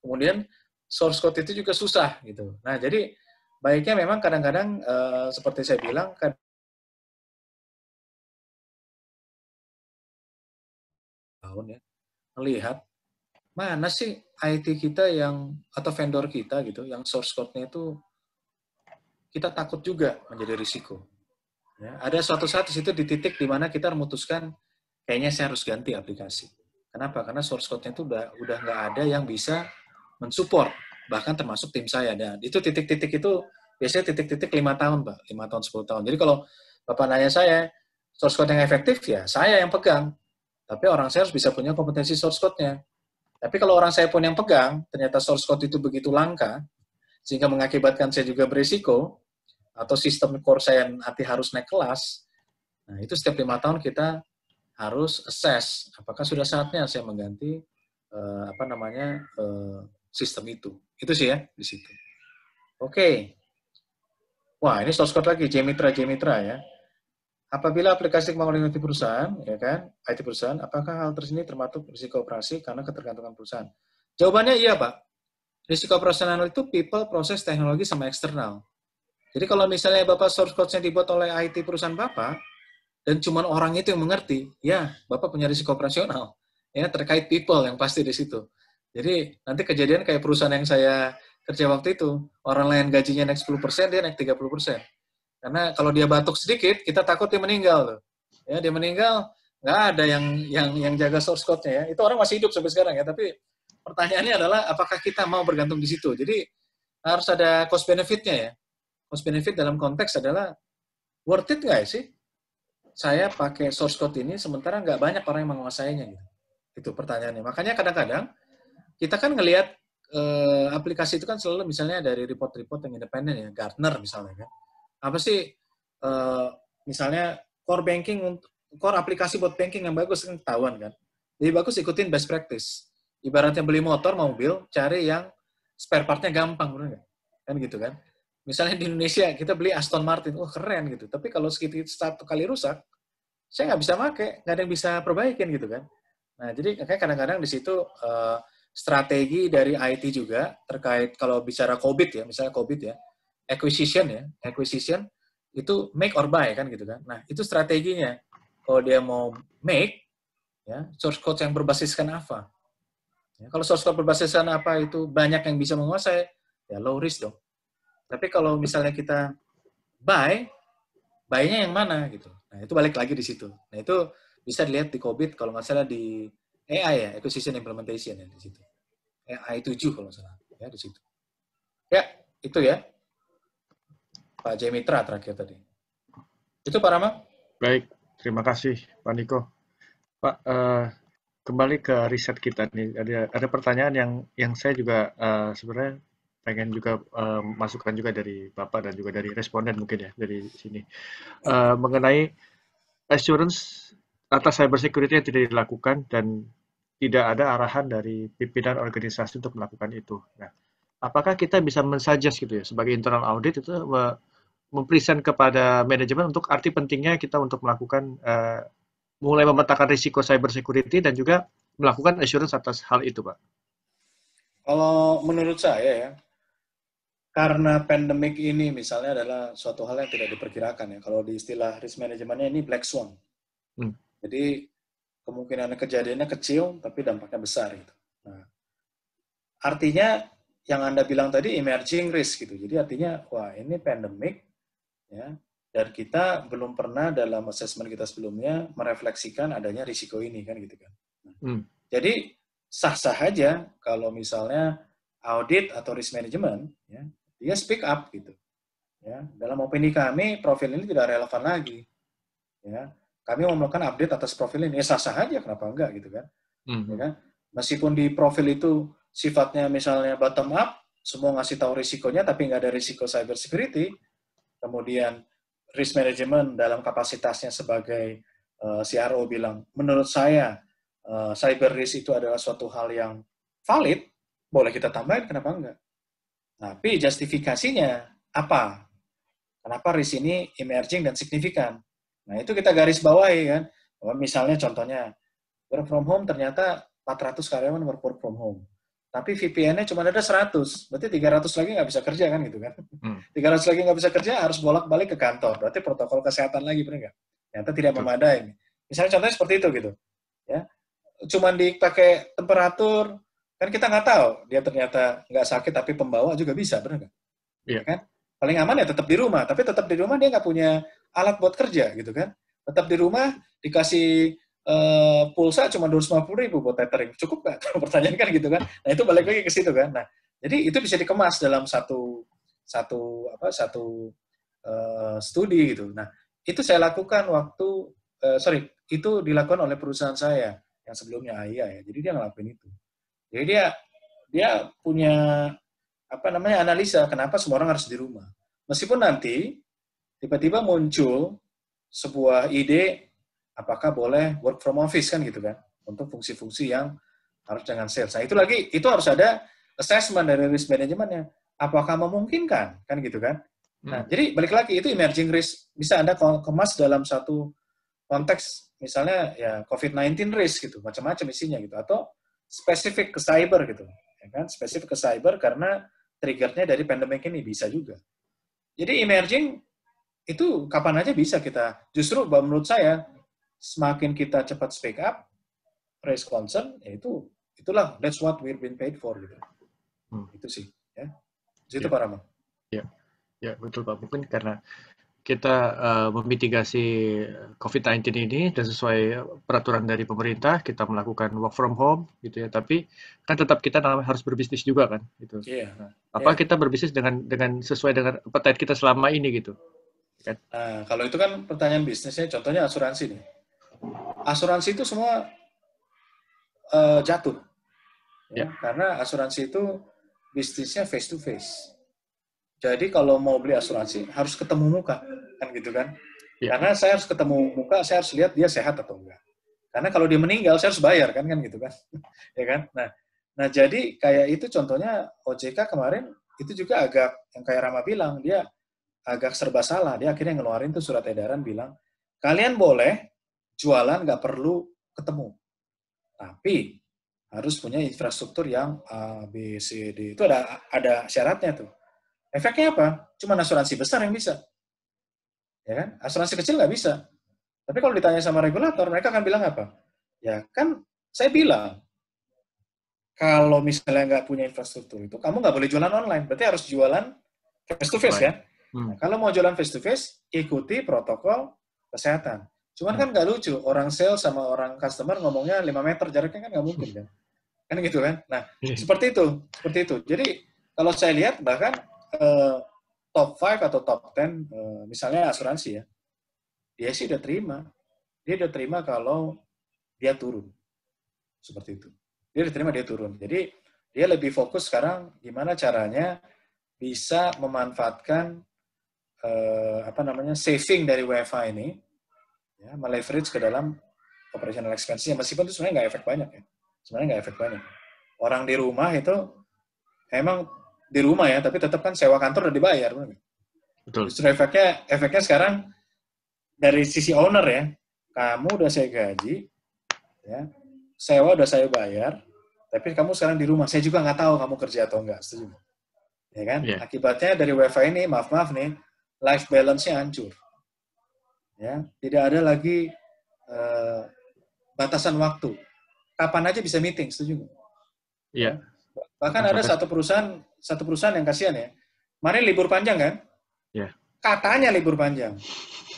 Kemudian source code itu juga susah gitu. Nah, jadi baiknya memang kadang-kadang seperti saya bilang tahun ya, melihat mana sih IT kita yang atau vendor kita gitu yang source code-nya itu kita takut juga menjadi risiko. Ya, ada suatu saat di situ di titik di mana kita memutuskan kayaknya saya harus ganti aplikasi. Kenapa? Karena source code-nya itu udah nggak ada yang bisa mensupport, bahkan termasuk tim saya. Dan itu titik-titik itu biasanya titik-titik 5 tahun, Pak. 5 tahun, 10 tahun. Jadi kalau Bapak nanya saya, source code yang efektif, ya saya yang pegang. Tapi orang saya harus bisa punya kompetensi source code-nya. Tapi kalau orang saya pun yang pegang, ternyata source code itu begitu langka, sehingga mengakibatkan saya juga berisiko, atau sistem core saya nanti harus naik kelas, nah itu setiap 5 tahun kita harus assess apakah sudah saatnya saya mengganti sistem itu. Itu sih ya di situ. Oke. Wah, ini source code lagi Jemitra ya. Apabila aplikasi kemampuan IT perusahaan, ya kan, IT perusahaan, apakah hal tersebut termasuk risiko operasi karena ketergantungan perusahaan? Jawabannya iya, Pak. Risiko operasional itu people, proses, teknologi, sama eksternal. Jadi kalau misalnya Bapak source code-nya dibuat oleh IT perusahaan Bapak, dan cuma orang itu yang mengerti, ya Bapak punya risiko operasional. Ya, terkait people yang pasti di situ. Jadi nanti kejadian kayak perusahaan yang saya kerja waktu itu, orang lain gajinya naik 10%, dia naik 30%. Karena kalau dia batuk sedikit, kita takut dia meninggal tuh. Ya, dia meninggal, nggak ada yang jaga source code-nya ya. Itu orang masih hidup sampai sekarang ya, tapi pertanyaannya adalah apakah kita mau bergantung di situ. Jadi harus ada cost benefit-nya ya. Cost benefit dalam konteks adalah worth it nggak sih saya pakai source code ini sementara nggak banyak orang yang menguasainya gitu. Itu pertanyaannya. Makanya kadang-kadang kita kan ngelihat aplikasi itu kan selalu misalnya dari report-report yang independen ya, Gartner misalnya kan. Apa sih misalnya core aplikasi buat banking yang bagus kan ketahuan kan. Jadi bagus ikutin best practice. Ibaratnya beli motor, mobil, cari yang spare part-nya gampang, benar nggak? Kan gitu kan. Misalnya di Indonesia kita beli Aston Martin, wah keren gitu. Tapi kalau sekitar 1 kali rusak, saya nggak bisa pakai, nggak ada yang bisa perbaikin gitu kan. Nah jadi kayak kadang-kadang di situ strategi dari IT juga terkait kalau bicara COVID ya, misalnya COVID ya, acquisition itu make or buy kan gitu kan. Nah itu strateginya. Kalau dia mau make, ya source code yang berbasiskan apa? Ya, kalau source code berbasiskan apa itu banyak yang bisa menguasai, ya low risk dong. Tapi kalau misalnya kita buy-nya yang mana gitu. Nah, itu balik lagi di situ. Nah, itu bisa dilihat di COVID kalau nggak salah di AI ya, Acquisition Implementation ya di situ. AI 7 kalau nggak salah ya di situ. Ya, itu ya. Pak J. Mitra terakhir tadi. Itu Pak Rama? Baik, terima kasih Pak Niko. Pak, kembali ke riset kita nih. Ada pertanyaan yang saya juga sebenarnya pengen juga masukkan juga dari Bapak dan juga dari responden mungkin ya dari sini mengenai assurance atas cybersecurity yang tidak dilakukan dan tidak ada arahan dari pimpinan organisasi untuk melakukan itu. Nah, apakah kita bisa mensuggest gitu ya sebagai internal audit itu mempresent kepada manajemen untuk arti pentingnya kita untuk melakukan mulai memetakan risiko cyber security dan juga melakukan assurance atas hal itu, Pak? Kalau menurut saya ya, karena pandemik ini misalnya adalah suatu hal yang tidak diperkirakan ya. Kalau di istilah risk manajemennya ini black swan. Jadi kemungkinan kejadiannya kecil tapi dampaknya besar gitu. Nah, artinya yang Anda bilang tadi emerging risk gitu. Jadi artinya wah ini pandemik ya, dan kita belum pernah dalam assessment kita sebelumnya merefleksikan adanya risiko ini kan gitu kan. Jadi sah-sah aja kalau misalnya audit atau risk management ya, dia speak up gitu. Ya, dalam opini kami profil ini tidak relevan lagi. Ya, kami mau melakukan update atas profil ini, ya sah-sah aja kenapa enggak gitu kan. Ya kan? Meskipun di profil itu sifatnya misalnya bottom up, semua ngasih tahu risikonya tapi nggak ada risiko cyber security. Kemudian risk management dalam kapasitasnya sebagai CRO bilang, menurut saya cyber risk itu adalah suatu hal yang valid, boleh kita tambahin, kenapa enggak? Tapi justifikasinya apa? Kenapa risk ini emerging dan signifikan? Nah, itu kita garis bawahi kan. Bahwa misalnya contohnya, work from home ternyata 400 karyawan work from home. Tapi VPN-nya cuma ada 100, berarti 300 lagi nggak bisa kerja kan gitu kan. 300 lagi nggak bisa kerja, harus bolak-balik ke kantor. Berarti protokol kesehatan lagi, benar nggak? Ternyata tidak memadai. Misalnya contohnya seperti itu gitu. Ya, cuman dipakai temperatur, kan kita nggak tahu dia ternyata nggak sakit tapi pembawa juga bisa, benar nggak? Iya. Kan? Paling aman ya tetap di rumah, tapi tetap di rumah dia nggak punya alat buat kerja gitu kan. Tetap di rumah dikasih pulsa cuma 250.000 buat tethering, cukup nggak? Pertanyaan kan gitu kan. Nah itu balik lagi ke situ kan. Nah jadi itu bisa dikemas dalam satu studi gitu. Nah itu saya lakukan waktu itu dilakukan oleh perusahaan saya yang sebelumnya AIA ya. Jadi dia ngelakuin itu. Jadi dia punya analisa kenapa semua orang harus di rumah. Meskipun nanti tiba-tiba muncul sebuah ide apakah boleh work from office kan gitu kan untuk fungsi-fungsi yang harus dengan sales. Nah itu harus ada assessment dari risk manajemennya. Apakah memungkinkan kan gitu kan? Nah jadi balik lagi itu emerging risk bisa Anda kemas dalam satu konteks misalnya ya COVID-19 risk gitu macam-macam isinya gitu atau spesifik ke cyber gitu ya kan spesifik ke cyber karena triggernya dari pandemic ini bisa juga. Jadi emerging itu kapan aja bisa kita. Justru menurut saya semakin kita cepat speak up, raise concern, ya itulah that's what we've been paid for gitu. Itu sih, ya. Itu Pak Rama. Ya betul Pak. Mungkin karena kita memitigasi COVID-19 ini dan sesuai peraturan dari pemerintah kita melakukan work from home gitu ya. Tapi kan tetap kita harus berbisnis juga kan gitu. Iya. Apa kita berbisnis dengan sesuai dengan appetite kita selama ini gitu. Kan? Nah, kalau itu kan pertanyaan bisnisnya, contohnya asuransi nih. Asuransi itu semua jatuh. Ya. Karena asuransi itu bisnisnya face to face. Jadi kalau mau beli asuransi harus ketemu muka, kan gitu kan? Ya. Karena saya harus ketemu muka, saya harus lihat dia sehat atau enggak. Karena kalau dia meninggal saya harus bayar kan gitu kan? Ya kan? Nah jadi kayak itu contohnya OJK kemarin itu juga agak yang kayak Rama bilang dia agak serba salah. Dia akhirnya ngeluarin tuh surat edaran bilang kalian boleh jualan nggak perlu ketemu, tapi harus punya infrastruktur yang A, B, C, D. Itu ada syaratnya tuh. Efeknya apa? Cuma asuransi besar yang bisa. Ya kan? Asuransi kecil nggak bisa. Tapi kalau ditanya sama regulator, mereka akan bilang apa? Ya kan saya bilang, kalau misalnya nggak punya infrastruktur itu, kamu nggak boleh jualan online. Berarti harus jualan face-to-face kan? Nah, kalau mau jualan face-to-face, ikuti protokol kesehatan. Cuman kan nggak lucu, orang sales sama orang customer ngomongnya 5 meter, jaraknya kan nggak mungkin kan? Kan gitu kan? Nah, seperti itu. Jadi, kalau saya lihat bahkan top 5 atau top 10, misalnya asuransi ya, dia sih udah terima. Dia udah terima kalau dia turun. Seperti itu. Dia udah terima, dia turun. Jadi, dia lebih fokus sekarang gimana caranya bisa memanfaatkan saving dari WFH ini, ya, meleverage ke dalam operational expense, meskipun itu sebenarnya nggak efek banyak ya. Sebenarnya nggak efek banyak. Orang di rumah itu emang di rumah ya, tapi tetap kan sewa kantor udah dibayar. Betul. Justru efeknya sekarang dari sisi owner ya, kamu udah saya gaji, ya, sewa udah saya bayar, tapi kamu sekarang di rumah, saya juga nggak tahu kamu kerja atau enggak, setuju? Ya kan? Yeah. Akibatnya dari WFH ini, maaf nih, life balance-nya hancur. Ya, tidak ada lagi batasan waktu. Kapan aja bisa meeting, setuju nggak? Iya. Bahkan ada satu perusahaan yang kasihan ya. Kemarin libur panjang kan? Iya. Katanya libur panjang.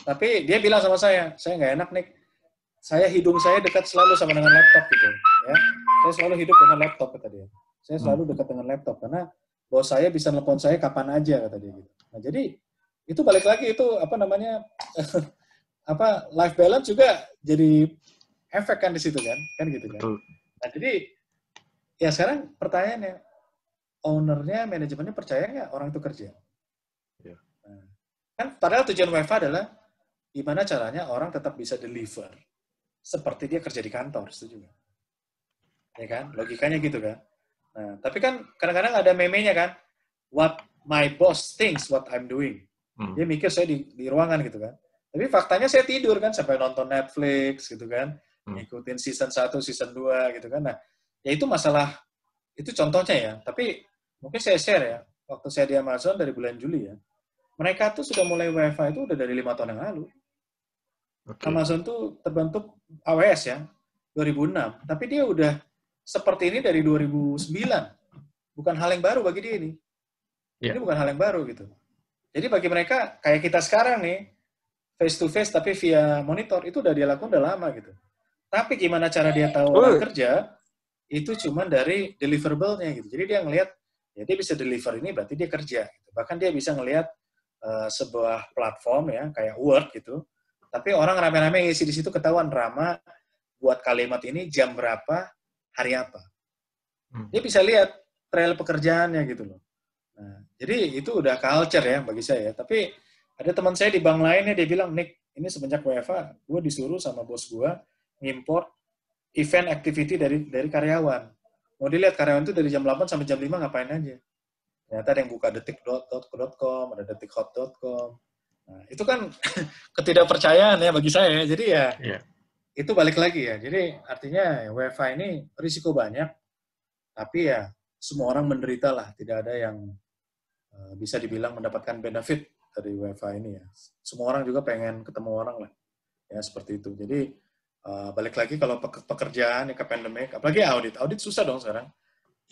Tapi dia bilang sama saya nggak enak nih. Hidung saya dekat selalu sama dengan laptop gitu. Ya. Saya selalu hidup dengan laptop, kata dia. Saya selalu dekat dengan laptop karena bos saya bisa nelpon saya kapan aja, kata dia gitu. Nah, jadi itu balik lagi itu life balance juga jadi efek kan di situ kan gitu kan. Betul. Nah, jadi ya sekarang pertanyaannya, ownernya, manajemennya percaya nggak orang itu kerja? Ya. Nah, kan padahal tujuan WFH adalah gimana caranya orang tetap bisa deliver seperti dia kerja di kantor, setuju nggak? Ya kan, logikanya gitu kan. Nah, tapi kan kadang-kadang ada meme-nya kan, what my boss thinks what I'm doing. Dia mikir saya di ruangan gitu kan. Tapi faktanya saya tidur kan, sampai nonton Netflix gitu kan, ngikutin season 1, season 2 gitu kan. Nah, ya itu masalah, itu contohnya ya. Tapi mungkin saya share ya, waktu saya di Amazon dari bulan Juli ya, mereka tuh sudah mulai WFH itu udah dari 5 tahun yang lalu. Okay. Amazon tuh terbentuk AWS ya, 2006. Tapi dia udah seperti ini dari 2009. Bukan hal yang baru bagi dia ini. Yeah. Ini bukan hal yang baru gitu. Jadi bagi mereka, kayak kita sekarang nih, face to face tapi via monitor, itu udah dia lakukan udah lama gitu. Tapi gimana cara dia tahu orang kerja, itu cuma dari deliverable-nya gitu. Jadi dia ngelihat, ya dia bisa deliver ini berarti dia kerja. Gitu. Bahkan dia bisa ngelihat sebuah platform ya, kayak Word gitu. Tapi orang rame-rame ngisi di situ ketahuan Rama buat kalimat ini jam berapa, hari apa. Dia bisa lihat trail pekerjaannya gitu loh. Nah, jadi itu udah culture ya bagi saya. Tapi ada teman saya di bank lainnya, dia bilang, Nick, ini semenjak WFH, gue disuruh sama bos gue ngimport event activity dari karyawan. Mau dilihat karyawan itu dari jam 8 sampai jam 5 ngapain aja. Ternyata ada yang buka detik.com, ada detikhot.com. Nah, itu kan ketidakpercayaan ya bagi saya. Jadi ya, itu balik lagi ya. Jadi artinya WFH ini risiko banyak, tapi ya semua orang menderita lah. Tidak ada yang bisa dibilang mendapatkan benefit dari WFH ini ya. Semua orang juga pengen ketemu orang lah. Ya seperti itu. Jadi balik lagi kalau pekerjaan ya ke pandemik, apalagi audit susah dong sekarang.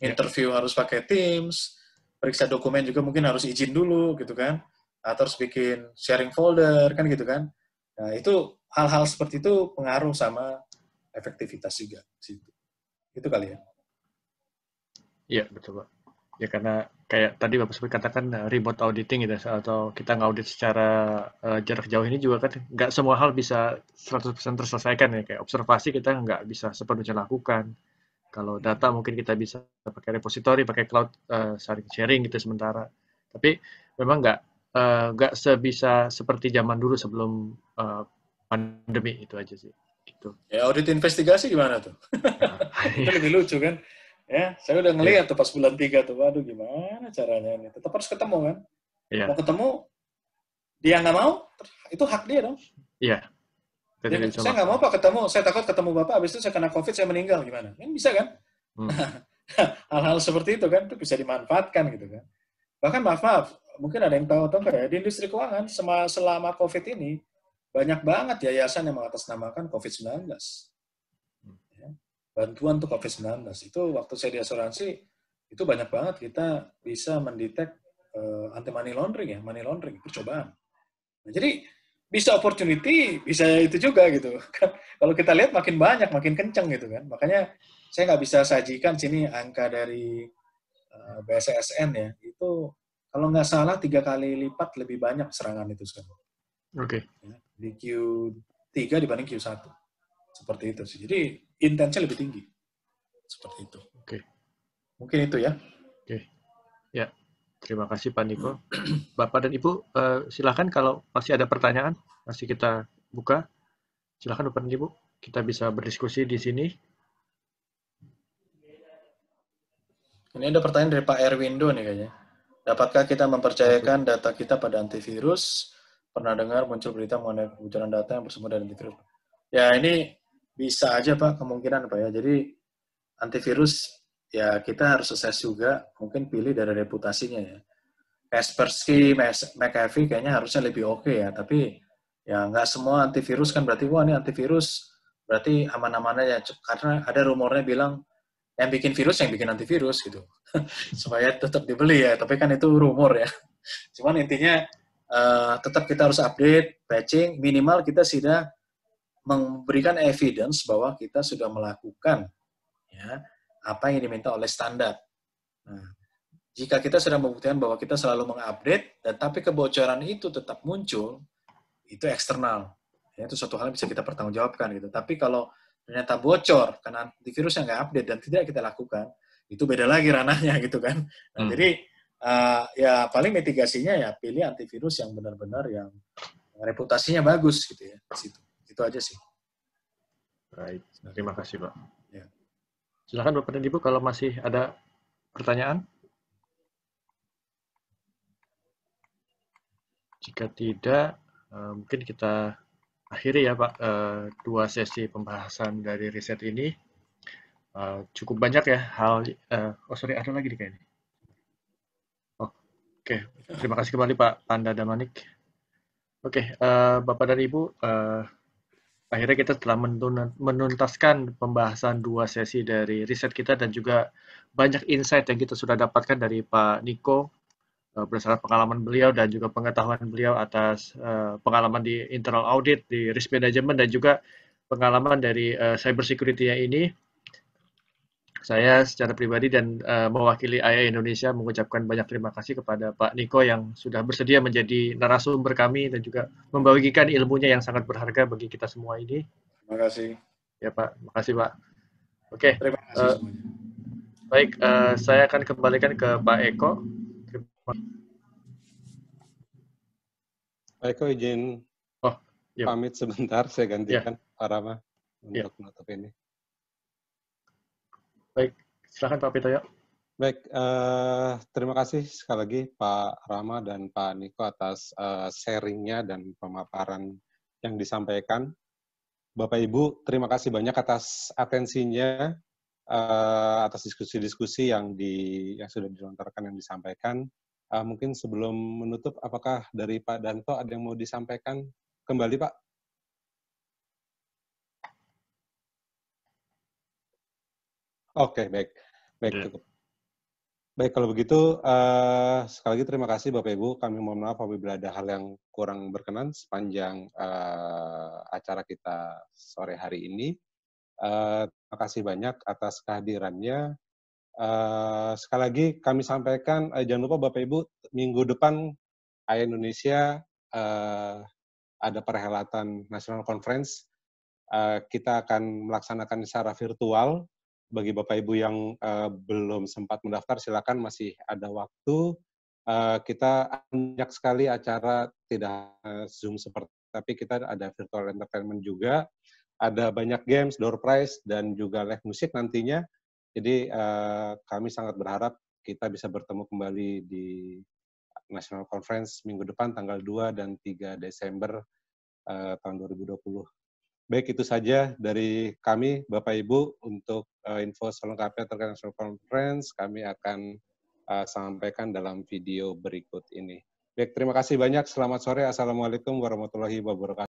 Interview harus pakai Teams, periksa dokumen juga mungkin harus izin dulu gitu kan. Atau harus bikin sharing folder kan gitu kan. Nah itu hal-hal seperti itu pengaruh sama efektivitas juga. Itu kali ya. Iya betul Pak. Ya karena kayak tadi Bapak sempat katakan remote auditing gitu, atau kita ngaudit secara jarak jauh ini juga kan nggak semua hal bisa 100% terselesaikan ya. Kayak observasi kita nggak bisa sepenuhnya lakukan. Kalau data mungkin kita bisa pakai repository, pakai cloud sharing gitu sementara. Tapi memang nggak sebisa seperti zaman dulu sebelum pandemi, itu aja sih. Gitu. Ya audit investigasi gimana tuh? Itu lebih lucu kan? Ya, saya udah ngeliat tuh pas bulan 3 tuh, waduh gimana caranya ini. Tetap harus ketemu kan? Mau ketemu, dia nggak mau, itu hak dia dong. Iya. Saya nggak mau Pak ketemu, saya takut ketemu Bapak, habis itu saya kena COVID, saya meninggal, gimana? Kan bisa kan? Hal-hal seperti itu kan, itu bisa dimanfaatkan gitu kan. Bahkan maaf, mungkin ada yang tahu atau enggak ya, di industri keuangan selama COVID ini, banyak banget yayasan yang mengatasnamakan COVID-19. Bantuan untuk COVID-19. Itu waktu saya di asuransi, itu banyak banget kita bisa mendetek anti-money laundering ya, money laundering, percobaan. Nah, jadi bisa opportunity, bisa itu juga gitu. Kalau kita lihat makin banyak, makin kenceng gitu kan. Makanya saya nggak bisa sajikan sini angka dari BSSN ya, itu kalau nggak salah 3 kali lipat lebih banyak serangan itu sekarang. Oke. Ya, di Q3 dibanding Q1. Seperti itu sih. Jadi intensnya lebih tinggi. Seperti itu. Oke. Mungkin itu ya. Oke. Ya. Terima kasih Pak Niko. Bapak dan Ibu, silakan kalau masih ada pertanyaan, masih kita buka. Silakan Bapak dan Ibu, kita bisa berdiskusi di sini. Ini ada pertanyaan dari Pak Erwindo nih kayaknya. Dapatkah kita mempercayakan data kita pada antivirus? Pernah dengar muncul berita mengenai kebocoran data yang bersumber dari antivirus? Ya ini bisa aja Pak, kemungkinan Pak ya. Jadi antivirus ya kita harus assess juga, mungkin pilih dari reputasinya ya. Kaspersky, McAfee kayaknya harusnya lebih oke ya, tapi ya nggak semua antivirus kan berarti wah ini antivirus berarti aman-aman aja, karena ada rumornya bilang yang bikin virus yang bikin antivirus gitu supaya tetap dibeli ya, tapi kan itu rumor ya. Cuman intinya tetap kita harus update patching, minimal kita sudah memberikan evidence bahwa kita sudah melakukan ya apa yang diminta oleh standar. Nah, jika kita sudah membuktikan bahwa kita selalu mengupdate dan tapi kebocoran itu tetap muncul, itu eksternal. Ya, itu suatu hal yang bisa kita pertanggungjawabkan gitu. Tapi kalau ternyata bocor karena antivirus yang nggak update dan tidak kita lakukan, itu beda lagi ranahnya gitu kan. Nah, jadi ya paling mitigasinya ya pilih antivirus yang benar-benar yang reputasinya bagus gitu ya di situ. Itu aja sih. Baik, terima kasih Pak. Ya. Silakan Bapak dan Ibu kalau masih ada pertanyaan. Jika tidak, mungkin kita akhiri ya Pak, 2 sesi pembahasan dari riset ini. Cukup banyak ya hal, ada lagi nih kayaknya. Oke, terima kasih kembali Pak Panda Damanik. Oke, Bapak dan Ibu, akhirnya kita telah menuntaskan pembahasan 2 sesi dari riset kita dan juga banyak insight yang kita sudah dapatkan dari Pak Niko berdasarkan pengalaman beliau dan juga pengetahuan beliau atas pengalaman di internal audit, di risk management, dan juga pengalaman dari cyber security-nya ini. Saya secara pribadi dan mewakili IA Indonesia mengucapkan banyak terima kasih kepada Pak Niko yang sudah bersedia menjadi narasumber kami dan juga membagikan ilmunya yang sangat berharga bagi kita semua ini. Terima kasih. Ya Pak, terima kasih Pak. Oke, terima kasih semuanya. Baik, saya akan kembalikan ke Pak Eko. Pak Eko izin pamit sebentar, saya gantikan Pak Rama untuk menutup ini. Baik, silakan Pak Pitoyo. Baik, terima kasih sekali lagi Pak Rama dan Pak Niko atas sharing-nya dan pemaparan yang disampaikan. Bapak Ibu, terima kasih banyak atas atensinya, atas diskusi-diskusi yang sudah dilontarkan, yang disampaikan. Mungkin sebelum menutup, apakah dari Pak Danto ada yang mau disampaikan kembali, Pak? Oke, baik. Cukup. Baik, kalau begitu, sekali lagi terima kasih Bapak Ibu. Kami mohon maaf apabila ada hal yang kurang berkenan sepanjang acara kita sore hari ini. Terima kasih banyak atas kehadirannya. Sekali lagi kami sampaikan, jangan lupa Bapak Ibu, minggu depan IA Indonesia ada perhelatan National Conference. Kita akan melaksanakan secara virtual. Bagi Bapak Ibu yang belum sempat mendaftar, silakan, masih ada waktu. Kita banyak sekali acara, tidak Zoom seperti, tapi kita ada virtual entertainment juga. Ada banyak games, door prize, dan juga live musik nantinya. Jadi kami sangat berharap kita bisa bertemu kembali di National Conference minggu depan, tanggal 2 dan 3 Desember tahun 2020. Baik, itu saja dari kami, Bapak Ibu, untuk info selengkapnya terkait National Conference, kami akan sampaikan dalam video berikut ini. Baik, terima kasih banyak. Selamat sore. Assalamualaikum warahmatullahi wabarakatuh.